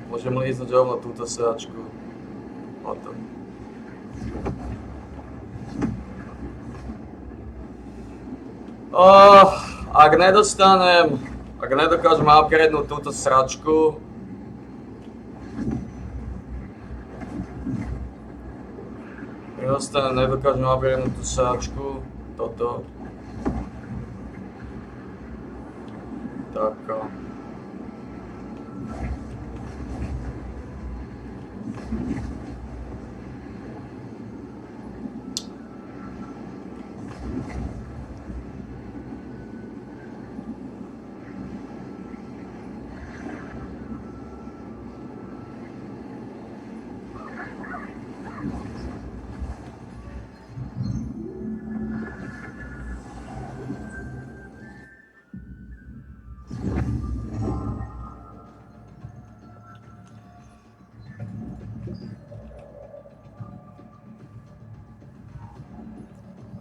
môžem líznúť rovno túto sáčku. Potom. Ak nedostanem, ak nedokážem upgradenúť túto sračku, nedokážem upgradenúť tú sáčku, toto, tak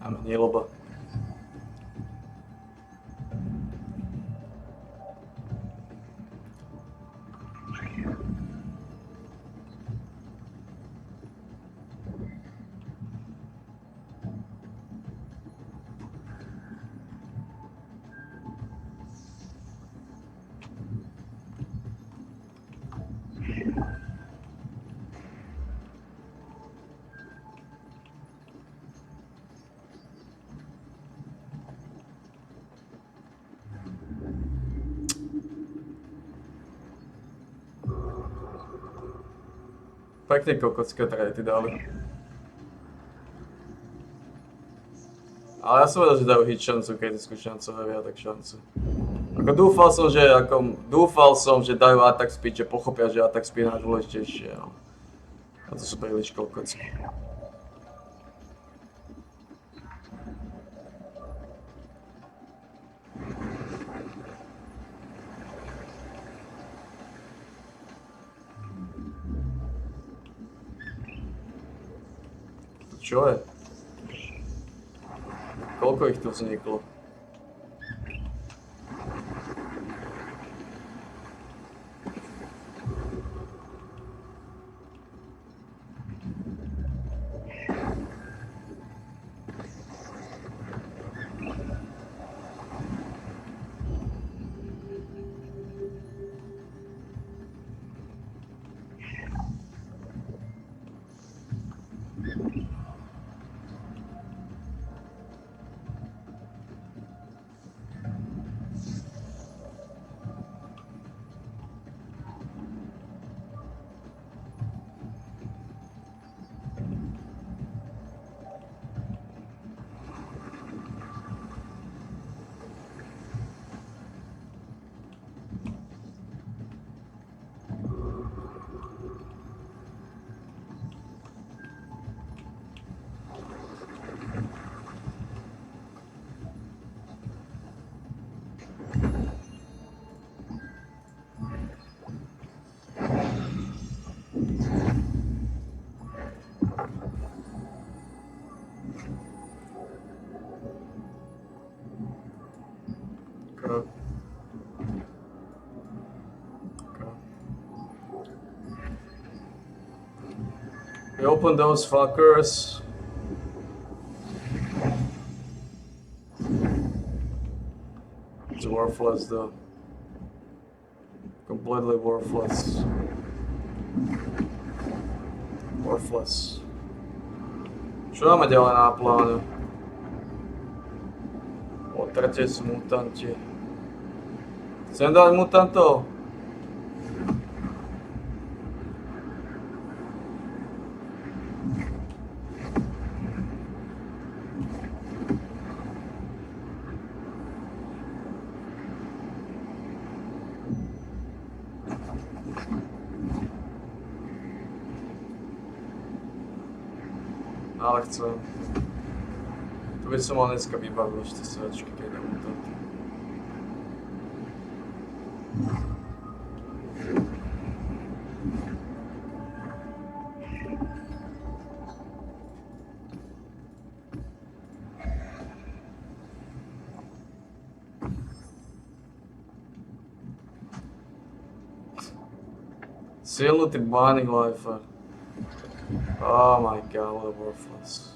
máme nieloba. Pekne kokotské trajty dali. Ale ja som vedel, že dajú hit šancu, keď je šancové tak šancu. Dúfal som, že dajú attack speed, že pochopia, že attack speed je najdôležitejšie, ale a to sú príliš kokocky. Čo je? Koľko ich tu vzniklo? We open those fuckers. It's worthless though. Completely worthless. Worthless. Čo máme ďalej na pláne? O, tretie sú mutanti. Chcem dať mutantov? Ale chcem. Tu by som mal dneska vybavil ešte sračky, keď idem mutanty. Silnutý Burning Lifer. Oh my god, what a worthless.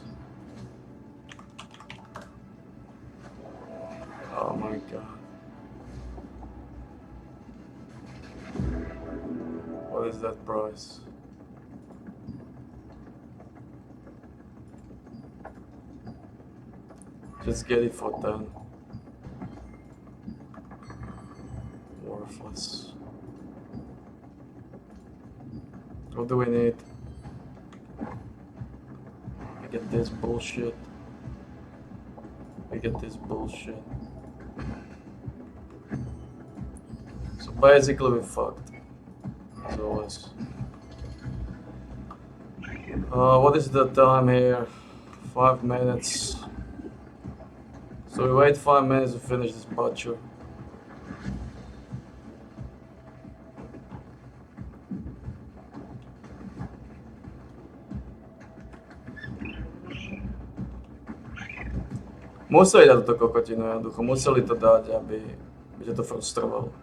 Oh my god. What is that price? Just get it for 10. Worthless. What do we need? I get this bullshit. I get this bullshit. So basically we fucked. As always. What is the time here? 5 minutes. So we wait 5 minutes to finish this butcher. Museli dať túto kokotinu jednoducho, museli to dať, aby ťa to frustrovalo.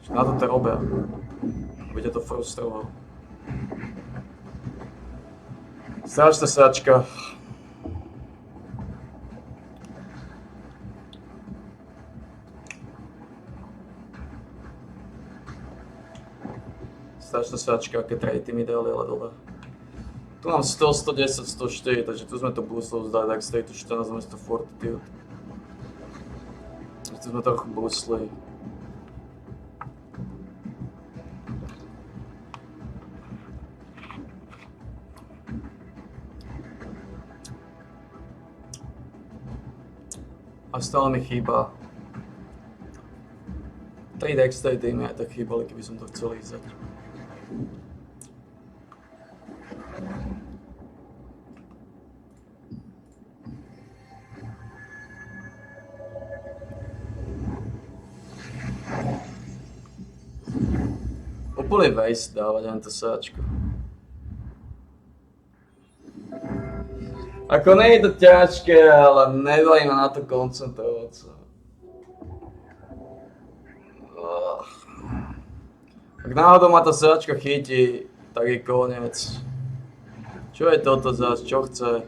Na to robia, aby ťa to frustrovalo. Strašná sačka. Strašná sačka, aké trejty mi dali, ale dole. Tu mám 100, 110, 104, takže tu sme to boostlo vzdali, tak stojí tu 14 namiesto Fortitude. Tu sme trochu boostli. A stále mi chýba 3 dextratey mi aj tak chýbali, keby som to chcel ísť. Úplne waste dávať len to sáčko. Ako nie je to ťažké, ale nedají ma na to koncentrovať sa. Ak náhodou ma tá sáčka chytí, tak je koniec. Čo je toto zás? Čo chce?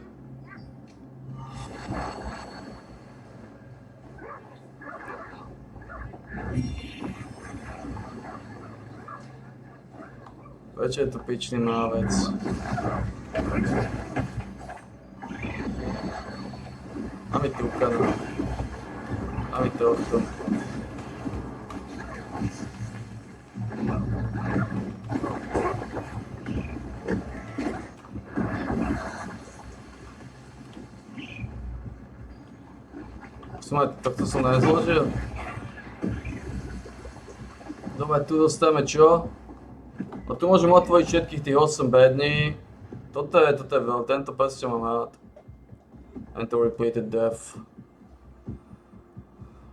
Prečo je to pičný mávec? A mi túkanu. A mi tohto. Takto som nezložil. Dobre, tu dostávame čo? A tu môžem otvoriť všetkých tých 8 bední. Toto je veľa, tento peste mám rád. Enter repeated death.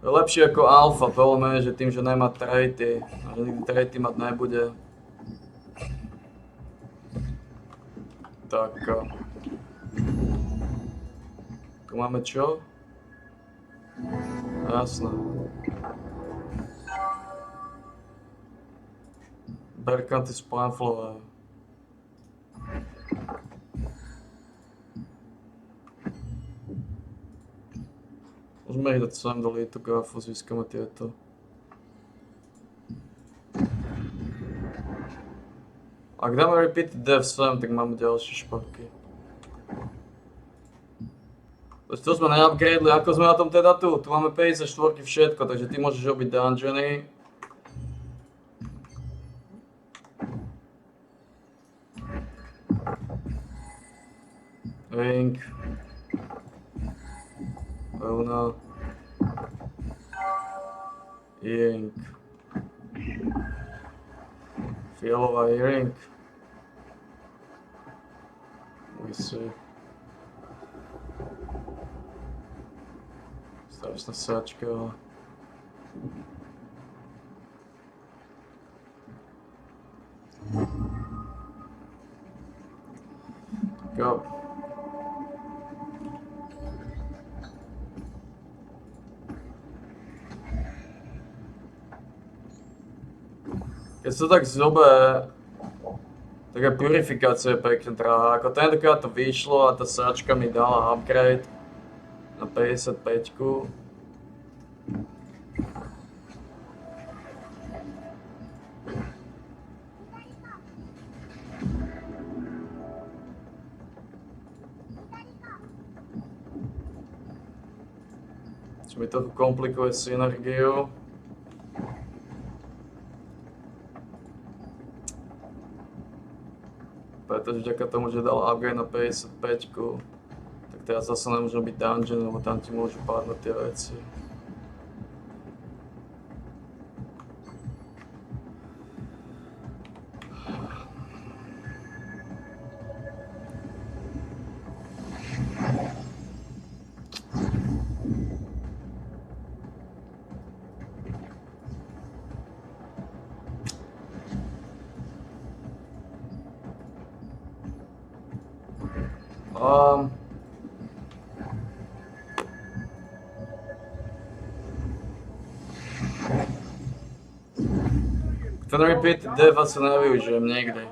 Je lepšie ako alfa, podľa mňa, že tým, že nemá traity. A že nikdy traity mať nebude. Tak. Tu máme čo? Jasné. Berkanty z Planflové. Môžeme ich dať sem do litografu, získame tieto. Ak dáme repeat dev sem, tak máme ďalšie šparky. To sme neupgradeli, ako sme na tom teda tu? Tu máme 54 všetko, takže ty môžeš robiť dungeony. Ring. Luna. Ring. Fialová ring. We see. Strašná sačka. Go. Keď sa tak zobe, taká purifikácia je pekne drahá. Ako tentokrát to vyšlo a tá sačka mi dala upgrade na 55-ku. Čo mi to komplikuje synergiu. Pretože vďaka tomu, že dal upgrade na 55-ku, tak teraz zase nemôžu byť dungeon, lebo tam ti môžu padnúť tie veci. Ten repeat dev asi nevyužijem niekde.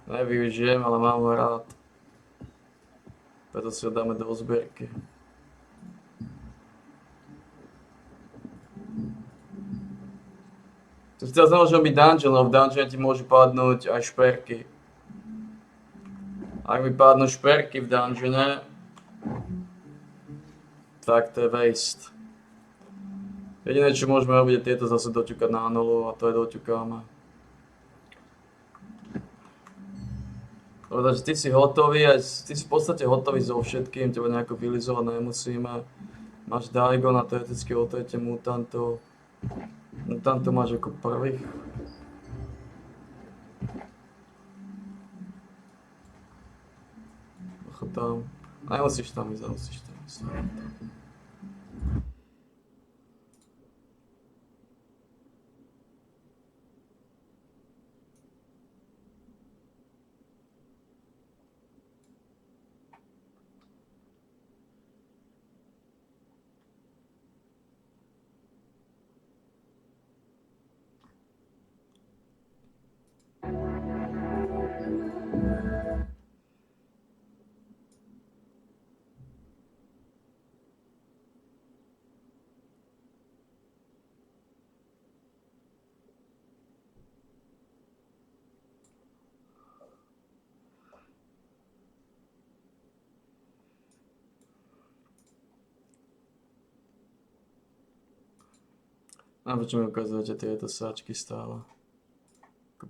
Nevyužijem, ale mám ho rád. Preto si ho dáme do zbierky. Teraz nemôžem byť dungeon, lebo v dungeone ti môžu padnúť aj šperky. Ak mi padnú šperky v dungeone, tak to je waste. Jediné, čo môžeme robiť, je tieto zase doťukať na nulu a to je doťukáme. Povedať, že ty si hotový, ty si v podstate hotový so všetkým, teba nejako vylizovať nemusíme. Máš Daigo na teoreticky o tete mutantov. Mutantov máš ako prvých. Tam. Nemusíš tam ísť, nemusíš tam ísť. A prečo mi ukazujete tieto sáčky stále?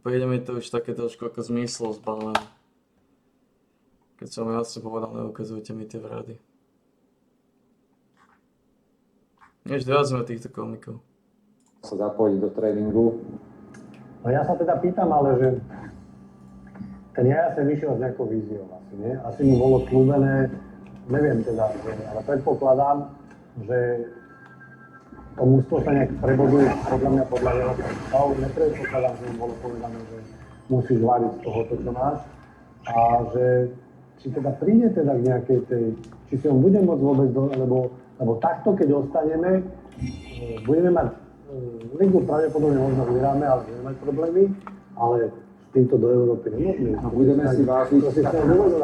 Príde mi to už také trošku ako zmyslo zbalené. Keď som jasne povedal, neukazujte mi tie vrady. Ešte viac sme týchto komikov. Sa zapojiť do tréningu. No ja sa teda pýtam, ale že ten Jaja sa vyšiel s nejakou víziou asi, nie? Asi mu bolo slúbené, neviem teda, ale predpokladám, že to mústvo sa nejak preboduje podľa mňa podľa jeho predstav. Nepredpokladám, že mu bolo povedané, že musíš variť z toho, čo máš. A že či teda príde teda k nejakej tej, či si on bude môcť vôbec, lebo takto, keď ostaneme, budeme mať ligu pravdepodobne možno vyhráme, ale budeme mať problémy, ale s týmto do Európy nemôžeme. A budeme si vážiť. To si s ňou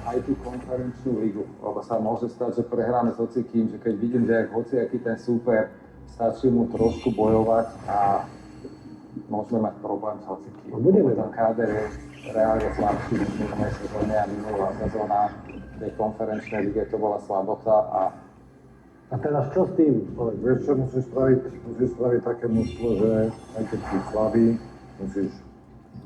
aj tú konferenčnú ligu, lebo sa môže stať, že prehráme s hocikým, že keď vidím, že hociaký ten súper, stačí mu trošku bojovať a môžeme mať problém s hocikým. Budeme Ten káder je reálne slabší než minulé sezóne a minulá sezóna v tej konferenčnej lige to bola slabota A teraz čo s tým? Vieš čo, musíš spraviť také mužstvo, že aj keď si slabý, musíš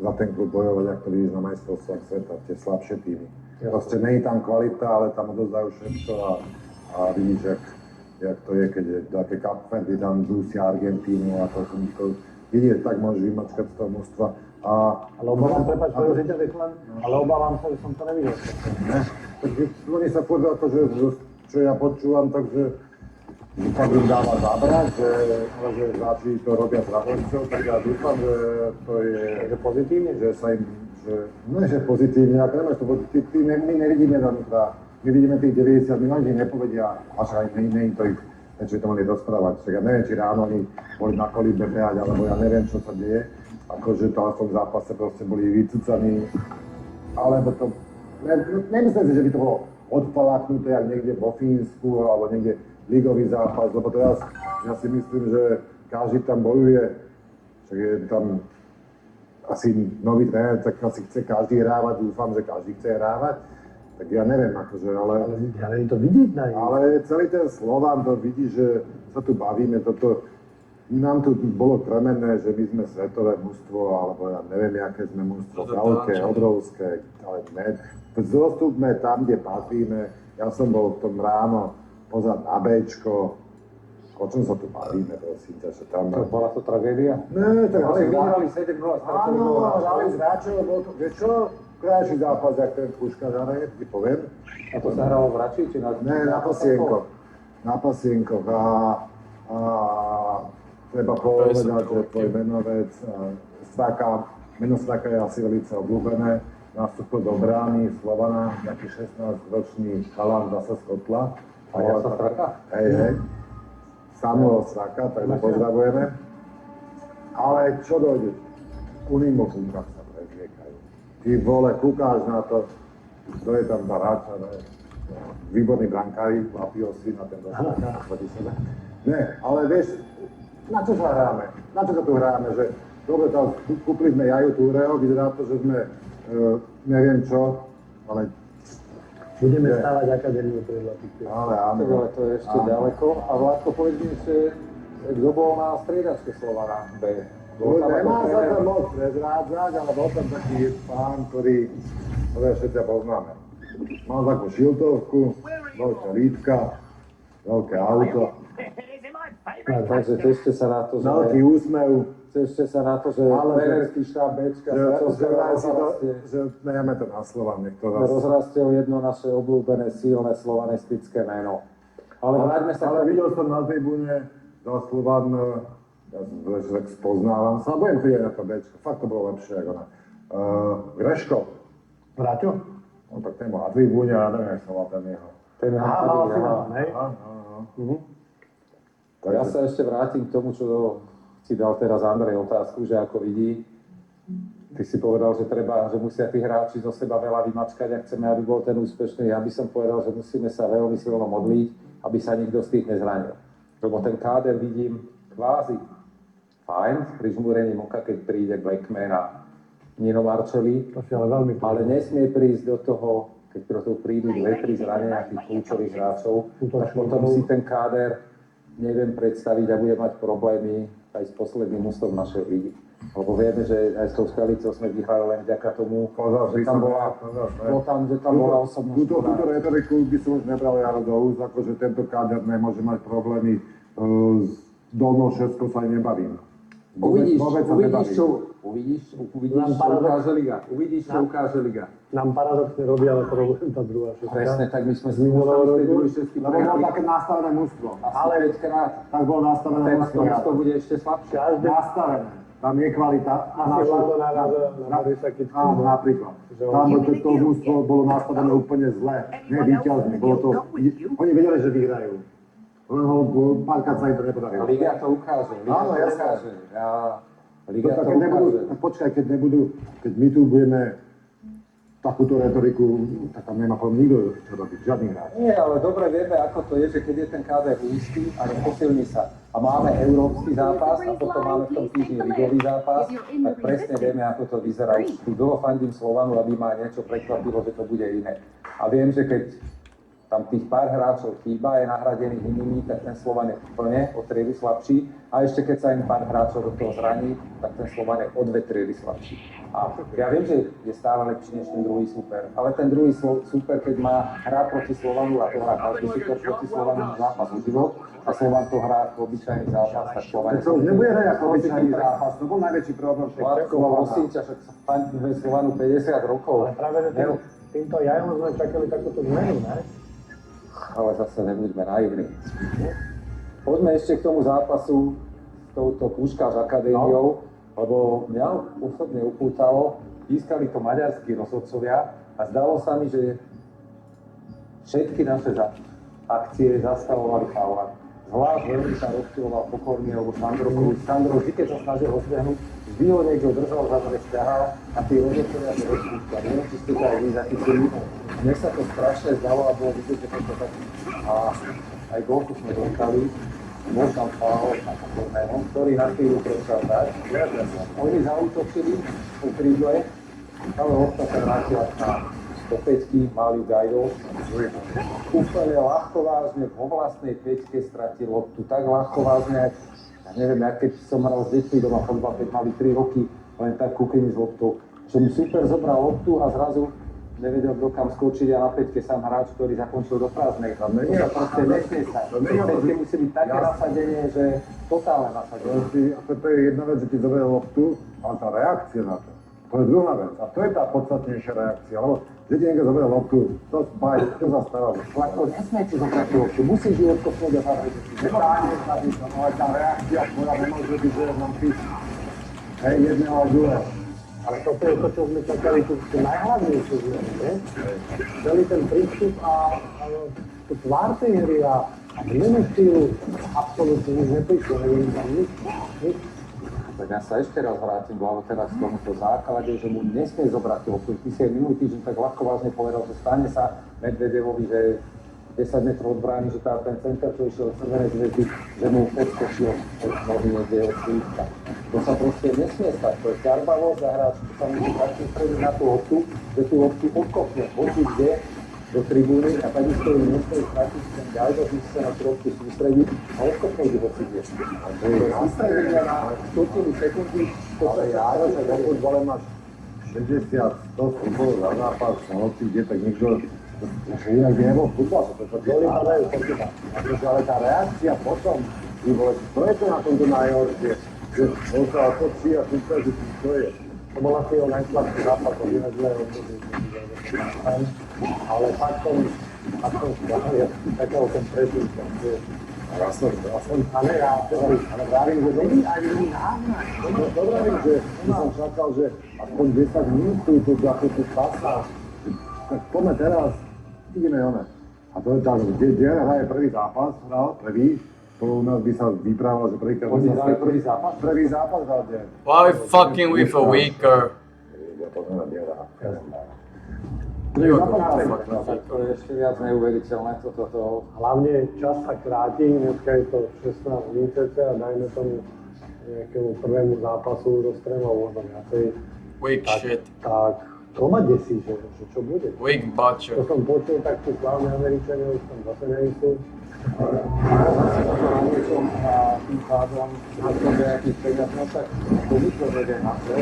za ten klub bojovať, ak to vidíš na majstrovstvách sveta, tie slabšie týmy. Proste nie je tam kvalita, ale tam odozdajú všetko a vidíš, jak to je, keď je také Kapverdy, tam dusia Argentínu a to vidieť, tak môžeš vymačkať z toho mužstva. Ale obávam, prepáč, preložiteľ len, ale obávam sa, že som to nevidel. Ne? Takže oni sa povedal to, že čo ja počúvam, takže Fabrik dáva zabrať, že hráči to robia s radosťou, tak ja dúfam, že to je pozitívne, že sa im, že pozitívne, ako nemáš to pozitívne, my nevidíme donútra, my vidíme tých 90 minút, oni nepovedia, až aj nie to ich, čo to mali rozprávať, však ja neviem, či ráno oni boli na kolíbe behať, alebo ja neviem, čo sa deje, akože to v tom zápase proste boli vycúcaní, alebo to, nemyslím si, že by to bolo odpalaknuté, jak niekde vo Fínsku, alebo niekde ligový zápas, lebo teraz ja si myslím, že každý tam bojuje, však je tam asi nový tréner, tak asi chce každý hrávať, dúfam, že každý chce hrávať, tak ja neviem, akože, ale je to vidieť na ňu. Ale celý ten Slován to vidí, že sa tu bavíme, nám tu bolo kremené, že my sme svetové mužstvo, alebo ja neviem, aké sme mužstvo, veľké, obrovské, ale ne. Zostaupme tam, kde patríme, ja som bol v tom ráno pozad na Bčko. O čom sa tu bavíme, prosím ťa, že tam... bola to tragédia? Ne, tak ale vyhrali 7-0. Áno, hrali s hráčov, bol to, vieš čo, krajší zápas, jak ten Puška žare, ti poviem. A to sa hralo v Rači, či na... Ne, na Pasienkoch. Na Pasienkoch a treba povedať, že tvoj menovec, meno Straka je asi veľmi obľúbené, nastúpil do brány Slovana, nejaký 16-ročný chalan zase z Kotla. A ja sa Straka? Hej. Samuel Straka, takže pozdravujeme. Ale čo dojde? Unimo kúkach sa prezliekajú. Ty vole, kúkáš na to, kto je tam baráča, výborní brankári, Lapio si na ten došľak proti sebe. Ne, ale vieš, na čo sa hráme? Na čo sa tu hráme? Že dobre, tam kúpili sme Jaju Túreho, vyzerá to, že sme neviem čo, ale... Budeme stávať akadémiu pre Lapikov. Ale áno. Ale to je ešte ďaleko. A Vládko, povedz mi, že kto bol na striedačke Slovana B? Nemá sa to moc prezrádzať, ale bol tam taký pán, ktorý všetci poznáme. Mal takú šiltovku, veľká lítka, veľké auto. Takže tešte sa na to, že... Veľký úsmev. Tešte sa na to, že trénerský štáb Bčka že nejeme to na Slovan, niekto raz... rozrastie o jedno naše obľúbené, silné slovanistické meno. Ale vráťme sa... Ale videl som na tribúne za Slovan, ja som spoznávam sa, budem chodiť na to Bčko, fakt to bolo lepšie ako na... Greško. Vráťo? No tak ten bol na tribúne, ja neviem, jak sa volá ten jeho. Ten Ja sa ešte vrátim k tomu, čo si dal teraz Andrej otázku, že ako vidí. Ty si povedal, že musia tí hráči zo seba veľa vymačkať a chceme, aby bol ten úspešný. Ja by som povedal, že musíme sa veľmi silno modliť, aby sa nikto z tých nezranil. Lebo ten káder vidím kvázi fajn, pri žmúrení oka, keď príde Blackman a Nino Marcelli, ale nesmie prísť do toho, keď do toho prídu 2-3 zranenia tých kľúčových hráčov, tak potom si ten káder neviem predstaviť a bude mať problémy aj s posledným ústom našej ligy. Lebo vieme, že aj s tou Skalicou sme vyhrali len vďaka tomu, že tam bola osobnosť. Túto retoriku by som už nebral ja do úst, akože tento káder nemôže mať problémy s dolnou šestou sa aj nebavím. Uvidíš, čo ukáže liga. Uvidíš, čo ukáže liga. Nám paradoxne robí, ale problém tá druhá šestka. Presne, tak my sme z minulého roku, lebo mal také nastavené mužstvo. Ale 5-krát. Tak bolo nastavené mužstvo. Teraz to bude ešte slabšie. Nastavené. Tam je kvalita. Asi Vlado na Rysakičku. Áno, napríklad. Tam to mužstvo bolo nastavené úplne zle. Nevíťazne. Oni vedeli, že vyhrajú. Len ho párkrát sa im to nepodarilo. Liga to ukáže. Áno, jasné. Liga to ukáže. Počkaj, keď my tu budeme takúto retoriku, tak tam nemá potom nikto čo robiť, žiadny hráč. Nie, ale dobre vieme, ako to je, že keď je ten KD úzky a neposilní sa a máme európsky zápas a potom máme v tom týždni ligový zápas, tak presne vieme, ako to vyzerá. Už tu dlho fandím Slovanu, aby ma niečo prekvapilo, že to bude iné. A viem, že keď tam tých pár hráčov chýba, je nahradených inými, tak ten Slovan je plne o triedu slabší. A ešte keď sa im pár hráčov do toho zraní, tak ten Slovan je o 2 triedy slabší. A ja viem, že je stále lepší než ten druhý super, ale ten druhý super, keď má hrá proti Slovanu a to hrá každý super proti Slovanu zápas o život a Slovan to hrá ako obyčajný zápas, tak Slovan To už nebude hrať ako obyčajný zápas, to bol najväčší problém Vládko, prosím ťa, však fandíme Slovanu 50 rokov. Ale práve, že týmto jajom sme čakali takúto zmenu, ne? Ale zase nebuďme naivní. Poďme ešte k tomu zápasu s touto Puškáš akadémiou, lebo mňa osobne upútalo, pískali to maďarskí rozhodcovia a zdalo sa mi, že všetky naše akcie zastavovali faulami. Zvlášť veľmi sa rozptýloval pokorný, lebo Sandro vždy, keď sa snažil ho zbehnúť, vždy ho niekto držal za dve, ťahal a tí rozhodcovia sa rozpúšťali. Neviem, či ste to aj vy zachytili. Mne sa to strašne zdalo a bolo vidieť, že to tak... A aj golku sme dostali, bol tam faul na pokorného, ktorý na chvíľu prečal dať. Oni zaútočili po krídle, ale lopta sa vrátila na do peťky, mali Gajdov. Úplne ľahkovážne vo vlastnej peťke stratil loptu. Tak ľahkovážne, ja neviem, keď som hral s deťmi doma fotbal, keď mali 3 roky, len tak kúkení s loptou. Že mu super zobral loptu a zrazu nevedel, kto kam skočiť a na peťke sám hráč, ktorý zakončil do prázdnej. To sa proste nesmie stať. V peťke musí byť také nasadenie, že totálne nasadenie. To je jedna vec, že ti zoberie loptu, ale tá reakcia na to, to je druhá vec. A to je tá podstatnejšia reakcia. Lebo že ti niekto zoberie loptu, to spáj, to zastáva. Lako, nesmie ti zobrať tú loptu, musíš ju odkopnúť a zabrať. No ale tá reakcia tvoja nemôže byť, že nám píš jedného a druhého. Ale toto je to, čo sme čakali, tú najhlavnejšiu zmenu, nie? Celý ten prístup a tú tvár tej hry a zmenu štýlu absolútne nič neprišlo, neviem tam nič. Tak ja sa ešte raz vrátim hlavne teraz k tomuto základe, že mu nesmie zobrať tú loptu. Ty si aj minulý týždeň tak ľahko vážne povedal, že stane sa Medvedevovi, že 10 metrov od brány, že ten center, čo išiel od Červenej Zvezdy, že mu odskočil od nohy niekde od slívka. To sa proste nesmie stať, to je ťarbavosť a hráč, to sa musí tak sústrediť na tú loptu, že tú loptu odkopne, hoci kde, do tribúny a takisto ju nesmie stratiť ten Gajdov, musí sa na tú loptu sústrediť a odkopnúť ju hoci kde. To je sústredenia na stotiny sekundy, Ale ja, že vo futbale máš 60, 100 futbolov za zápas, na hoci kde, tak niekto že inak je vo futbal, to Doli padajú počíta. ale tá reakcia potom, to je to na tomto najhoršie, že on sa otočí a súper, že to je. To bol asi jeho najslabší zápas, to by nezle obdobie. Ale faktom je takého ten presúť. A ne, ale vravím, že není ani návrat. Dobre, že som čakal, že aspoň 10 minút tu ako tu pasa. Tak poďme teraz, ideme one. A to je tak, kde hraje prvý zápas, hral prvý, to u nás by sa vyprávalo, že prvýkrát... Oni hrali prvý zápas? Prvý zápas hral kde? Why fucking with a weaker? Ja to neviem, To je ešte viac neuveriteľné toto. Hlavne čas sa kráti, dneska je to 16 dní a dajme tomu nejakému prvému zápasu dostrema možno viacej. Weak shit. Tak to ma desí, že čo bude. Weak To butcher. som počul, tak tí slávni Američania už tam zase nejsú. Na niečom a tým pádom na to nejakých peniaz, no tak to nikto nevie na to.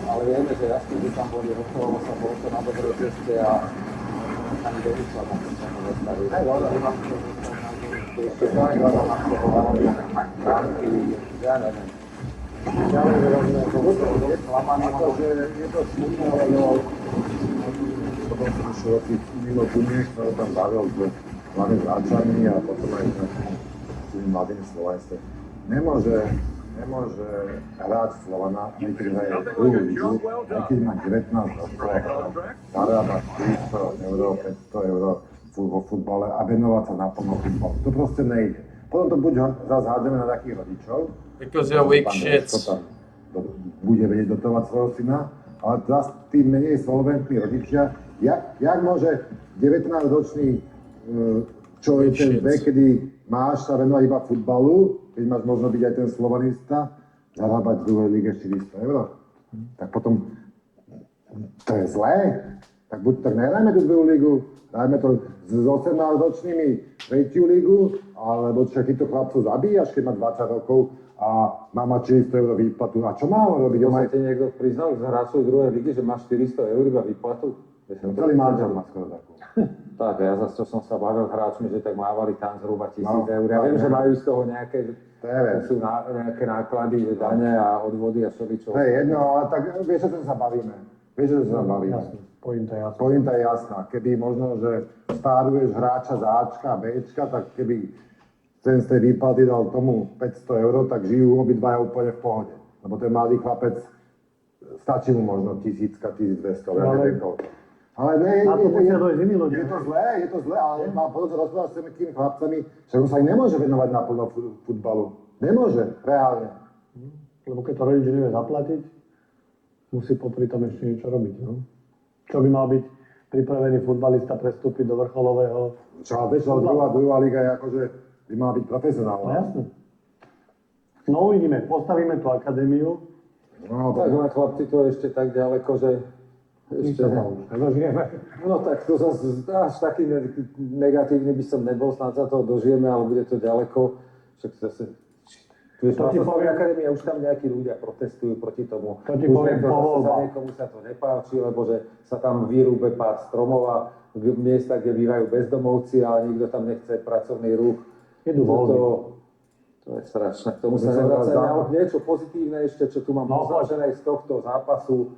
Ale vieme, že jasne, že tam boli rokovalo sa, bolo to na dobrej ceste a ani do výsledku sa to dostali. Aj voda, ešte tak, ale na to hovorili, ja neviem. Je klamaný, je to smutné, lebo potom som išiel od tých minotuniek, ktoré tam bavil s mladými hráčami a potom aj s tými mladými Slovenstve. Nemôže hráč Slovana, aj keď hraje druhú ligu, aj keď má 19 rokov, zarába 400 eur, 500 eur vo futbale a venovať sa naplno futbalu. To proste nejde. Potom to buď zase hádeme na takých rodičov, Because you're weak pán shits. Rečko tam bude vedieť dotovať svojho syna, ale zase tí menej solventní rodičia, jak môže 19-ročný, čo je ten vek, kedy máš sa venovať iba futbalu, keď máš možno byť aj ten slovanista, zarábať v druhej lige 400 €. Tak potom, to je zlé. Tak buď tak nehrajme tú druhú ligu, dajme to s 18-ročnými tretiu ligu, alebo čo týchto chlapcov zabíjaš, keď má 20 rokov a má mať 400 € výplatu. A čo má on robiť? To sa ti niekto priznal z hráčov druhej ligy, že má 400 € iba výplatu? Celý manžel má skoro takú. Tak, ja zase, čo som sa bavil s hráčmi, že tak mávali tam zhruba 1000 €. Ja viem, že majú z toho nejaké, sú nejaké náklady, že dane a odvody a všeličo. To je jedno, ale tak vieš, o čom sa bavíme. Vieš, o čom sa bavíme. Jasne, pointa je jasná. Pointa je jasná. Keby možno, že stáruješ hráča z Ačka a Bčka, tak keby ten z tej výplaty dal tomu 500 €, tak žijú obidvaja úplne v pohode. Lebo ten mladý chlapec, stačí mu možno 1000, 1200, ja neviem koľko. Ale ne, Na to musia dojsť iní ľudia. je to zlé, ale mám potom sa rozprávať s tými chlapcami, že on sa aj nemôže venovať naplno futbalu. Nemôže, reálne. Lebo keď to rodič nevie zaplatiť, musí popri tom ešte niečo robiť. No? Čo by mal byť pripravený futbalista prestúpiť do vrcholového? Čo, ale vieš, druhá liga je akože, by mala byť profesionálna. No jasne. No uvidíme, postavíme tú akadémiu. No, Tak len chlapci to ešte tak ďaleko, že ešte... Nedožijeme. No tak to zase až taký negatívny by som nebol, snad sa toho dožijeme, ale bude to ďaleko. Však zase... Tu je akadémia, už tam nejakí ľudia protestujú proti tomu. To ti poviem po Za voľbách. niekomu sa to nepáči, lebo že sa tam vyrúbe pár stromov a miesta, kde bývajú bezdomovci, ale nikto tam nechce pracovný ruch. Idú voľby. To je strašné. K tomu sa nevracajme. Ale niečo pozitívne ešte, čo tu mám poznačené z tohto zápasu.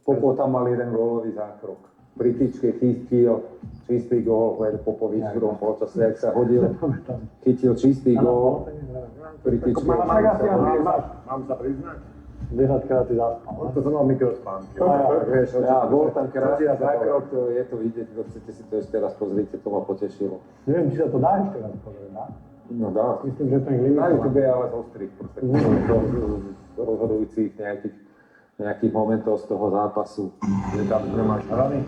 Popo tam mal jeden gólový zákrok. Pri tyčke chytil čistý gól, len Popovič v druhom polčase, jak sa hodil, chytil čistý gól. Pri tyčke. mám sa priznať? 10 krát si zaspal. To som mal mikrospánky. Ja, bol tam krásny zákrok, je to vidieť, kto chcete si to ešte raz pozrite, to ma potešilo. Neviem, či sa to dá ešte raz pozrieť, dá? No dá. Myslím, že to je Na limitované. YouTube je ale z ostrých rozhodujúcich nejakých momentov z toho zápasu. Je tam nemáš rany?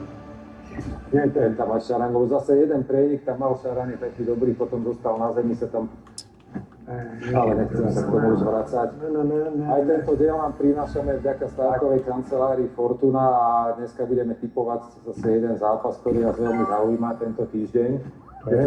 Nie, to je tam aj Šarangov. Zase jeden prienik tam mal Šarany taký dobrý, potom dostal na zemi sa tam... Ale nechcem sa k tomu už vracať. Aj tento diel nám prinášame vďaka stávkovej kancelárii Fortuna a dneska budeme tipovať zase jeden zápas, ktorý nás veľmi zaujíma tento týždeň. Je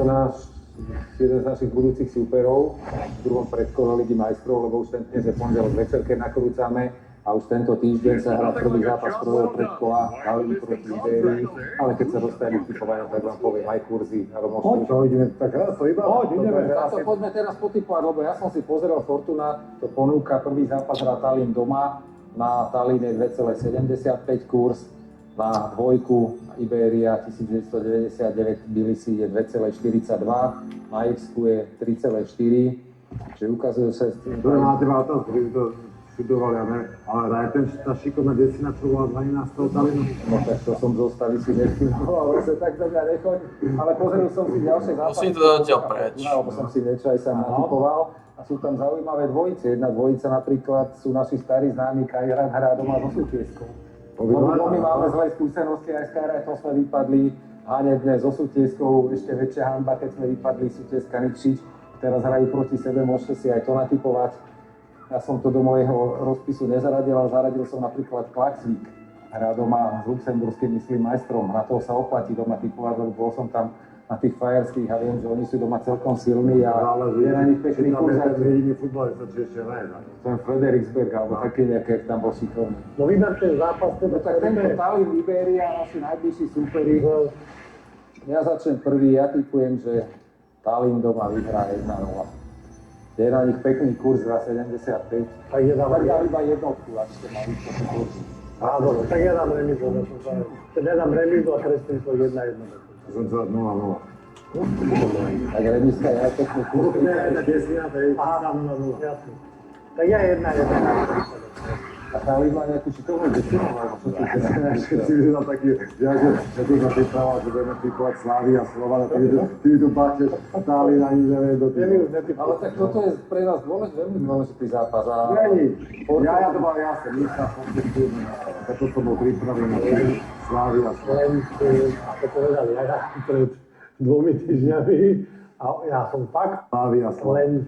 to jeden z našich budúcich súperov v druhom predkole Ligy majstrov, lebo už dnes je pondelok večer, keď nakrúcame a už tento týždeň sa hrá prvý zápas prvého predkola Galii proti Ibérii, ale keď sa dostane k typovaniu, tak vám poviem aj kurzy, alebo možno... Čo, ideme tak raz, to iba? Poďme teraz potipovať, lebo ja som si pozrel, Fortuna to ponúka, prvý zápas hrá Tallinn doma, na Tallinn je 2,75 kurz, na dvojku Iberia 1999 Tbilisi je 2,42, na X-ku je 3,4, čiže ukazujú sa... To je na teba otázku, že to študoval, ja ne, ale aj tá šikovná desina, čo bola 12 toho Tallinnu. No tak to som zostali si nevšimol, ale sa tak do mňa nechoď, ale pozrel som si ďalšie zápasy. Musím to dať ťa preč. Lebo som si niečo aj sám natypoval. A sú tam zaujímavé dvojice. Jedna dvojica napríklad sú naši starí známi, Kajran hrá doma so Sutieskou. No, my máme zlé skúsenosti, aj s Kajratom sme vypadli hanebne, so Sutieskou ešte väčšia hanba, keď sme vypadli Sutieska Nikšič. Teraz hrajú proti sebe, môžete si aj to natypovať. Ja som to do môjho rozpisu nezaradil, ale zaradil som napríklad Klaxvík. Hrá doma s luxemburským, myslím, majstrom. Na toho sa oplatí doma typovať, lebo bol som tam na tých fajerských a viem, že oni sú doma celkom silní a je na nich pekný kurz. Jediný futbalista, čo ešte hraje. Ten Frederiksberg, alebo taký nejaký tam bol šikovný. No vyber ten zápas, No tak tento Tallinn, Iberia, naši najbližší súperi. Ja začnem prvý, ja typujem, že Tallinn doma vyhrá 1-0. Je na nich pekný kurz 2,75. Tak Ja iba jednotku, ak ste mali čo kurz. Á, dobre, tak ja dám remizu, keď ja dám remizu a kreslím to 1-1. Som sa 0-0. Tak remiska je aj pekný kurz. Tá desina, to je... Aha, dám 0-0, jasne. Tak ja 1-1. A Khalid má nejakú šikovnú desinu, alebo čo si Všetci by tam taký, ja tu sa pripravoval, že budeme typovať Slávy a Slovana, ty tu báčeš stáli na nič nevie do tým. Ale tak toto je pre nás veľmi dôležitý zápas. Není, ja to mal jasne, my sa fokusujeme na to. Preto som bol pripravený na tým Slávy a Slovana. Len, ako povedal Jaja pred 2 týždňami, a ja som fakt, Slávy a Slovana. len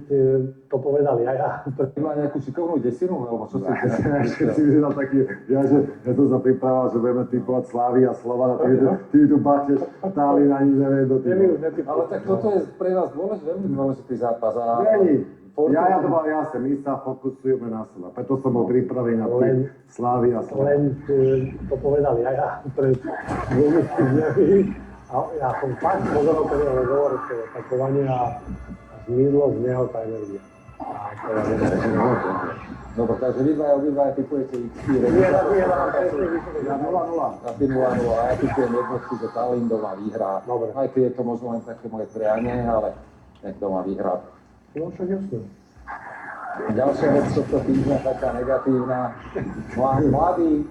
to povedal Jaja. Má nejakú šikovnú desinu, alebo čo si Všetci by tam taký, ja tu sa pripravoval, že budeme typovať Slávy a Slovana, ty tu báčeš stáli na nič nevie do tým. Ale tak toto je pre nás veľmi dôležitý zápas. Není, ja to mal jasne, my sa fokusujeme na seba, preto som bol pripravený na tým Slávy a Slovana. Len to povedal Jaja pred 2 týždňami. A ja som fakt pozoril ten rozhovor z toho opakovania a zmizlo z neho tá energia. A to ja neviem. Dobre, takže vy obidvaja typujete XP. Ja 0-0. Na tým 0-0. A ja typujem jednotky, že Talindová vyhrá. Dobre. Aj keď je to možno len také moje prianie, ale nech doma vyhrá. No však jasne. Ďalšia vec tohto týždňa, taká negatívna. Mladý,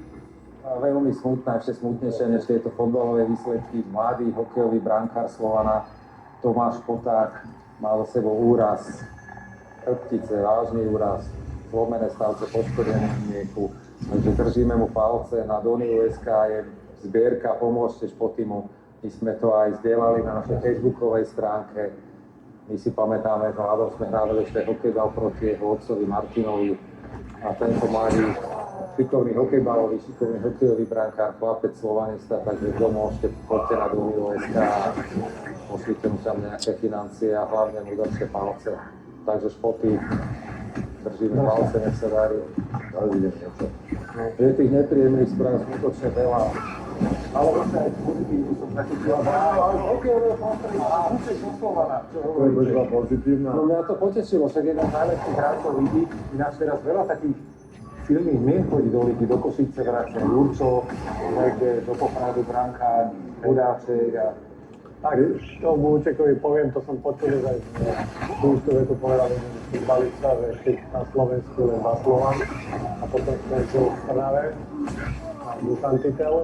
veľmi smutná, ešte smutnejšie než tieto fotbalové výsledky. Mladý hokejový brankár Slovana Tomáš Poták mal za sebou úraz chrbtice, vážny úraz, zlomené stavce, poškodený mieku. Takže držíme mu palce. Na Doniu.sk je zbierka Pomôžte Špotimu. My sme to aj zdieľali na našej facebookovej stránke. My si pamätáme, že mladom sme hrávali ešte hokejbal proti jeho otcovi Martinovi. A tento mladý šikovný hokejbalový, šikovný hokejový brankár, chlapec slovanista, takže kto môžete, poďte na Doniu.sk a pošlite mu tam nejaké financie a hlavne mu držte palce. Takže Špoty, držíme palce, nech sa darí. Je tých nepríjemných správ skutočne veľa. Ale vlastne aj pozitívne som taký hokejového prostredia a húčeš do Slovana. To je božba pozitívna. No mňa to potešilo, však jeden z najlepších hráčov ligy, ináč teraz veľa takých silných mien chodí do ligy, do Košice vracia Jurčo, niekde do Popradu brankár, Hudáček a Tak, tomu Učekovi poviem, to som počul, že aj v Dúštove to povedal jeden futbalista, že keď na Slovensku len za Slovan a potom skončil v Trnave na Dusantitel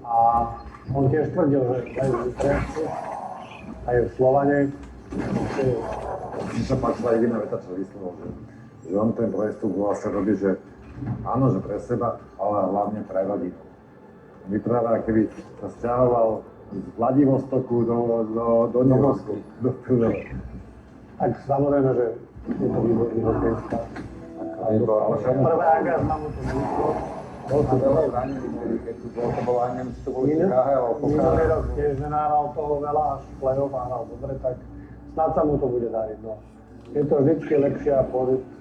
a on tiež tvrdil, že aj v Utrechte, aj v Slovane. Mi sa páčila jediná veta, čo vyslovil, že on ten prestup vlastne robí, že áno, že pre seba, ale hlavne pre rodinu. Vypráva, keby sa sťahoval z Vladivostoku do Nemecku. Tak samozrejme, že je to výborný hokejista. Prvé angažma mu to nevyšlo. bol to veľa zranených, keď tu bol, to bolo aj neviem, či to boli KHL, Minulý rok tiež nenahral toho veľa, až play-off hral dobre, tak snad sa mu to bude dariť. No. Je to vždycky lepšia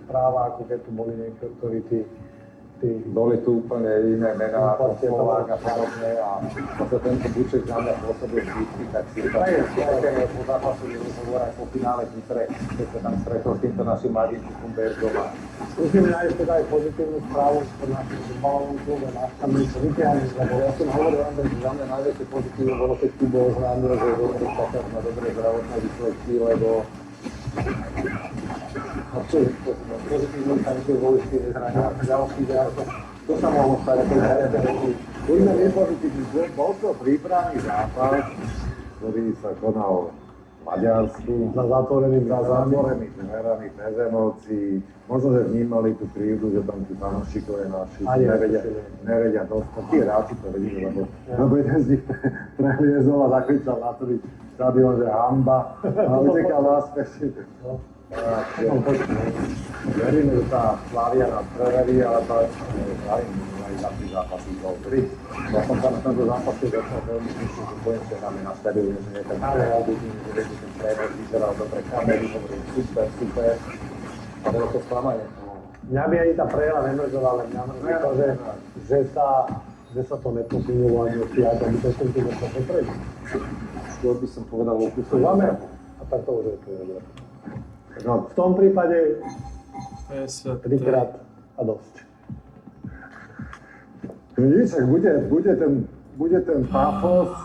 správa, ako keď tu boli niektorí tí boli tu úplne iné mená, ako Slovák a podobne a zase tento Buček na mňa pôsobil vždycky, tak si také po zápasu rozhovor aj po finále Nitre, keď sa tam stretol s týmto našim mladým Bergom a musíme nájsť teda aj pozitívnu správu v našom futbalovom klube, náš tam niečo vytiahnuť, lebo ja som hovoril, Andrej, že za mňa najväčšie pozitívne bolo, keď tu bol známil, že Rodrik Tatar má dobré zdravotné výsledky, lebo pozitívne tam tie vojsky nezrania a ďalší ďalko. To sa mohlo stať, ako je Buďme nepozitívni, že bol to prípravný zápas, ktorý sa konal v Maďarsku. za zatvorenými dverami, bez emócií. Možno, že vnímali tú krivdu, že tam tí fanúšikovia naši nevedia dostať. Tí hráči to vedeli, lebo jeden z nich preliezol a zakričal na celý štadión, že hanba. A utekal naspäť. Veríme, že tá Slavia nás preverí, ale to aj na tých zápasíkov. Ja som tam na tento zápasy začal veľmi myslím, že konečne hráme na štadióne, že nie ten prevedí, že vedí ten preved, vyzeral dobre kamery, hovorím super. A bolo to sklamanie. Mňa by ani tá prehra nemrzela, ale mňa mrzí to, že sa to neposunulo ani o 5, aby to som tu dostal popredí. Skôr by som povedal o kúsok. A tak to už je to dobré. V tom prípade 3-krát a dosť. Vidíš, ak bude ten pafos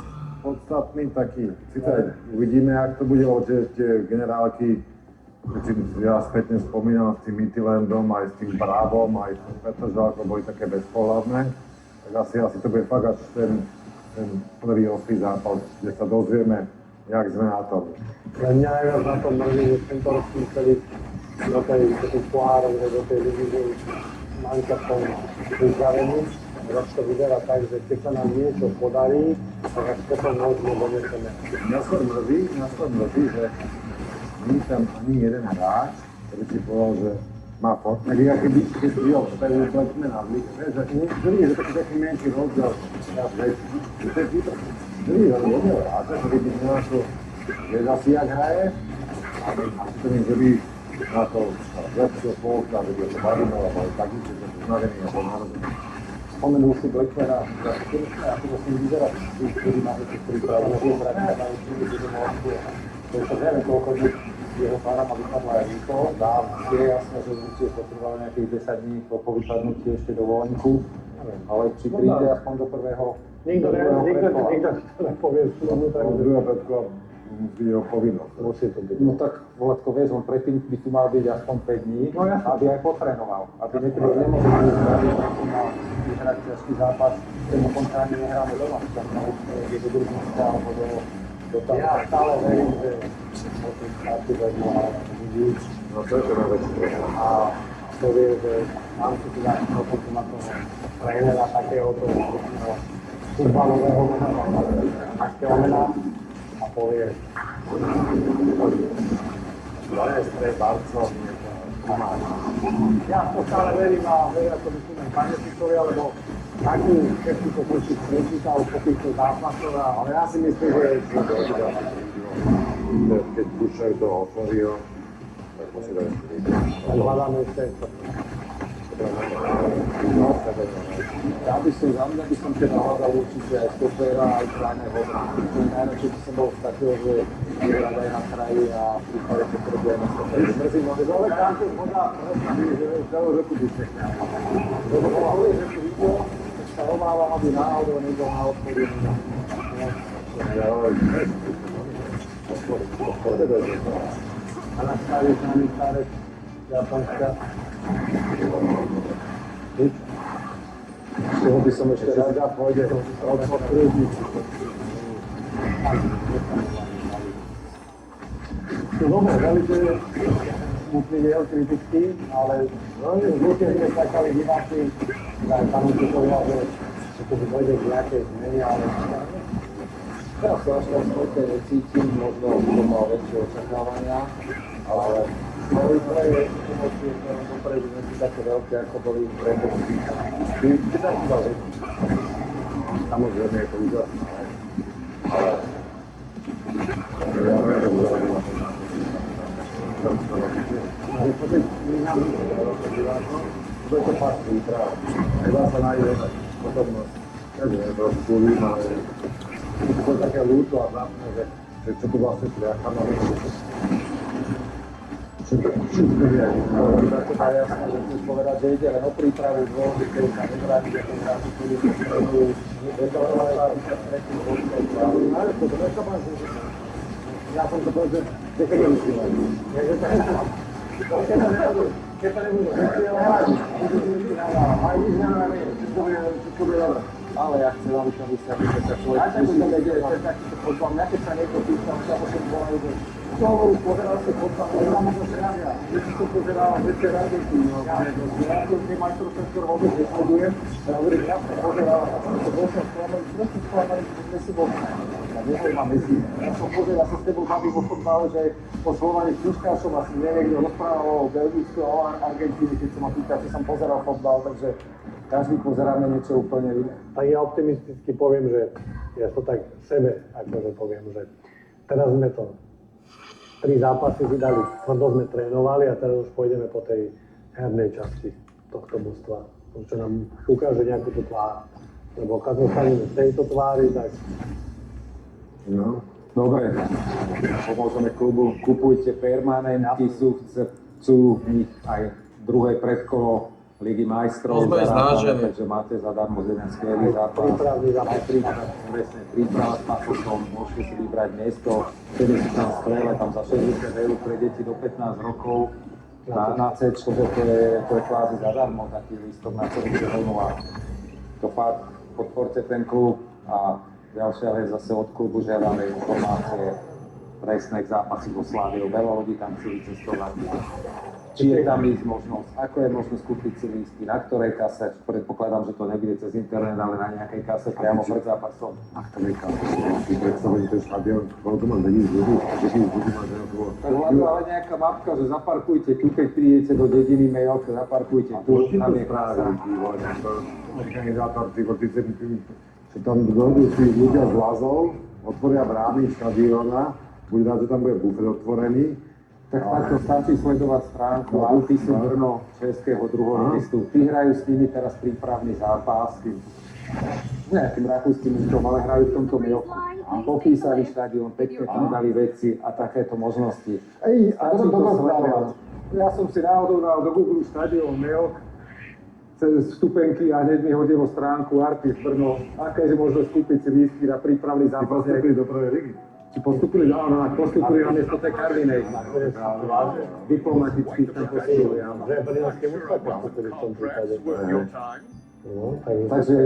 podstatný taký, síce uvidíme, ak to bude, lebo tie generálky Ja spätne spomínam s tým Midtjyllandom, aj s tým Bravom, aj s tým Petržalkom, boli také bezpohľadné. Tak asi to bude fakt až ten prvý ostrý zápas, kde sa dozvieme, jak sme na tom. Len mňa najviac na tom mrzí, že tento rok museli do tej pohárov, do tej ligy, že už mančatom pripravení. Raz to vyzerá tak, že keď sa nám niečo podarí, tak až potom možno donesieme. Mňa skôr mrzí, že nie tam ani jeden hráč, ktorý si povedal, že má fot. Tak ja keby jo, to je úplne na zlík. Že taký taký menší rozdiel. Druhý jedného hráča, ktorý by na to, že zasi jak hraje, a asi to nie, že by na to lepšieho polka, že by to bavilo, alebo taký, že to unavený a bol narodený. Spomenul si Blackmana, ako to s ním vyzerá, ktorý má nejaké prípravy, že je hrať na určite do môžku. To sa neviem, koľko dní jeho pára ma vypadla aj rýchlo. Je jasné, že určite potreboval nejakých 10 dní po vypadnutí ešte do voľníku, ale či príde aspoň do prvého. Nikto nepovie, čo tomu tak. Druhá predkola musí jeho povinnosť. Musí to byť. No tak, Vladko, vieš, on predtým by tu mal byť aspoň 5 dní, aby aj potrénoval. Aby nemôže byť mal vyhrať ťažký zápas, ten dokonca ani nehráme doma. Tam je do Gruzínska alebo do tam. Ja stále verím, že môžem státi vezmu a vidí. No to je to najväčší problém. A to vie, že mám si teda trochu na toho trénera takéhoto futbalového takého mena a povie Dnes pre Barcov ja to stále verím a veria to myslím aj Paneticovi, alebo takú všetkýto počít prečítal po týchto zápasoch, ale ja si myslím, že to bude. Keď púšťajú toho Oforio, tak musí dať ešte vidieť. Tak hľadáme ešte Ja by som teda hľadal určite aj stopera, aj krajného. Najradšej by som bol z takého, že vyhrať aj na kraji a v prípade potrebuje na stoperi. Mrzí ma, že ale tam to voda že celú roku by ste lebo hovorí, že tu videl, tak sa obávam, aby náhodou nebol na odpode. a nastavíš na Michárek Japonska. Z toho by som ešte rád pôjde od krúžnici. Sú dobré, veľké smutný diel kritický, ale veľmi zvykne sme čakali diváci, aj fanúšikovia, že to by dojde k nejakej zmene, ale Teraz sa až tak smutne necítim, možno som mal väčšie očakávania, ale boli tvoje emócie, ktoré dopredu nie sú také veľké, ako boli predtým. Ty tak iba vedíš. Samozrejme je to úžasné, ale ale potom nám to je to fakt príprav. Nedá sa nájsť potom, neviem, trošku líma, to je také ľúto a zápne, že čo tu vlastne sliachame. Všetko je. Tak to je jasné, že chceš povedať, že ide len o prípravu dvoch, keď sa nebráni, že to hráči, ktorí sa stredujú, je to veľa tretí počkaj. ja som to povedal, že keď to vysielať. Keď to nebudú vysielať, aj nič nemáme, všetko bude dobré. Ale ja chcem, aby som vysvetlil, že sa človek musí vedieť, že takýto fotbal, mňa keď sa niekto pýta, ja potom volajú, že čo hovorí, pozeral si fotbal, ale mám to srania, že si to pozeral večer Argentínu, ja keď majstrovstvo vôbec nesledujem, ja hovorím, ja som pozeral, to bol som sklamali, prosím sklamali, že Messi bol ja nebol ma Messi, ja som pozeral, ja sa s tebou bavím o fotbale, že po Slovane Kruškášom asi niekto rozprával o Belgicku a o Argentíne, keď som ma pýtal, či som pozeral fotbal, takže každý pozeráme niečo úplne iné. Tak ja optimisticky poviem, že ja to tak sebe akože poviem, že teraz sme to 3 zápasy vydali, tvrdo sme trénovali a teraz už pôjdeme po tej hernej časti tohto mužstva, čo nám ukáže nejakú tú tvár. Lebo keď zostaneme v tejto tvári, tak... No. Dobre, pomôžeme klubu, kupujte permanentky, chcú v nich aj druhé predkolo Ligy majstrov Sme zarátame, znážení. takže máte zadarmo jeden skvelý zápas. Prípravný zápas. Presne, príprava s pasosom, môžete si vybrať miesto, vtedy sú tam skvelé, tam za 60 eur pre deti do 15 rokov. Na C, že to je kvázi zadarmo, taký lístok na celú sezónu a to fakt podporte ten klub a ďalšia vec zase od klubu žiadame informácie presné k zápasy vo Sláviou. Veľa ľudí tam chce vycestovať. Či je tam ísť možnosť, ako je možnosť kúpiť si lístky, na ktorej kase, predpokladám, že to nebude cez internet, ale na nejakej kase priamo pred zápasom. A ktorej kase, si predstavujem ten štadión, koľko má 2000 ľudí, 2000 ľudí má ženotvovo. Tak hľadá ale nejaká mapka, že zaparkujte tu, keď prídete do dediny Mejovka, zaparkujte tu, tam je kasa. Organizátor, že tam dojdú si ľudia z Lazov, otvoria brány štadióna, bude rád, že tam bude bufet otvorený. Tak takto stačí sledovať stránku Altisu Brno českého druhého listu. Tí hrajú s nimi teraz prípravný zápas s nejakým rakúskym účom, ale hrajú v tomto Mejovku. Popísali štadión, pekne tam dali veci a takéto možnosti. Ej, a Stačí to sledovať. Ja som si náhodou dal do Google štadión Mejovk cez vstupenky a hneď mi hodilo stránku Artis Brno, aké je možnosť kúpiť si lístky na prípravný Ty zápas. postupili do prvej ligy. Či postupili, áno, postupili na miesto tej Karvinej. Diplomaticky tam postupili, áno. Že Brňanské mužstva postupili v tom prípade. No, Takže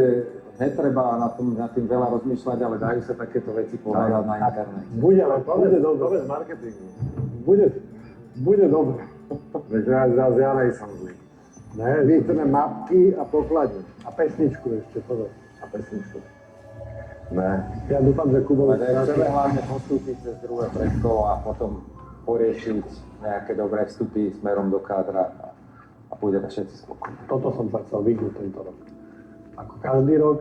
netreba na tým veľa rozmýšľať, ale dajú sa takéto veci pohľadať na internet. bude dobre z marketingu. Bude dobre. Veď ja nejsem zlý. Ne, My chceme mapky a pokladne. a pesničku ešte, pozor. A pesničku. Ne. Ja dúfam, že Kubovi Ale chceme hlavne postúpiť cez druhé predkolo a potom poriešiť nejaké dobré vstupy smerom do kádra a budeme všetci spokojní. Toto som sa chcel vyhnúť tento rok. Ako každý rok,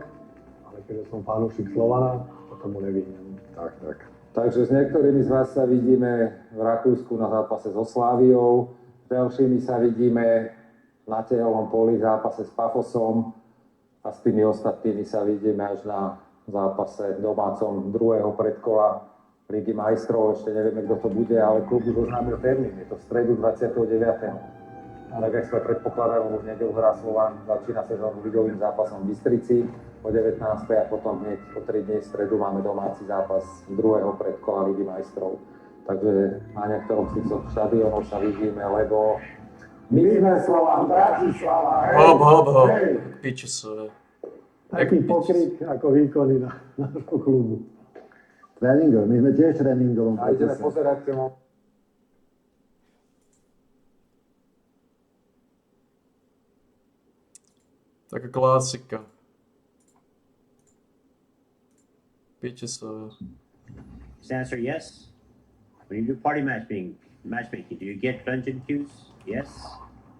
ale keďže som fanúšik Slovana, to tomu nevyhnem. Tak. Takže s niektorými z vás sa vidíme v Rakúsku na zápase so Sláviou, s ďalšími sa vidíme na tehelnom poli v zápase s Pafosom a s tými ostatnými sa vidíme až na zápase domácom druhého predkola Ligy majstrov. Ešte nevieme, kto to bude, ale klub už oznámil termín. Je to v stredu 29. Tak jak sme predpokladali, v nedeľu hrá Slovan, začína sezónu ligovým zápasom v Bystrici o 19. a potom hneď o 3 dní v stredu máme domáci zápas druhého predkola Ligy majstrov. Takže na niektorom z týchto štadiónov sa vidíme, lebo my sme Slovan Bratislava. Hop. Piči sú. Taký pokrik ako výkony na nášho klubu. Tréningov, my sme tiež v tréningovom A ideme procese. pozerať Taká klasika. Piči sú. Is the answer yes? When you do party matchmaking, do you get dungeon queues? Yes.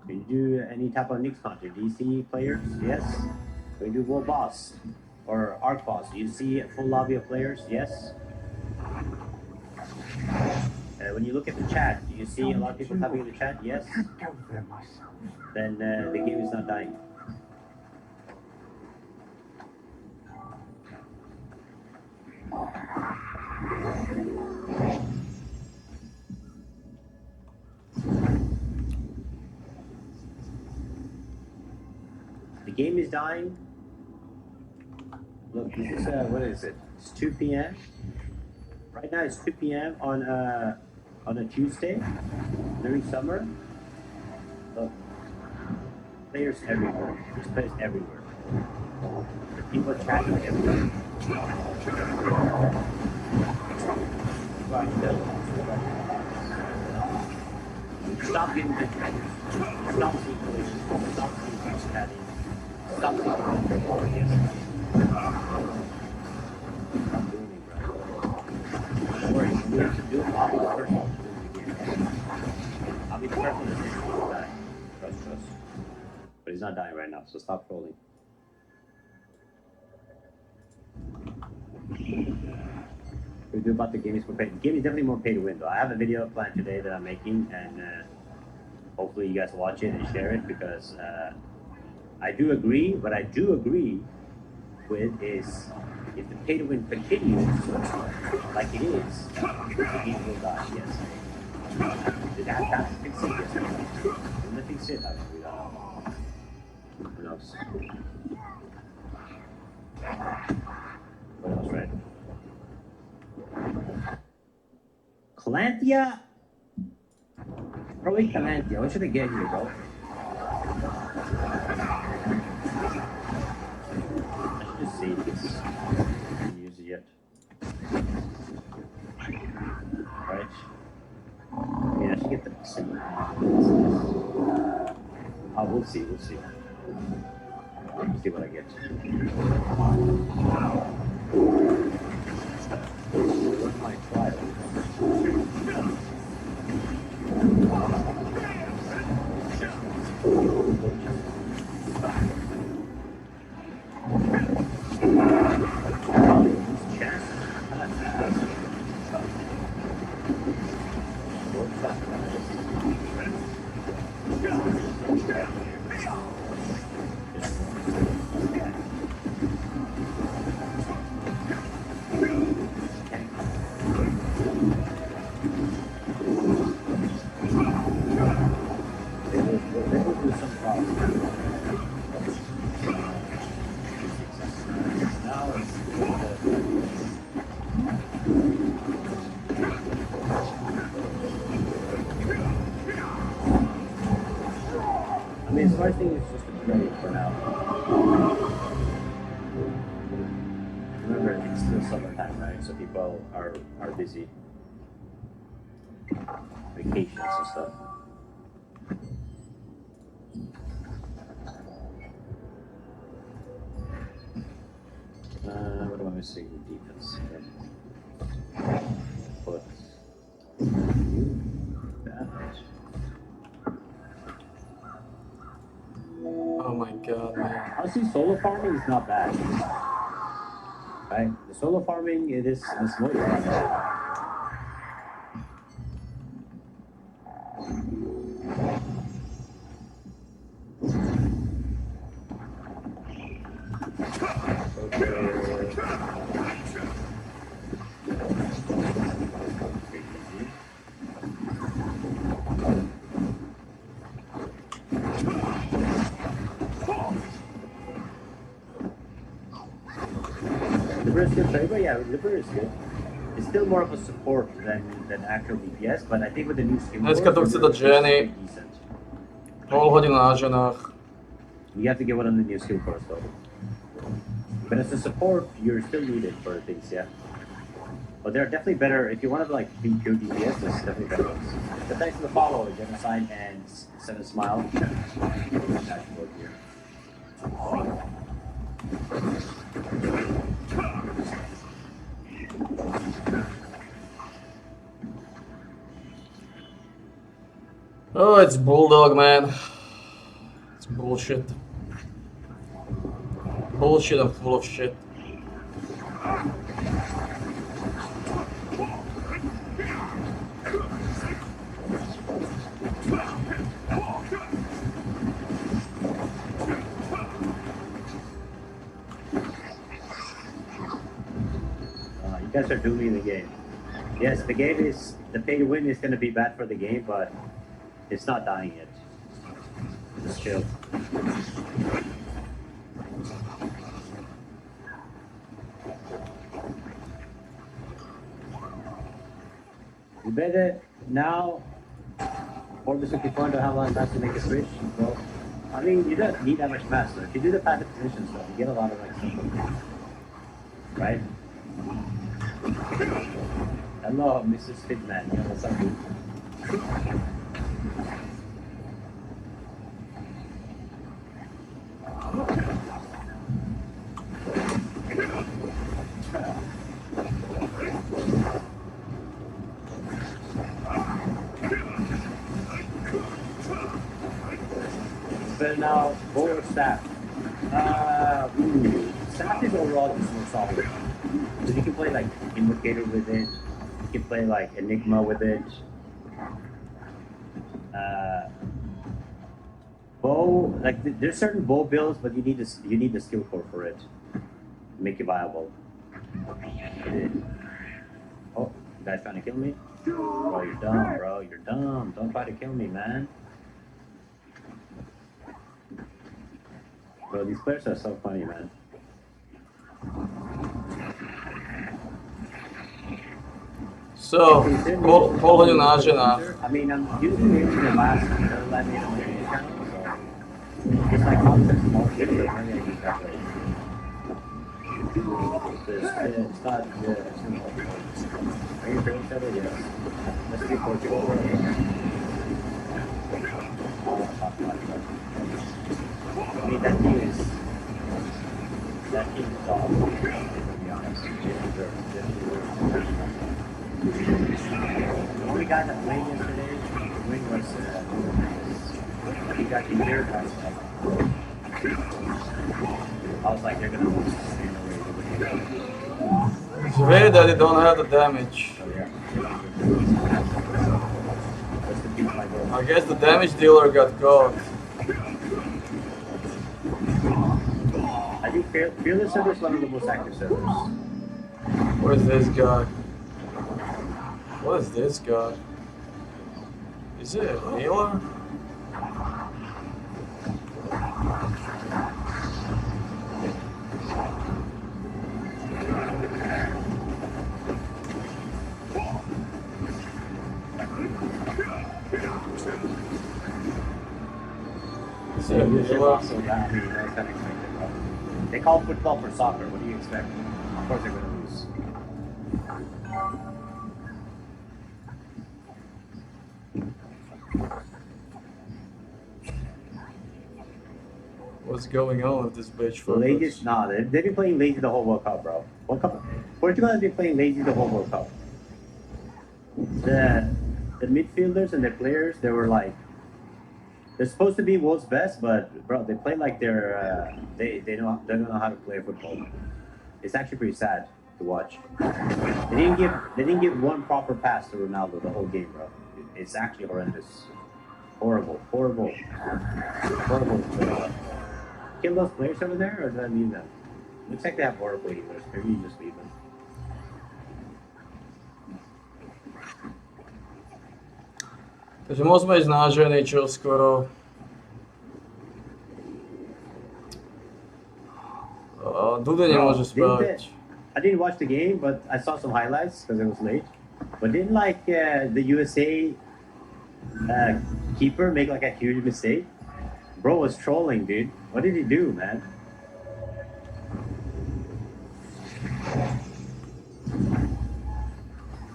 When you do any type of Knicks concert, do you see players? Yes. When you do World Boss or Arc Boss, do you see a full lobby of players? Yes. When you look at the chat, do you see a lot of people typing in the chat? Yes. Then the game is not dying. The game is dying. Look, this is what is it? It's 2 p.m. Right now it's 2 p.m. on a Tuesday during summer. Look, players everywhere. There's players everywhere. People chatting everywhere. Right, stop getting pictures. Stop seeing relations. Stop seeing people chatting. Stop seeing people. Yes. Stop doing it, bro. Don't worry. You have to do it. I'll be the first one to do it again. I'll be the first one to say he's dying. Trust. But he's not dying right now, so stop trolling. We do about the game is more paid. The game is definitely more pay to win, though. I have a video planned today that I'm making, and hopefully you guys watch it and share it because I do agree. What I do agree with is if the pay to win continues like it is, the game will die. Yes. That's fix it. Yes. Let fix it. Palantia? Probably Palantia. What should I get here, bro? I should just save this. I didn't use it yet. Right? Yeah, I should get the same. Oh, we'll see. We'll see. Let's see what I get. Where's my trial? I mean, so I think it's just a trade for now. Remember, it's still summertime, right? So people are busy. Vacations and stuff. What am I missing? Defense. Put that. Oh my god, man. Honestly, solo farming is not bad. Right? The solo farming, it's not bad. Liber is good trade, but yeah, Liber is good. It's still more of a support than actual DPS, but I think with the new skill Dneska to chce dať ženy. decent. Pol hodinu na ženách. You have to get one on the new skill course though. But as a support, you're still needed for things, yeah. But they're definitely better if you want to like be pure DPS. There's definitely better ones. But thanks to the follow, Genocide and Seven Smile. Dashboard here. Oh, it's Bulldog, man. It's bullshit. Bullshit and full of shit. You guys are doing the game. Yes, the game is, the pay to win is going to be bad for the game, but it's not dying yet. Just chill. You better now, for the 54 to have a lot of mass to make a switch. Well, I mean, you don't need that much mass. So if you do the passive position stuff, you get a lot of like stuff. Right? Hello, Mrs. Fitman. You know what's up, dude? But now, bow or staff? Staff is overall just more solid. So you can play like Invocator with it. You can play like Enigma with it. Bow, like there's certain bow builds, but you need the skill core for it to make it viable. Oh, you guys trying to kill me? Bro, you're dumb, bro. You're dumb. Don't try to kill me, man. Bro, these players are so funny, man. So, koło hodinu na ženách. I mean, I'm usually into the last middle I made on my YouTube channel, so it's like concept small shit, but maybe I use that way. It's not simple. Are you feeling each other? Yes. Let's do Portugal. I mean, that team is awesome, to be honest. The only guy that played yesterday, win was he got injured. I was like, they're gonna lose. It's weird that they don't have the damage. So yeah. That's the piece like that. I guess the damage dealer got caught. I think Fearless server is one of the most active servers. What is this guy? What is this guy? Is it a healer? Is it a healer? So yeah, I mean, that's kind of expected, bro. They call football for soccer. What do you expect? Of course they're gonna lose. What's going on with this bitch? The lazy, nah, they've been playing lazy the whole World Cup, bro. World Cup. Portugal has been playing lazy the whole World Cup. The midfielders and the players, they were like, they're supposed to be world's best, but bro, they play like they don't know how to play football. It's actually pretty sad to watch. They didn't give one proper pass to Ronaldo the whole game, bro. It's actually horrendous, horrible. Kill those players over there, or does that leave them? Looks like they have horrible healers. Maybe you just leave them. Takže môžeme ísť na ženy čoskoro. Dude nemôže spať. I didn't watch the game, but I saw some highlights because it was late. But didn't the USA keeper make like a huge mistake? Bro was trolling, dude. What did he do, man?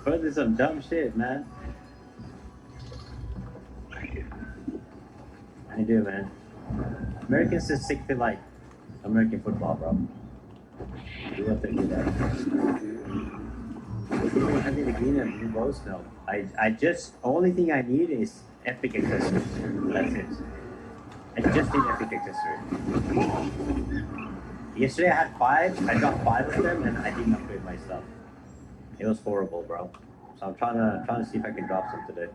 Bro, this is some dumb shit, man. I do, man. Americans just stick to like American football, bro. Do what they do that. I need a green and blue bows now. I just only thing I need is epic accessories. That's it. I just need epic accessories. Yesterday I had 5. I got 5 of them and I didn't upgrade my stuff. It was horrible, bro. So I'm trying to see if I can drop some today.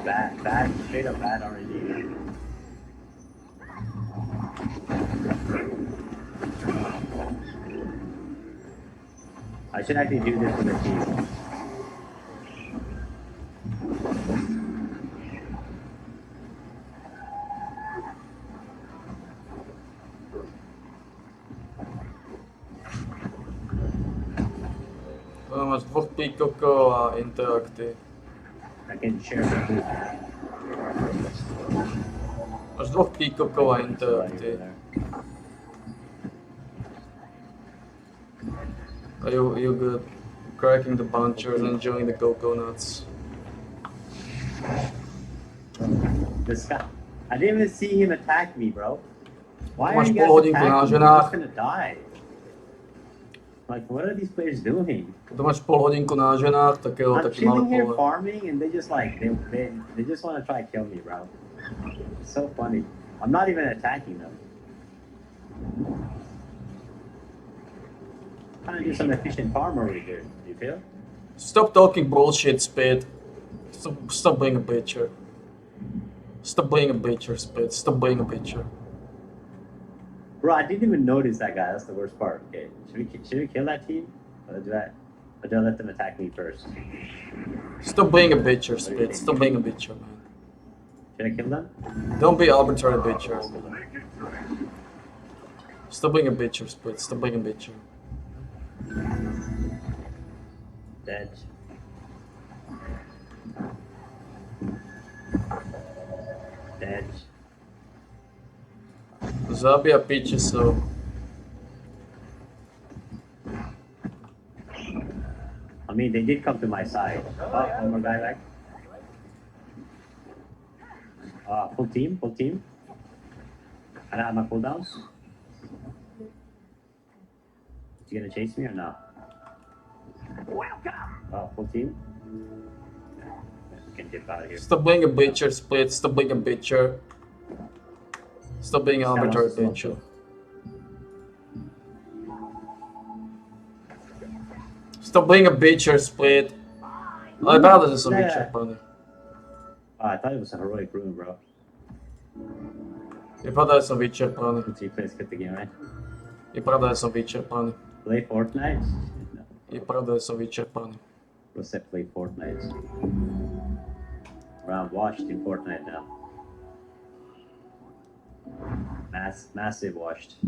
Bad, straight up bad already. I should actually do this with the team. Máš 2 píkokov a interakty. I can share the food. Máš 2 píkokov a interakty. Are you good? Cracking the punchers and enjoying the coconuts. This guy, I didn't even see him attack me, bro. Why are Máš you guys pol hodinku na attacking me? I'm ženách. just gonna die. Like, what are these players doing? Keď máš pol hodinku na ženách, I'm taký malý chilling here pole. farming, and they just like they just want to try to kill me, bro. It's so funny. I'm not even attacking them. Trying to do some efficient farm over here. You feel? Stop talking bullshit, Spit. Stop being a bitcher. Stop being a bitcher, Spit. Stop being a bitcher. Bro, I didn't even notice that guy. That's the worst part. Okay, should we kill that team? Or do I let them attack me first? Stop being a bitcher, Spit. Stop being a bitcher, man. Should I kill them? Don't be arbitrary bitcher. Still being a bitcher, Split. Still being a bitcher. Dead. Dead. Zabija piče so. I mean, they did come to my side. Oh, one more guy back. Full team, full team. And I have my cooldowns. Is he gonna chase me or not? Oh, full team. We can dip out of here. Still being a bitcher, Split. Still being a bitcher. Still being an arbitrary bitcher. Still being a bitcher, Split. Ale pravda, že som vyčerpaný. Oh, I thought it was a heroic rune, bro. Je pravda, že som vyčerpaný. So you play skip the game, right? Je pravda, že som vyčerpaný. Play Fortnite? No. Je pravda, že som vyčerpaný. Bro said play Fortnite. Bro, I'm washed in Fortnite now. Massive washed.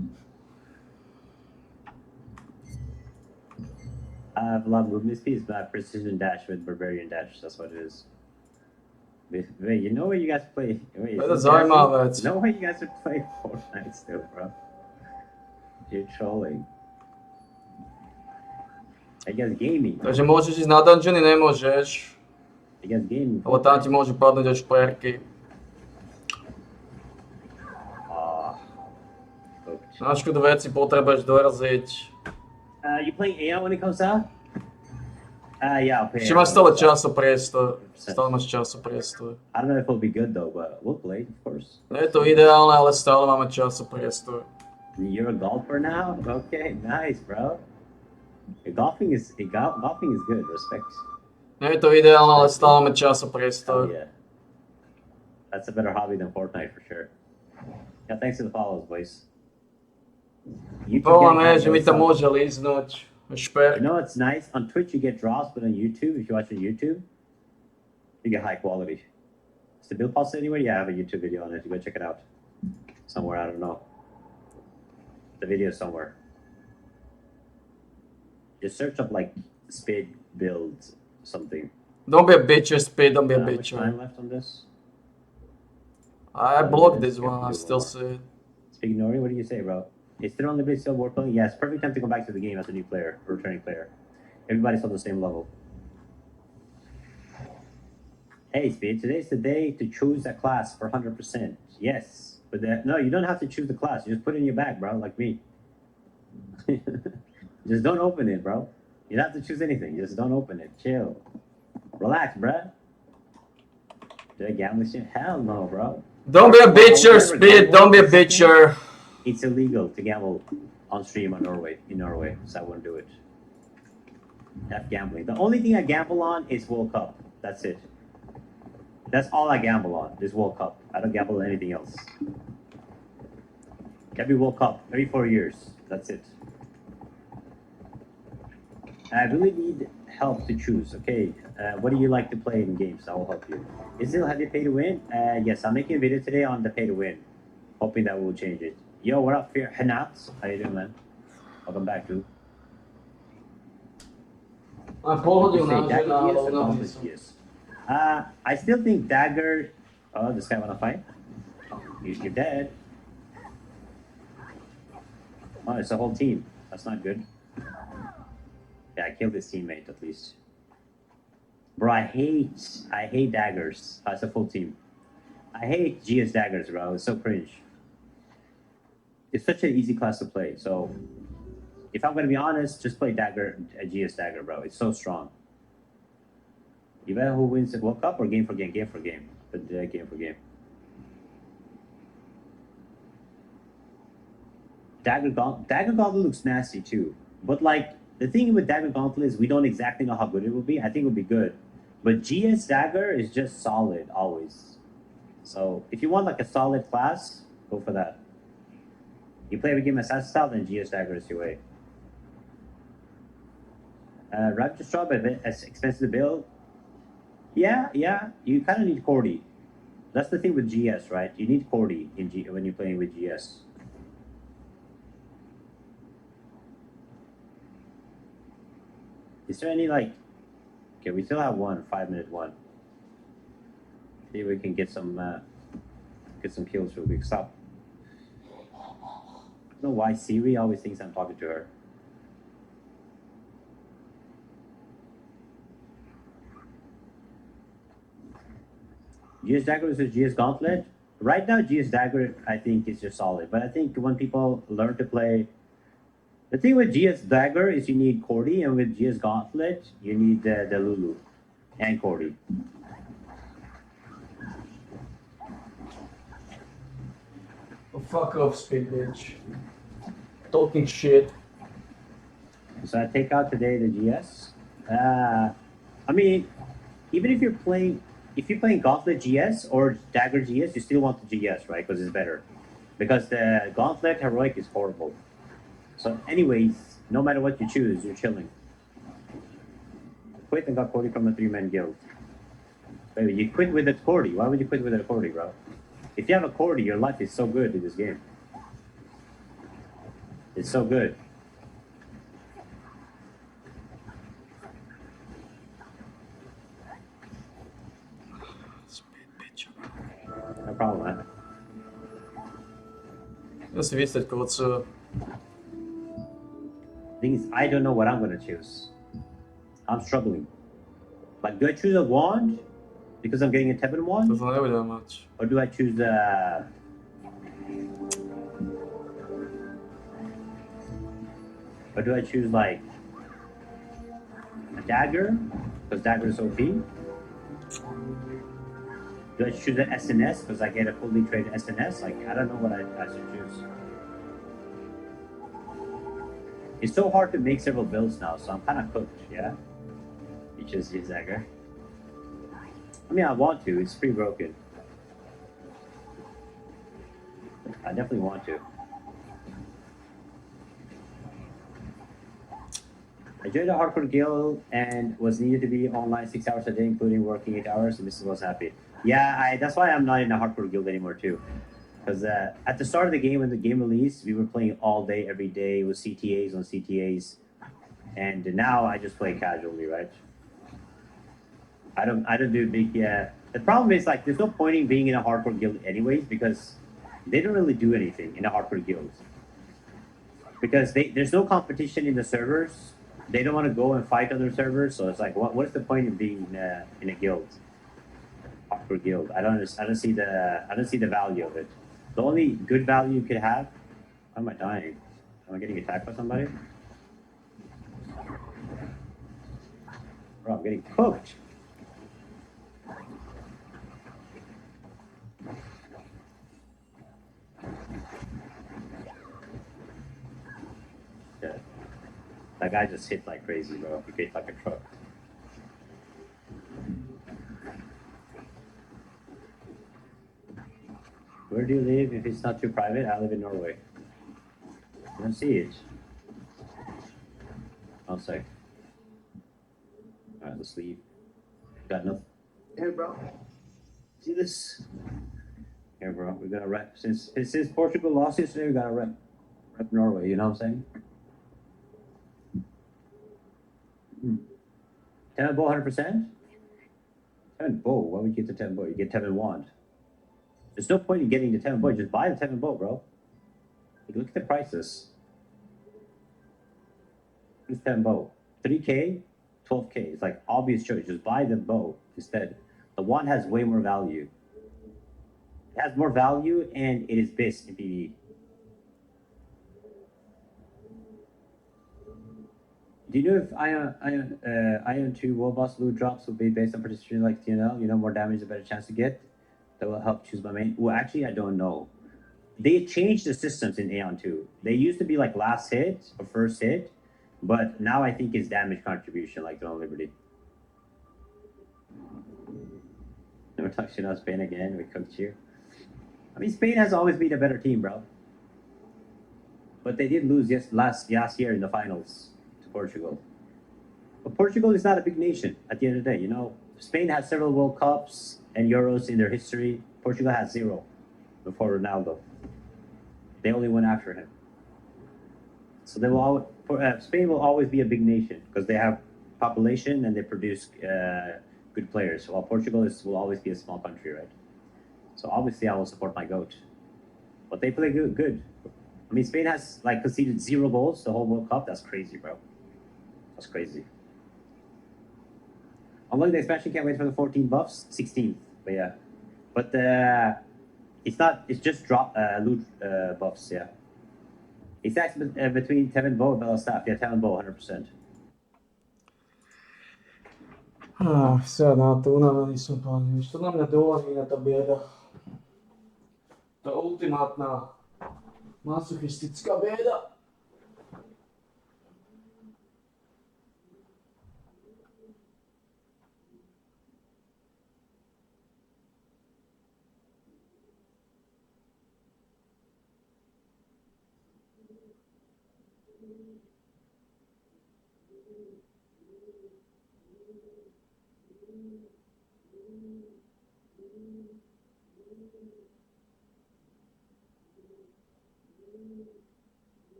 I have a lot of movement speeds, but I have precision dash with barbarian dash. That's what it is. Wait, you know where you guys play? Wait, To je zajímavé. you know where you guys are playing Fortnite still, bro? You're trolling. I guess gaming. Takže môžeš ísť na dungeony, nemôžeš. I guess gaming. Lebo tam ti môžu padnúť až perky. Na škodu veci potrebuješ dorziť. You playing AI when it comes out? Yeah, I'll play. Ešte máš stále časopriestor. Stále máš časopriestor. I don't know if it'll be good though, but we'll play, of course. Nie je to ideálne, ale stále máme časopriestor. You're a golfer now? Okay, nice, bro. Golfing is good. Respect. Nie je to ideálne, ale stále máme Oh, časopriestor. yeah. That's a better hobby than Fortnite for sure. Yeah, thanks for the follows, boys. Problém je, že mi to môže líznúť. Šperk. You know what's nice? On Twitch you get draws, but on YouTube, if you watch on YouTube, you get high quality. Is the build posted anywhere? Yeah, I have a YouTube video on it. You go check it out. Somewhere, I don't know. The video is somewhere. Just search up like speed build something. Don't be a bitcher, Speed. Don't be a How much bitcher. time left on this? I blocked this one. I still see it. Speaking Nori, what do you say, bro? Is still on the base still worth playing? Yes, perfect time to come back to the game as a new player, or returning player. Everybody's on the same level. Hey, Speed, today's the day to choose a class for 100%. Yes, but no, you don't have to choose the class. You just put it in your bag, bro, like me. Just don't open it, bro. You don't have to choose anything. Just don't open it. Chill. Relax, bro. Did I gamble shit? Hell no, bro. Don't be a bitcher, Speed. Don't be a bitcher. It's illegal to gamble on stream in Norway, so I wouldn't do it. That's gambling. The only thing I gamble on is World Cup. That's it. That's all I gamble on, is World Cup. I don't gamble on anything else. Every World Cup, every 4 years. That's it. I really need help to choose. Okay, what do you like to play in games? I will help you. Is it have you pay to win? Yes, I'm making a video today on the pay to win. Hoping that will change it. Yo, what up, Fear? Hanats? How you doing, man? Welcome back, dude. I'm holding Say on. Dagger yes or Gauntlet yes? I still think Dagger... Oh, this guy wanna fight? You're dead. Oh, it's a whole team. That's not good. Yeah, I killed his teammate, at least. Bro, I hate daggers. It's a full team. I hate GS daggers, bro. It's so cringe. It's such an easy class to play, so if I'm gonna be honest, just play Dagger, GS Dagger, bro. It's so strong. You bet who wins the World Cup or game for game? Game for game. But game for game. Dagger Gauntlet looks nasty too. But like the thing with Dagger Gauntlet is we don't exactly know how good it will be. I think it will be good. But GS Dagger is just solid always. So if you want like a solid class, go for that. You play every game Assassin style, then GS Dagger is your way. Raptor Straw, but as expensive to build. Yeah, you kind of need Cordy. That's the thing with GS, right? You need Cordy when you're playing with GS. Is there any like? Okay, we still have 5-minute one. See if we can get some kills real quick. Stop. I don't know why Siri always thinks I'm talking to her. GS Dagger versus GS Gauntlet. Right now, GS Dagger I think is just solid, but I think when people learn to play, the thing with GS Dagger is you need Cordy, and with GS Gauntlet you need the Lulu and Cordy. Oh, fuck off, speed bitch. Talking shit. So I take out today the GS. I mean, even if you're playing Gauntlet GS or Dagger GS, you still want the GS, right? Because it's better. Because the Gauntlet Heroic is horrible. So anyways, no matter what you choose, you're chilling. Quit and got Cordy from a 3-man guild. Baby, you quit with a Cordy. Why would you quit with a Cordy, bro? If you have a Cordy, your life is so good in this game. It's so good. No problem, man. Ja si vystať kocu. Thing is, I don't know what I'm gonna choose. I'm struggling. Like, do I choose a wand because I'm getting a Tevin wand? To nebudem mať. Or do I choose a... Or do I choose, like, a dagger? Because dagger is OP? Do I choose an SNS because I get a fully traded SNS? Like, I don't know what I should choose. It's so hard to make several builds now, so I'm kind of cooked, yeah? You choose dagger. I mean, I want to. It's pretty broken. I definitely want to. I joined a hardcore guild and was needed to be online 6 hours a day, including working 8 hours, and Mrs. was happy. Yeah, that's why I'm not in a hardcore guild anymore too. Because at the start of the game, when the game released, we were playing all day, every day with CTAs on CTAs, and now I just play casually, right? I don't do big. The problem is like there's no point in being in a hardcore guild anyways because they don't really do anything in a hardcore guild. Because there's no competition in the servers. They don't want to go and fight other servers, so it's like, what's the point in being in a guild? Hardcore guild. I don't see the value of it. The only good value you could have. Why am I dying? Am I getting attacked by somebody? Bro, I'm getting cooked. Yeah. That guy just hit like crazy, bro. He hit like a truck. Where do you live? If it's not too private, I live in Norway. I don't see it. One sec. Alright, let's leave. Got nothing. Here, bro. See this? Here, bro. We gotta rep. Since Portugal lost yesterday, we gotta rep Norway. You know what I'm saying? 10 bow, 100%? 10 bow. Why would you get the 10 bow? You get 10 wand. There's no point in getting the 10 bow. Just buy the 10 bow, bro. Like, look at the prices. This 10 bow. 3K, 12K. It's like obvious choice. Just buy the bow instead. The wand has way more value. It has more value and it is best in PvE. Do you know if Ion 2 World Boss loot drops will be based on participation like TNL? You know, more damage, a better chance to get. That will help choose my main. Well, actually, I don't know. They changed the systems in Aeon 2. They used to be like last hit or first hit, but now I think it's damage contribution like Dawn Liberty. Never talk shit on Spain again. We cooked you. I mean, Spain has always been a better team, bro. But they did lose last year in the finals to Portugal. But Portugal is not a big nation at the end of the day. You know, Spain has several World Cups and Euros in their history. Portugal has 0 before Ronaldo. They only went after him. So they will Spain will always be a big nation because they have population and they produce good players. While Portugal will always be a small country, right? So obviously I will support my goat. But they play good. I mean, Spain has like conceded 0 goals the whole World Cup. That's crazy, bro. That's crazy. Although the expansion can't wait for the 14 buffs, 16th. But yeah, but it's not. It's just drop loot buffs. Yeah, it's actually between Tevin Bow and Bellstaff. Yeah, Tevin Bow, 100%. Sve, na to unaveli smo pa što nam ne dolazi na ta bjeda. Ta ultimatna masohistička bjeda.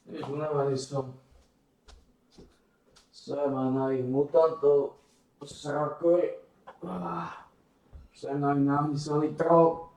Vieš, unavený som. Sem na ich mutantov, srakory. Sem na ich námyselný troll.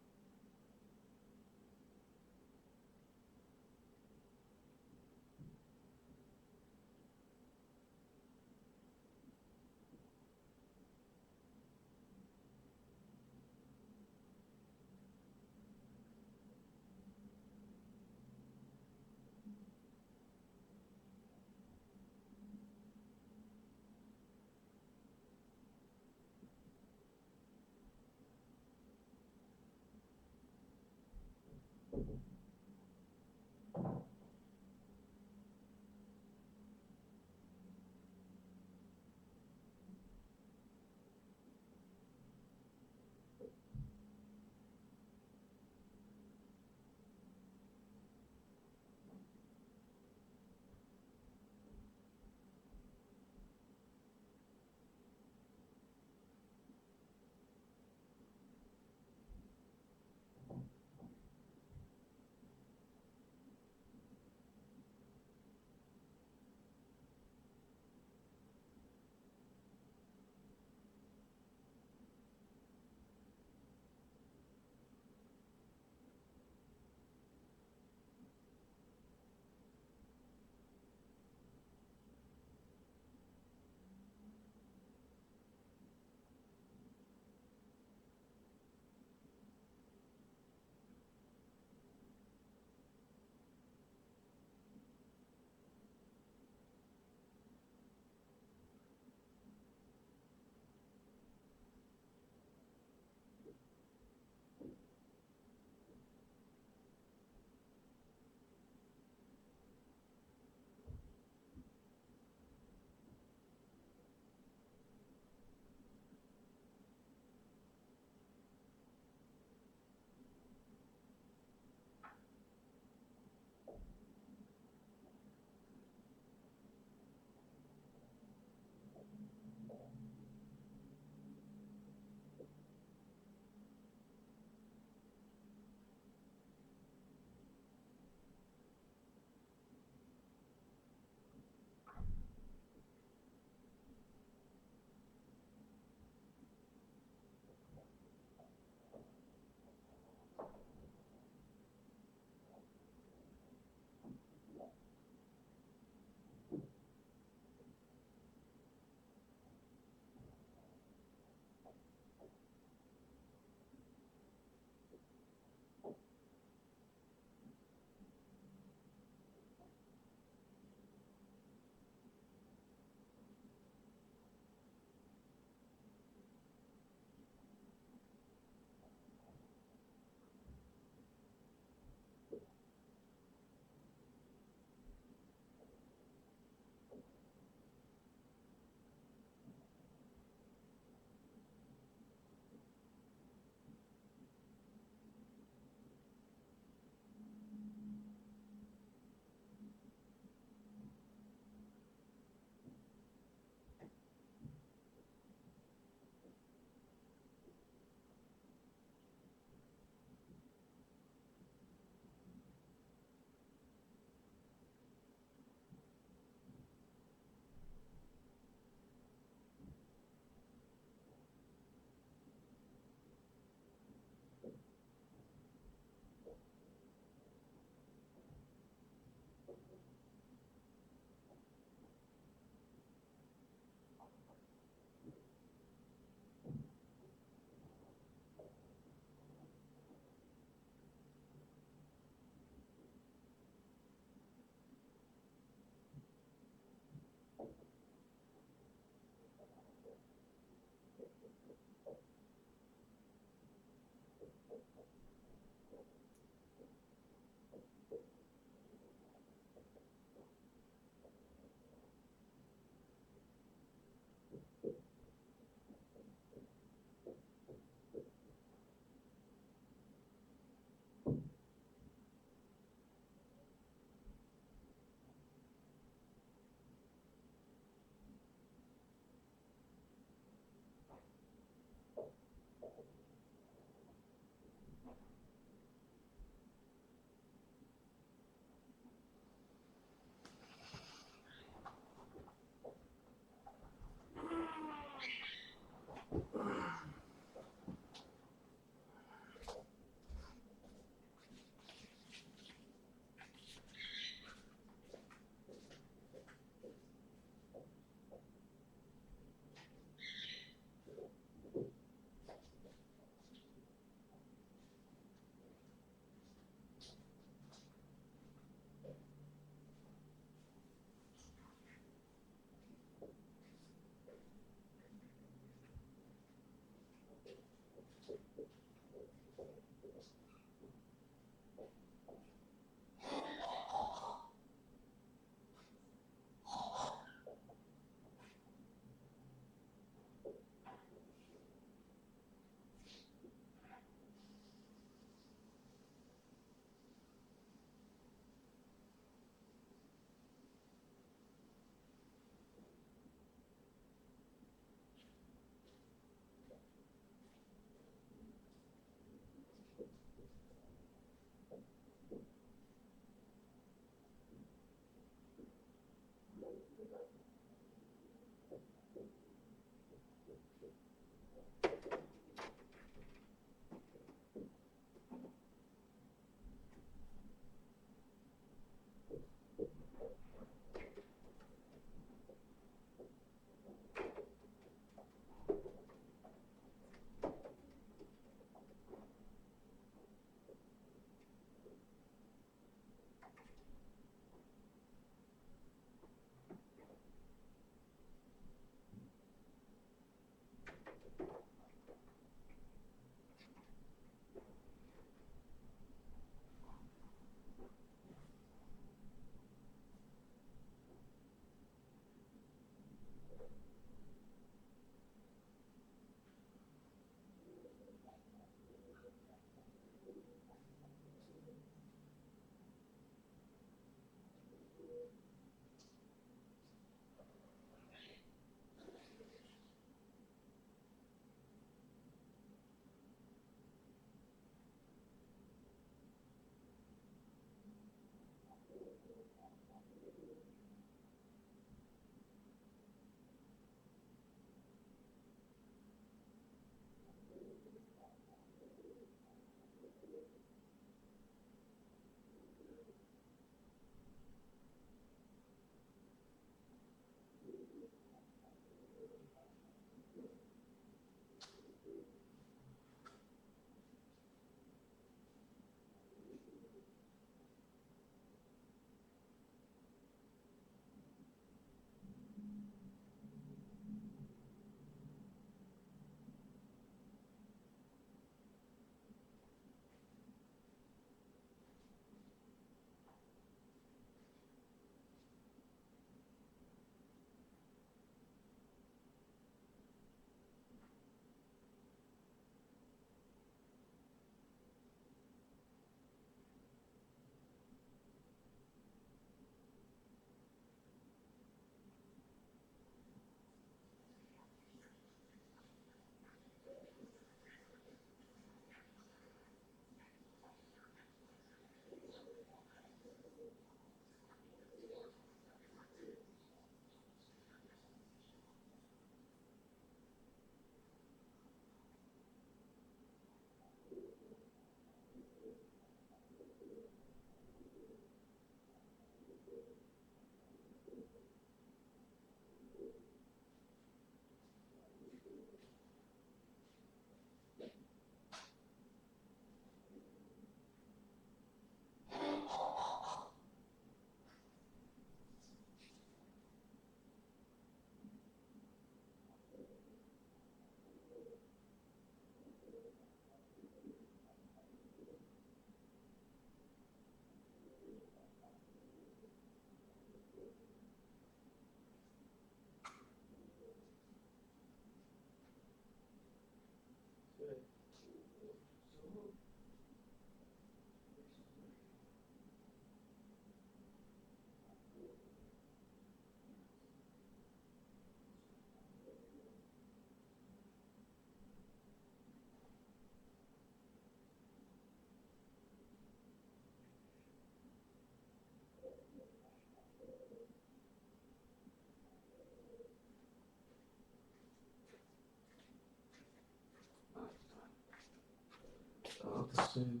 Sim.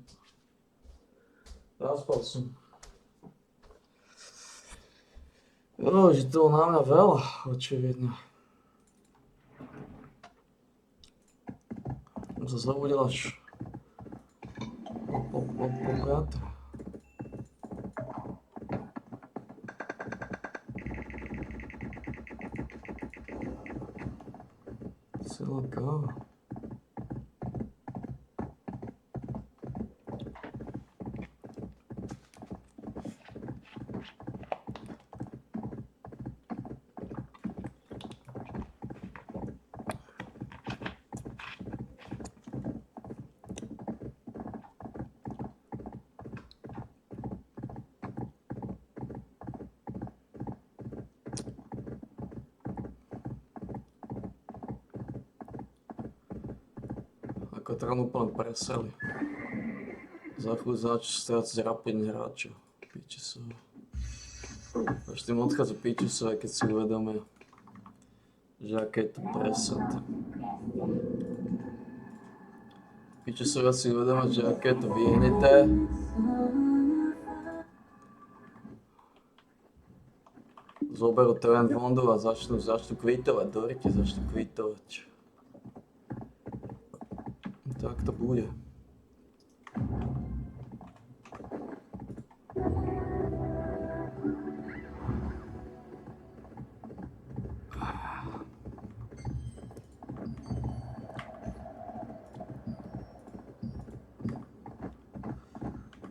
Raspal sam. Že toho máme veľa, očividne. Som sa zobudil až po 5. Celá káva. Ako trán úplne preseli. Za chvíľu začne strácať rapidne hráča. Pičisové. Až tým odchádza pičisové, keď si uvedomia, že aké je to preset. Pičisové si uvedomia, že aké je to vyhnité. Zoberú terén fondov a začnú kvitovať, dorite začnú kvitovať. Tak to bude.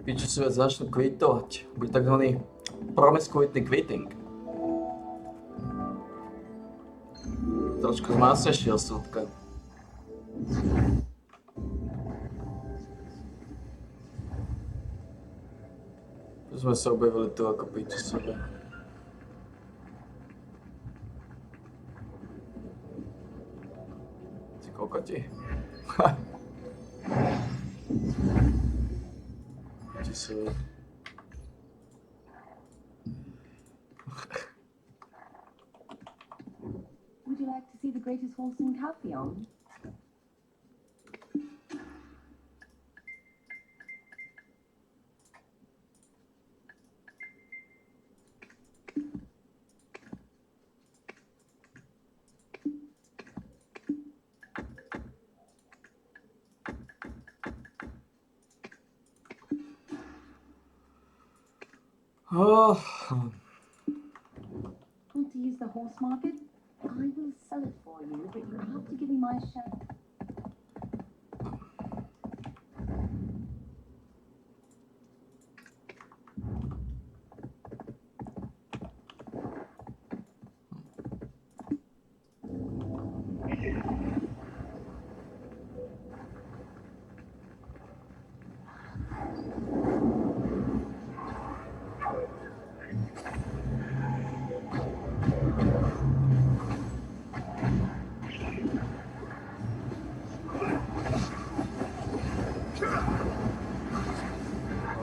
Piči si začnú kvitovať. Bude takzvaný promiscuity quitting. Trošku zmásnejšieho súdka. Sme sa objavili tu ako piči sebe. Ty kokoti. Piči sebe. Would you like to see the greatest horse in Calpheon? Oh. Want to use the horse market? I will sell it for you, but you have to give me my share.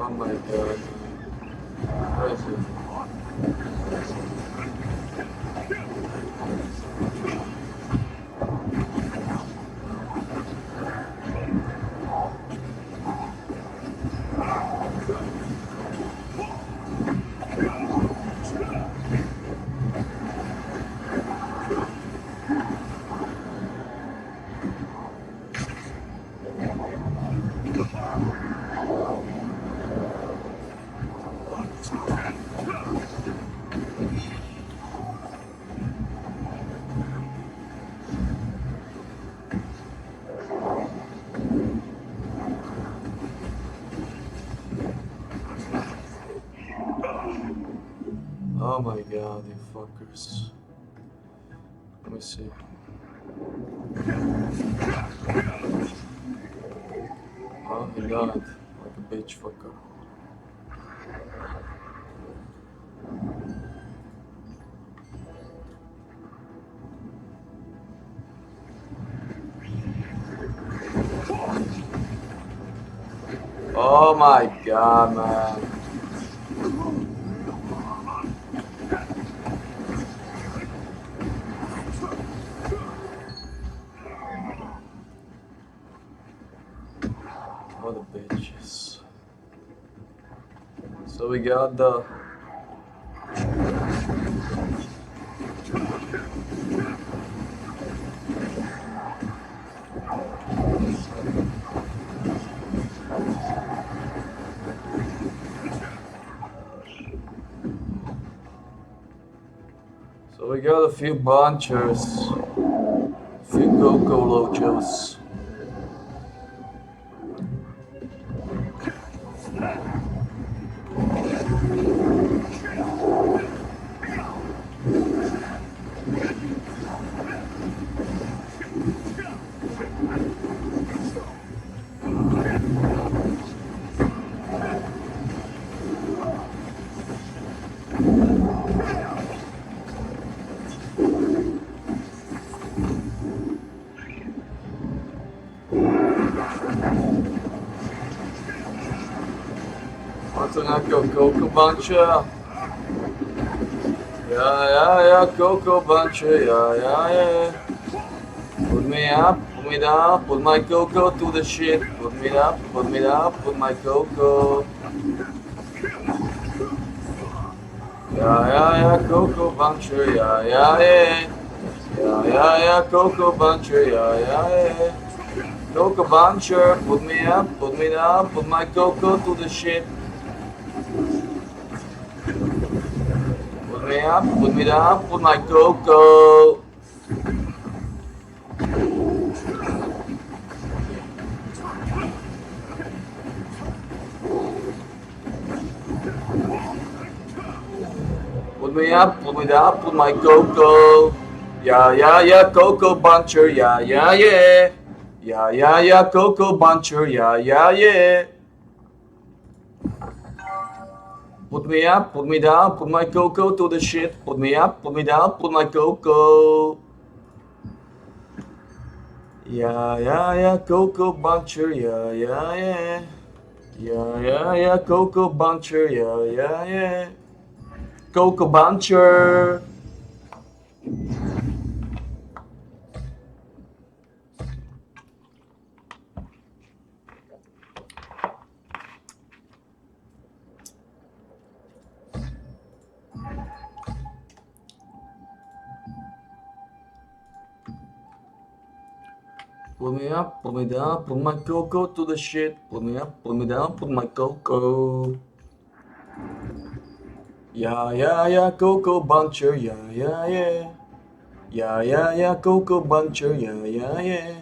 Oh my god. Crazy. Oh my god, you fuckers. Let me see. Oh, he got it. Like a bitch fucker. Oh my god, man. What the bitches. So we got the a few bunchers, a few Coco Lojos. What's an echo Coco Buncher? Yeah, Coco Buncher, yeah. Put me up, put me down, put my Coco to the shit. Put me up, put my Coco. Yeah, Coco Buncher, yeah. Yeah, Coco Buncher, yeah. Coco Buncher, put me up, put me down, put my Coco to the shit. Put me up, put me down, put my Coco. Put me up, put me down, put my Coco. Yeah, Coco Buncher, yeah. Yeah, Coco Buncher, yeah. Put me up, put me down, put my Coco to the shit. Put me up, put me down, put my Coco. Yeah, Coco Buncher, yeah. Yeah, Coco Buncher, yeah. Coco Buncher. Put me up, put me down, put my Coco to the shit. Put me up, put me down, put my Coco. Yeah, Coco Buncher, yeah. Yeah, Coco Buncher, yeah.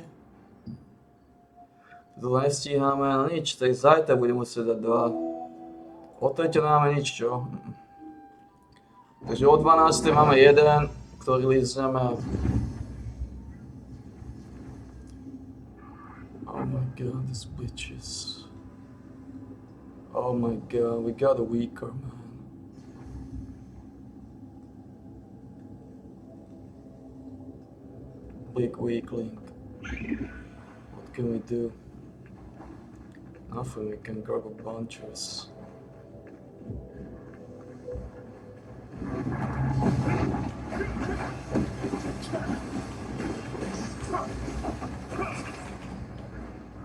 To nestíháme na nič, tak zajtra budeme muset dát 2. Odteď nemáme nič, čo? Takže o 12. máme 1, ktorý lízneme. Oh my god, these bitches. Oh my god, we got a weaker, man. Big weak link. What can we do? Nothing, we can grab a bunches.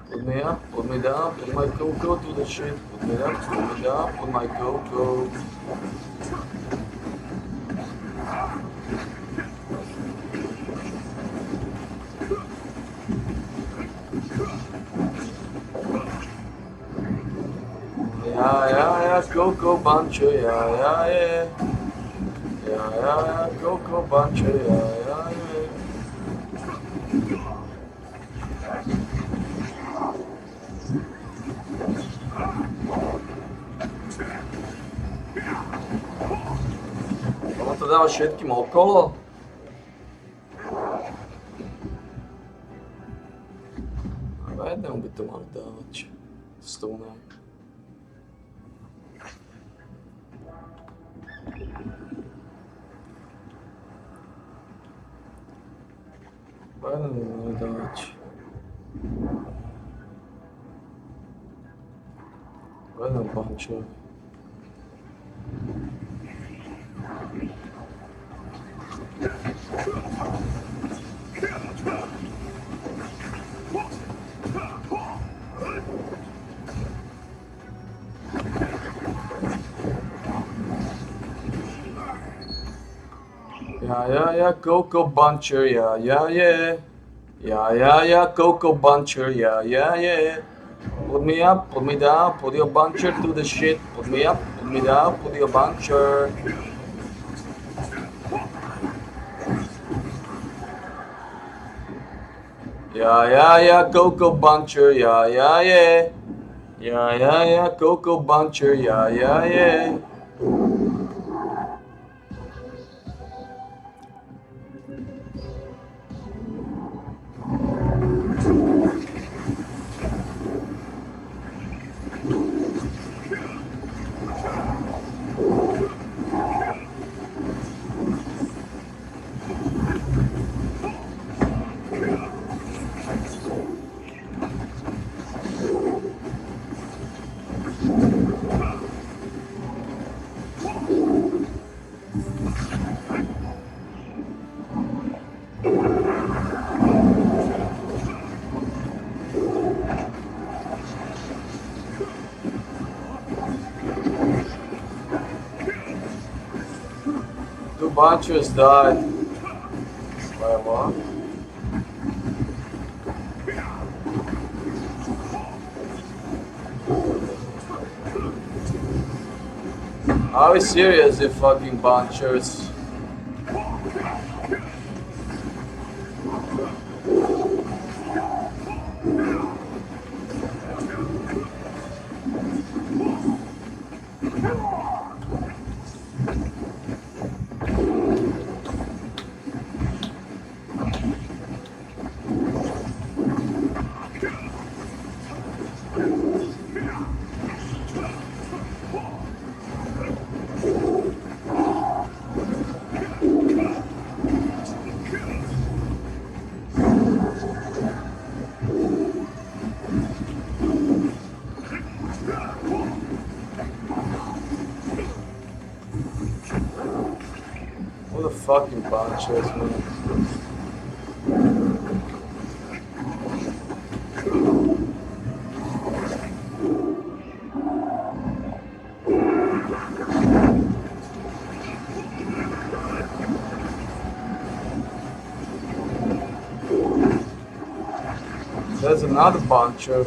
Put me up, put me down, put my Coco to the shit. Put me up, put me down, put my Coco. Yeah, Coco Buncher, yeah. Yeah, Coco Buncher, yeah. Ono to dáva všetkým okolo? A jednému by to mali dávať. Stone. Jednému mali dávať. Jednému Buncherovi. Yeah, Coco Buncher, yeah. Yeah, Coco Buncher, yeah. Put me up, put me down, put your buncher to the shit. Put me up, put me down, put your buncher. Yeah, Coco Buncher, yeah. Yeah, Coco Buncher, yeah. Two bunchers died. By what? Are we serious, you fucking bunchers? What the fucking bunchers, man? There's another buncher.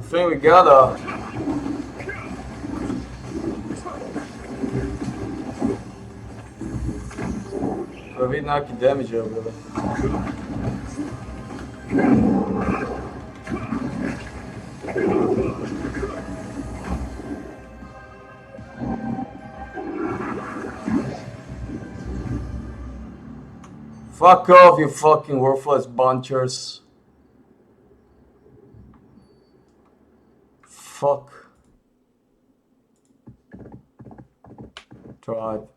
I think we gotta. Pravi neki damage over there. Fuck off, you fucking worthless bunchers. Fuck. Tried.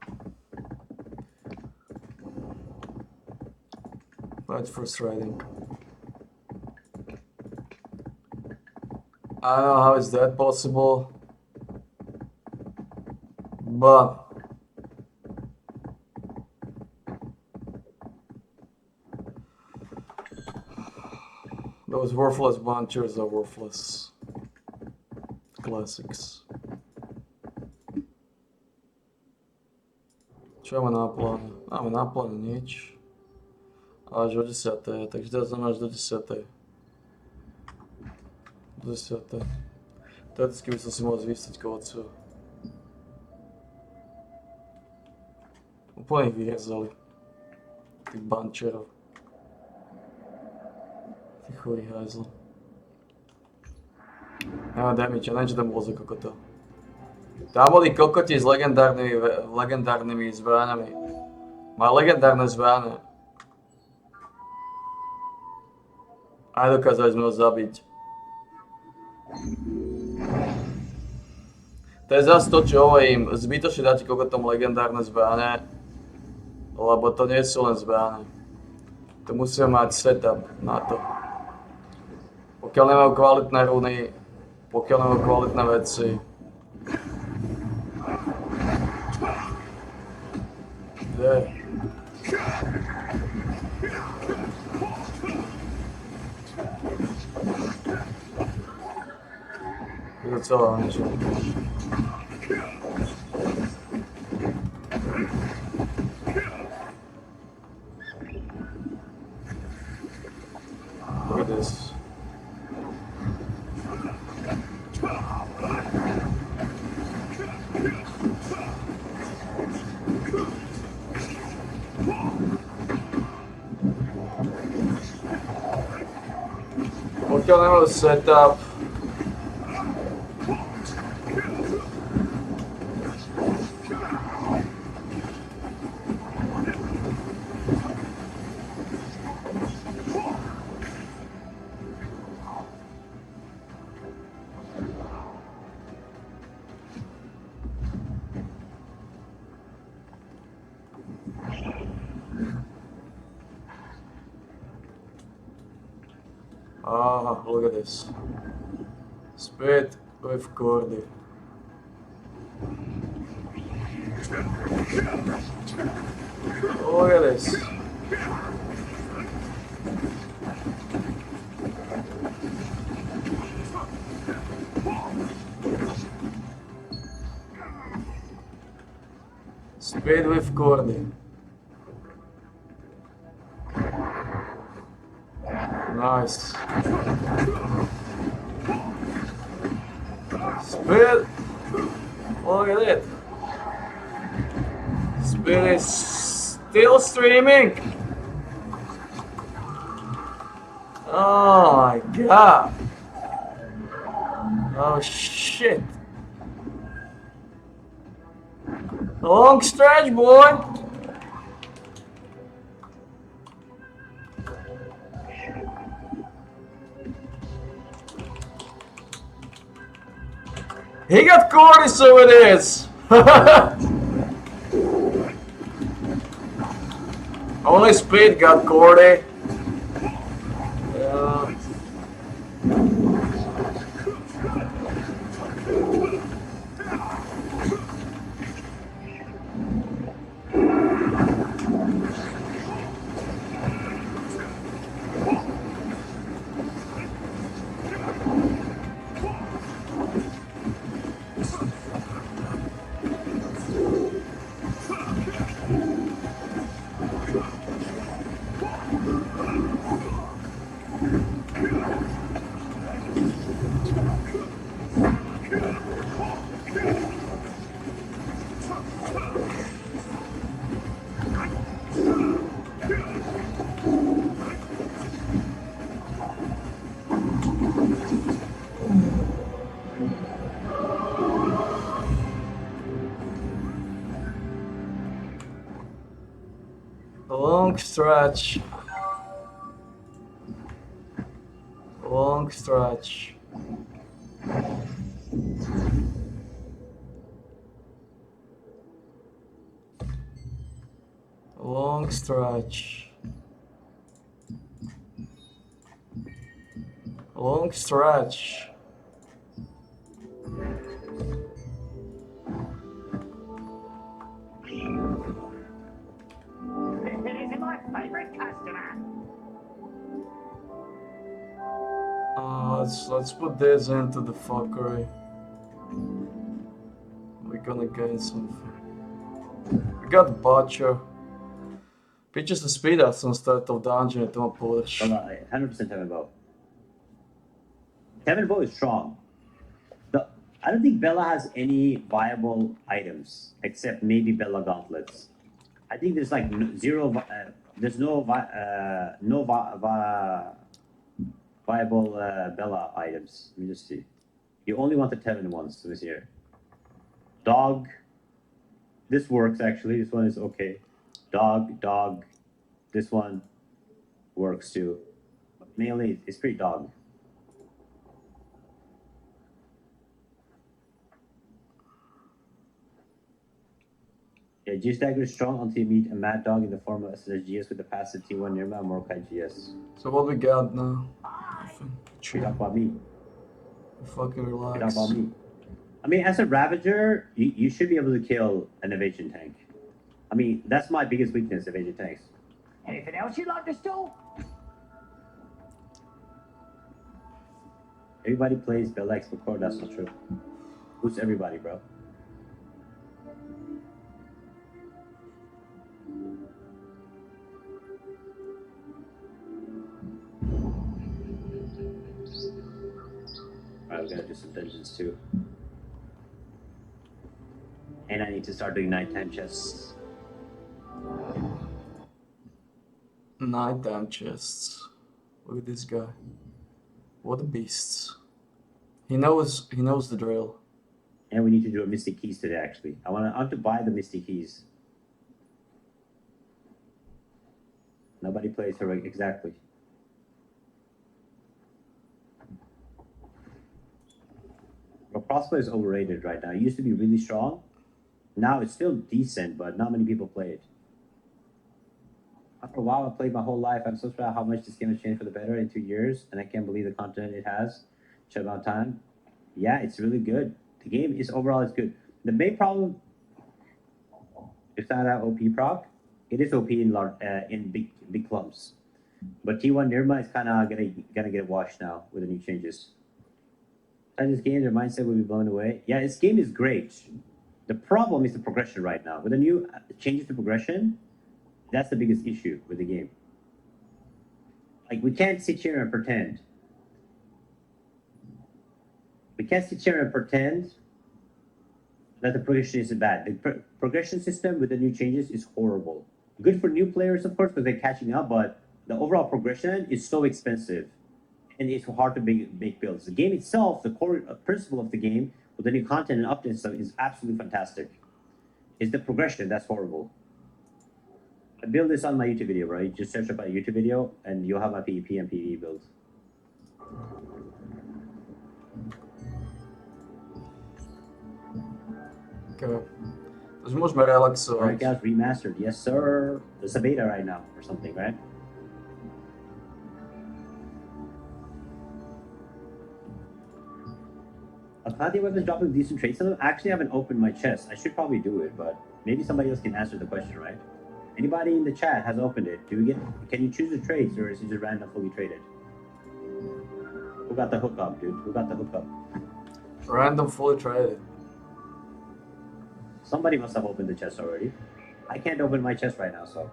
That's frustrating. I don't know how is that possible, but those worthless bunchers are worthless. Classics. Čo máme na pláne? Máme na pláne nič. Až o 10. Takže teraz znamená až do 10. Do 10. Teoreticky by som si mohol zvýstiť kovaciu. Úplne ich vyhrezali. Tých buncherov. Tých chorých hajzlov. Nemá damage, než ten bol za kokota. Tam boli kokoti s legendárnymi zbraňami. Má legendárne zbraně. A dokázali sme ho zabiť. To je zase to, čo hovorím, zbytočne dáte kokotom legendárne zbraně, lebo to nie sú len zbraně. To musíme mať setup na to. Pokiaľ nemajú kvalitné runy, pokiaľ nemajú kvalitné veci. Kde? Je to celé niečo. Look at this. Pokiaľ nemajú setup, look at this. Speed with Cordy. Look at this. Speed with Cordy. Nice. Speed. Look at it. Speed is still streaming. Oh my god. Oh shit. A long stretch, boy. He got Cordy, so it is! Only Speed got Cordy. Yeah. Long stretch. Long stretch. Long stretch. Long stretch. Let's put this into the fuckery. We're gonna gain something. We got Butcher. Pitches the speed at some start of dungeon at one push. 100% Kevin Bow. Kevin Bow is strong. I don't think Bella has any viable items except maybe Bella gauntlets. I think there's like zero. There's no viable Bella items. Let me just see. You only want the 10 ones this year. Dog. This works actually. This one is okay. Dog. This one works too. But mainly, it's pretty dog. Yeah, G-Stagger is strong until you meet a mad dog in the form of SSGS with the passive T1 Nirma and Mordecai GS. So what we got now? We talk about me. Fucking We talk relax. about me. I mean, as a Ravager, you should be able to kill an evasion tank. I mean, that's my biggest weakness, evasion tanks. Anything else you'd like to do? Everybody plays Belex before, that's not true. Who's everybody, bro? Alright, we're gonna do some dungeons too. And I need to start doing nighttime chests. Nighttime chests. Look at this guy. What a beast. He knows the drill. And we need to do a Mystic Keys today, actually. I want to buy the Mystic Keys. Nobody plays Heroic exactly. But Prosper is overrated right now. It used to be really strong. Now it's still decent, but not many people play it. After a while, I played my whole life. I'm so proud how much this game has changed for the better in 2 years, and I can't believe the content it has. Shut amount of time. Yeah, it's really good. The game is overall is good. The main problem is not that OP proc. It is OP in big clumps, but T1 Nirma is kind of gonna get washed now with the new changes. And this game, their mindset will be blown away. Yeah, this game is great. The problem is the progression right now. With the new changes to progression, that's the biggest issue with the game. Like, we can't sit here and pretend. We can't sit here and pretend that the progression is bad. The progression system with the new changes is horrible. Good for new players, of course, because they're catching up, but the overall progression is so expensive. And it's hard to make builds. The game itself, the core principle of the game, with the new content and updates stuff, is absolutely fantastic. It's the progression that's horrible. I build this on my YouTube video, right? Just search up my YouTube video, and you'll have my PvP and PvE builds. Okay. Takže môžeme relaxovať. Alright guys, remastered. Yes sir. There's a beta right now or something, right? Arcadia weapons dropping decent traits on them. Actually, I haven't opened my chest. I should probably do it, but maybe somebody else can answer the question, right? Anybody in the chat has opened it. Can you choose the traits, or is it just random fully traded? Who got the hookup, dude? Who got the hookup? Random fully traded. Somebody must have opened the chest already. I can't open my chest right now, so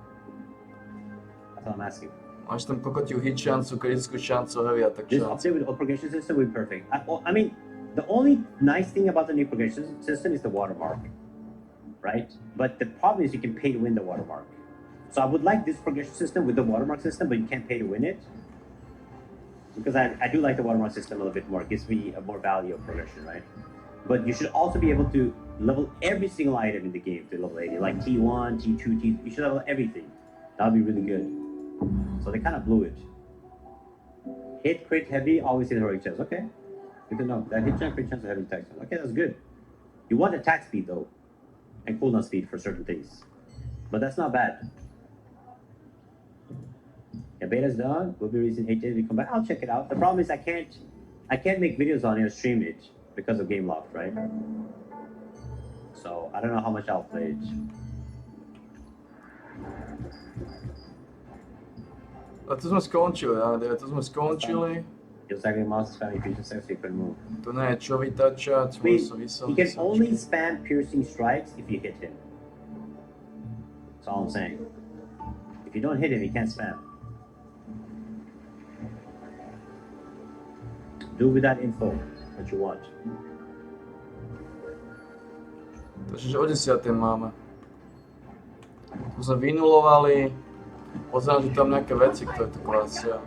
that's all I'm asking. Máš tam kokotiu hit šancu, kritickú šancu, heavy attack This šancu. update with the progression system would be perfect. I mean, the only nice thing about the new progression system is the watermark, right? But the problem is you can pay to win the watermark. So I would like this progression system with the watermark system, but you can't pay to win it. Because I do like the watermark system a little bit more. It gives me a more value of progression, right? But you should also be able to level every single item in the game to level 80, like T1, T2, T. You should level everything. That would be really good. So they kind of blew it. Hit, crit, heavy, always hit heroic chest. Okay, good to know. That hit chance, crit chance, heavy attack. Okay, that's good. You want attack speed though, and cooldown speed for certain things, but that's not bad. Yeah, beta's done. We'll be releasing 8 days. We come back. I'll check it out. The problem is I can't make videos on it or stream it because of game lock, right? So I don't know how much I'll play it. A tu sme skončili, ale tu sme skončili. You'll exactly mouse spam fusion sex, so you couldn't move. Tu nie je čo vytačať, I mean, môžem sa he can only spam piercing strikes if you hit him. That's all I'm saying. If you don't hit him, he can't spam. Do with that info what you want. Takže o 10. máme. Tu sme vynulovali. Pozerám, že tam nejaké veci, ktoré tu klasia.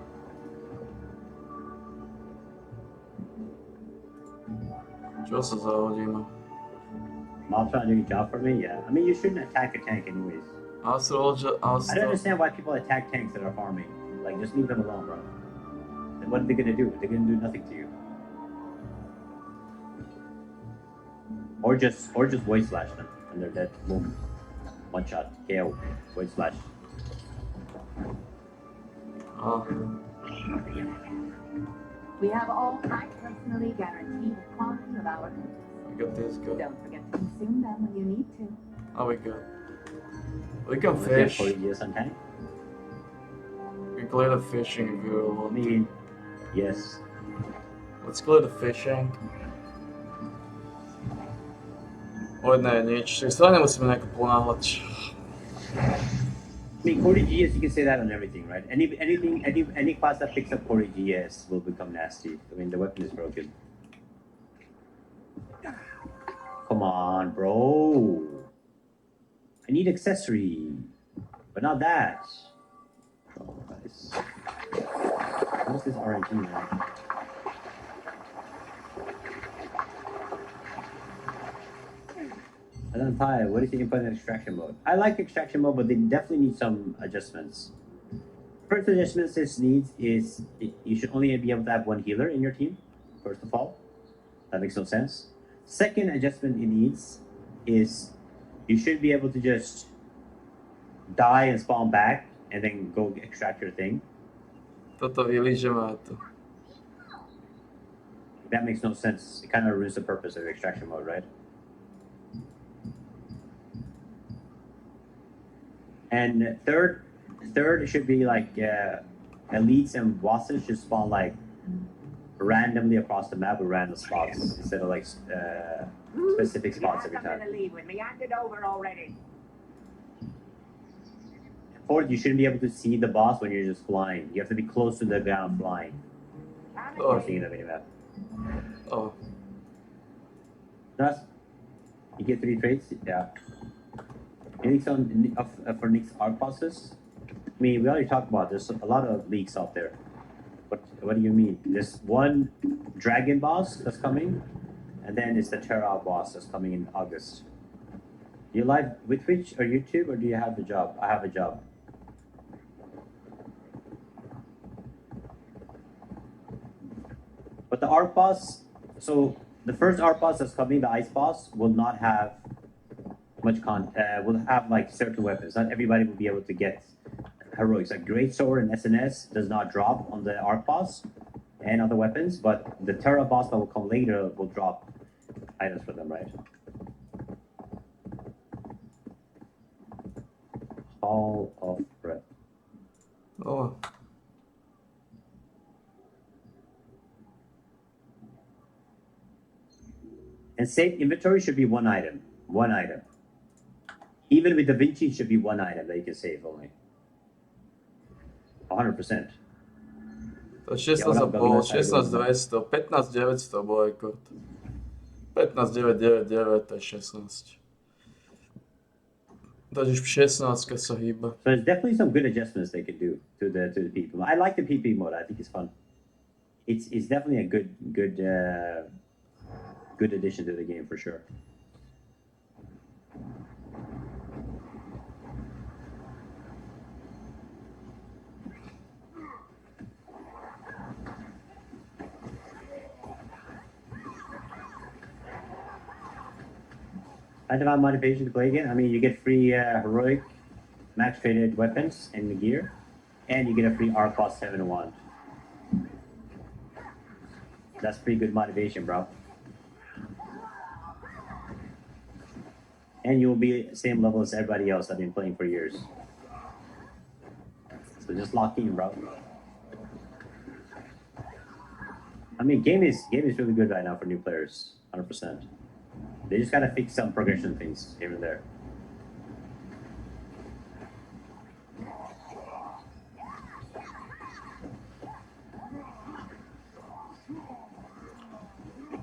Čo sa zahodíme? Mob's trying to do a job for me? Yeah. I mean, you shouldn't attack a tank anyways. I don't understand why people attack tanks that are farming. Like, just leave them alone, bro. Then what are they gonna do? They're gonna do nothing to you. Or just void slash them and they're dead. Boom. One shot. KO. Void slash. We have all. I personally guarantee the quality of our goods. We got this guy. Don't forget to consume them when you need to. Oh, we good. We can Yeah, fish. 40 years on tank. We can clear the fishing if you I want to. mean, yes. Let's clear the fishing. Pojedné je nič, tak stále nemusíme nejako ponáhľať. I mean, 40 GS, you can say that on everything, right? Any class that picks up 40 GS will become nasty. I mean, the weapon is broken. Come on, bro. I need accessory, but not that. Oh, guys. What's this RNG, man? And I'm tired. What is the input in extraction mode? I like extraction mode, but they definitely need some adjustments. First adjustment this needs is you should only be able to have one healer in your team, first of all. That makes no sense. Second adjustment it needs is you should be able to just die and spawn back and then go extract your thing. Toto vylížeme to. That makes no sense. It kind of ruins the purpose of extraction mode, right? And third it should be like elites and bosses should spawn like randomly across the map with random spots instead of like specific spots every time. Fourth, you shouldn't be able to see the boss when you're just flying. You have to be close to the ground flying. Oh. Seeing the minimap. Oh. Thus, you get 3 traits. Yeah. Anything for Nick's art bosses? I mean, we already talked about this. A lot of leaks out there. What do you mean? There's one dragon boss that's coming, and then it's the Terra boss that's coming in August. Do you live with Twitch or YouTube, or do you have a job? I have a job. But the art boss, so the first art boss that's coming, the ice boss, will not have much will have like certain weapons. Not everybody will be able to get heroics. Like Great Sword and SNS does not drop on the art boss and other weapons, but the Terra boss that will come later will drop items for them, right? Hall of Breath. Oh. And safe inventory should be one item. One item. Even with Da Vinci, it should be one item that you can save only. 100%. To 16 za bolo, 16 200, 15 900 bol rekord. 15 999 to je 16. Takže 16 sa hýba. So there's definitely some good adjustments they could do to the PP mode. I like the PP mode. I think it's fun. It's definitely a good addition to the game for sure. I don't have motivation to play again. I mean, you get free heroic max traded weapons and the gear, and you get a free arc boss 7 wand. That's pretty good motivation, bro. And you'll be same level as everybody else I've been playing for years. So just lock in, bro. I mean, game is really good right now for new players, 100%. They just gotta fix some progression things here and there.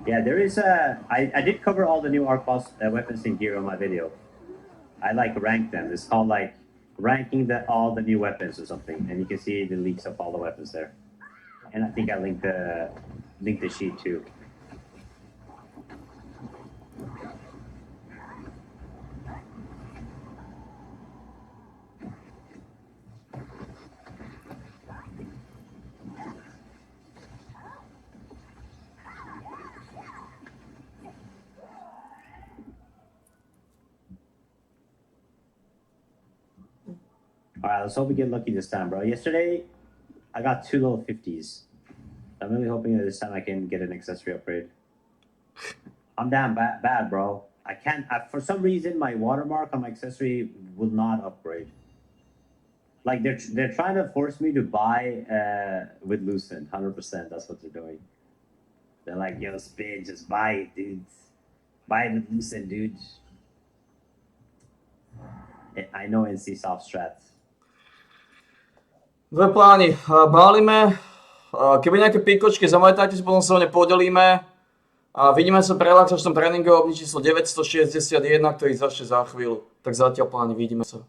Yeah, there is I did cover all the new arc boss weapons and gear on my video. I like rank them. It's called like ranking all the new weapons or something, and you can see the leaks of all the weapons there. And I think I linked the sheet too. Alright, let's hope we get lucky this time, bro. Yesterday, I got 2 level 50s. I'm really hoping that this time I can get an accessory upgrade. I'm down bad, bro. I can't, for some reason, my watermark on my accessory will not upgrade. Like, they're trying to force me to buy with Lucent, 100%. That's what they're doing. They're like, yo, Spin, just buy it, dude. Buy it with Lucent, dude. I know NC soft strat. Dve plány, balíme, keby nejaké pikočky zamojetajte, potom sa o ne podelíme a vidíme sa pri relaxačnom tréningu obni číslo 961, ktorý začne za chvíľu. Tak zatiaľ plány, vidíme sa.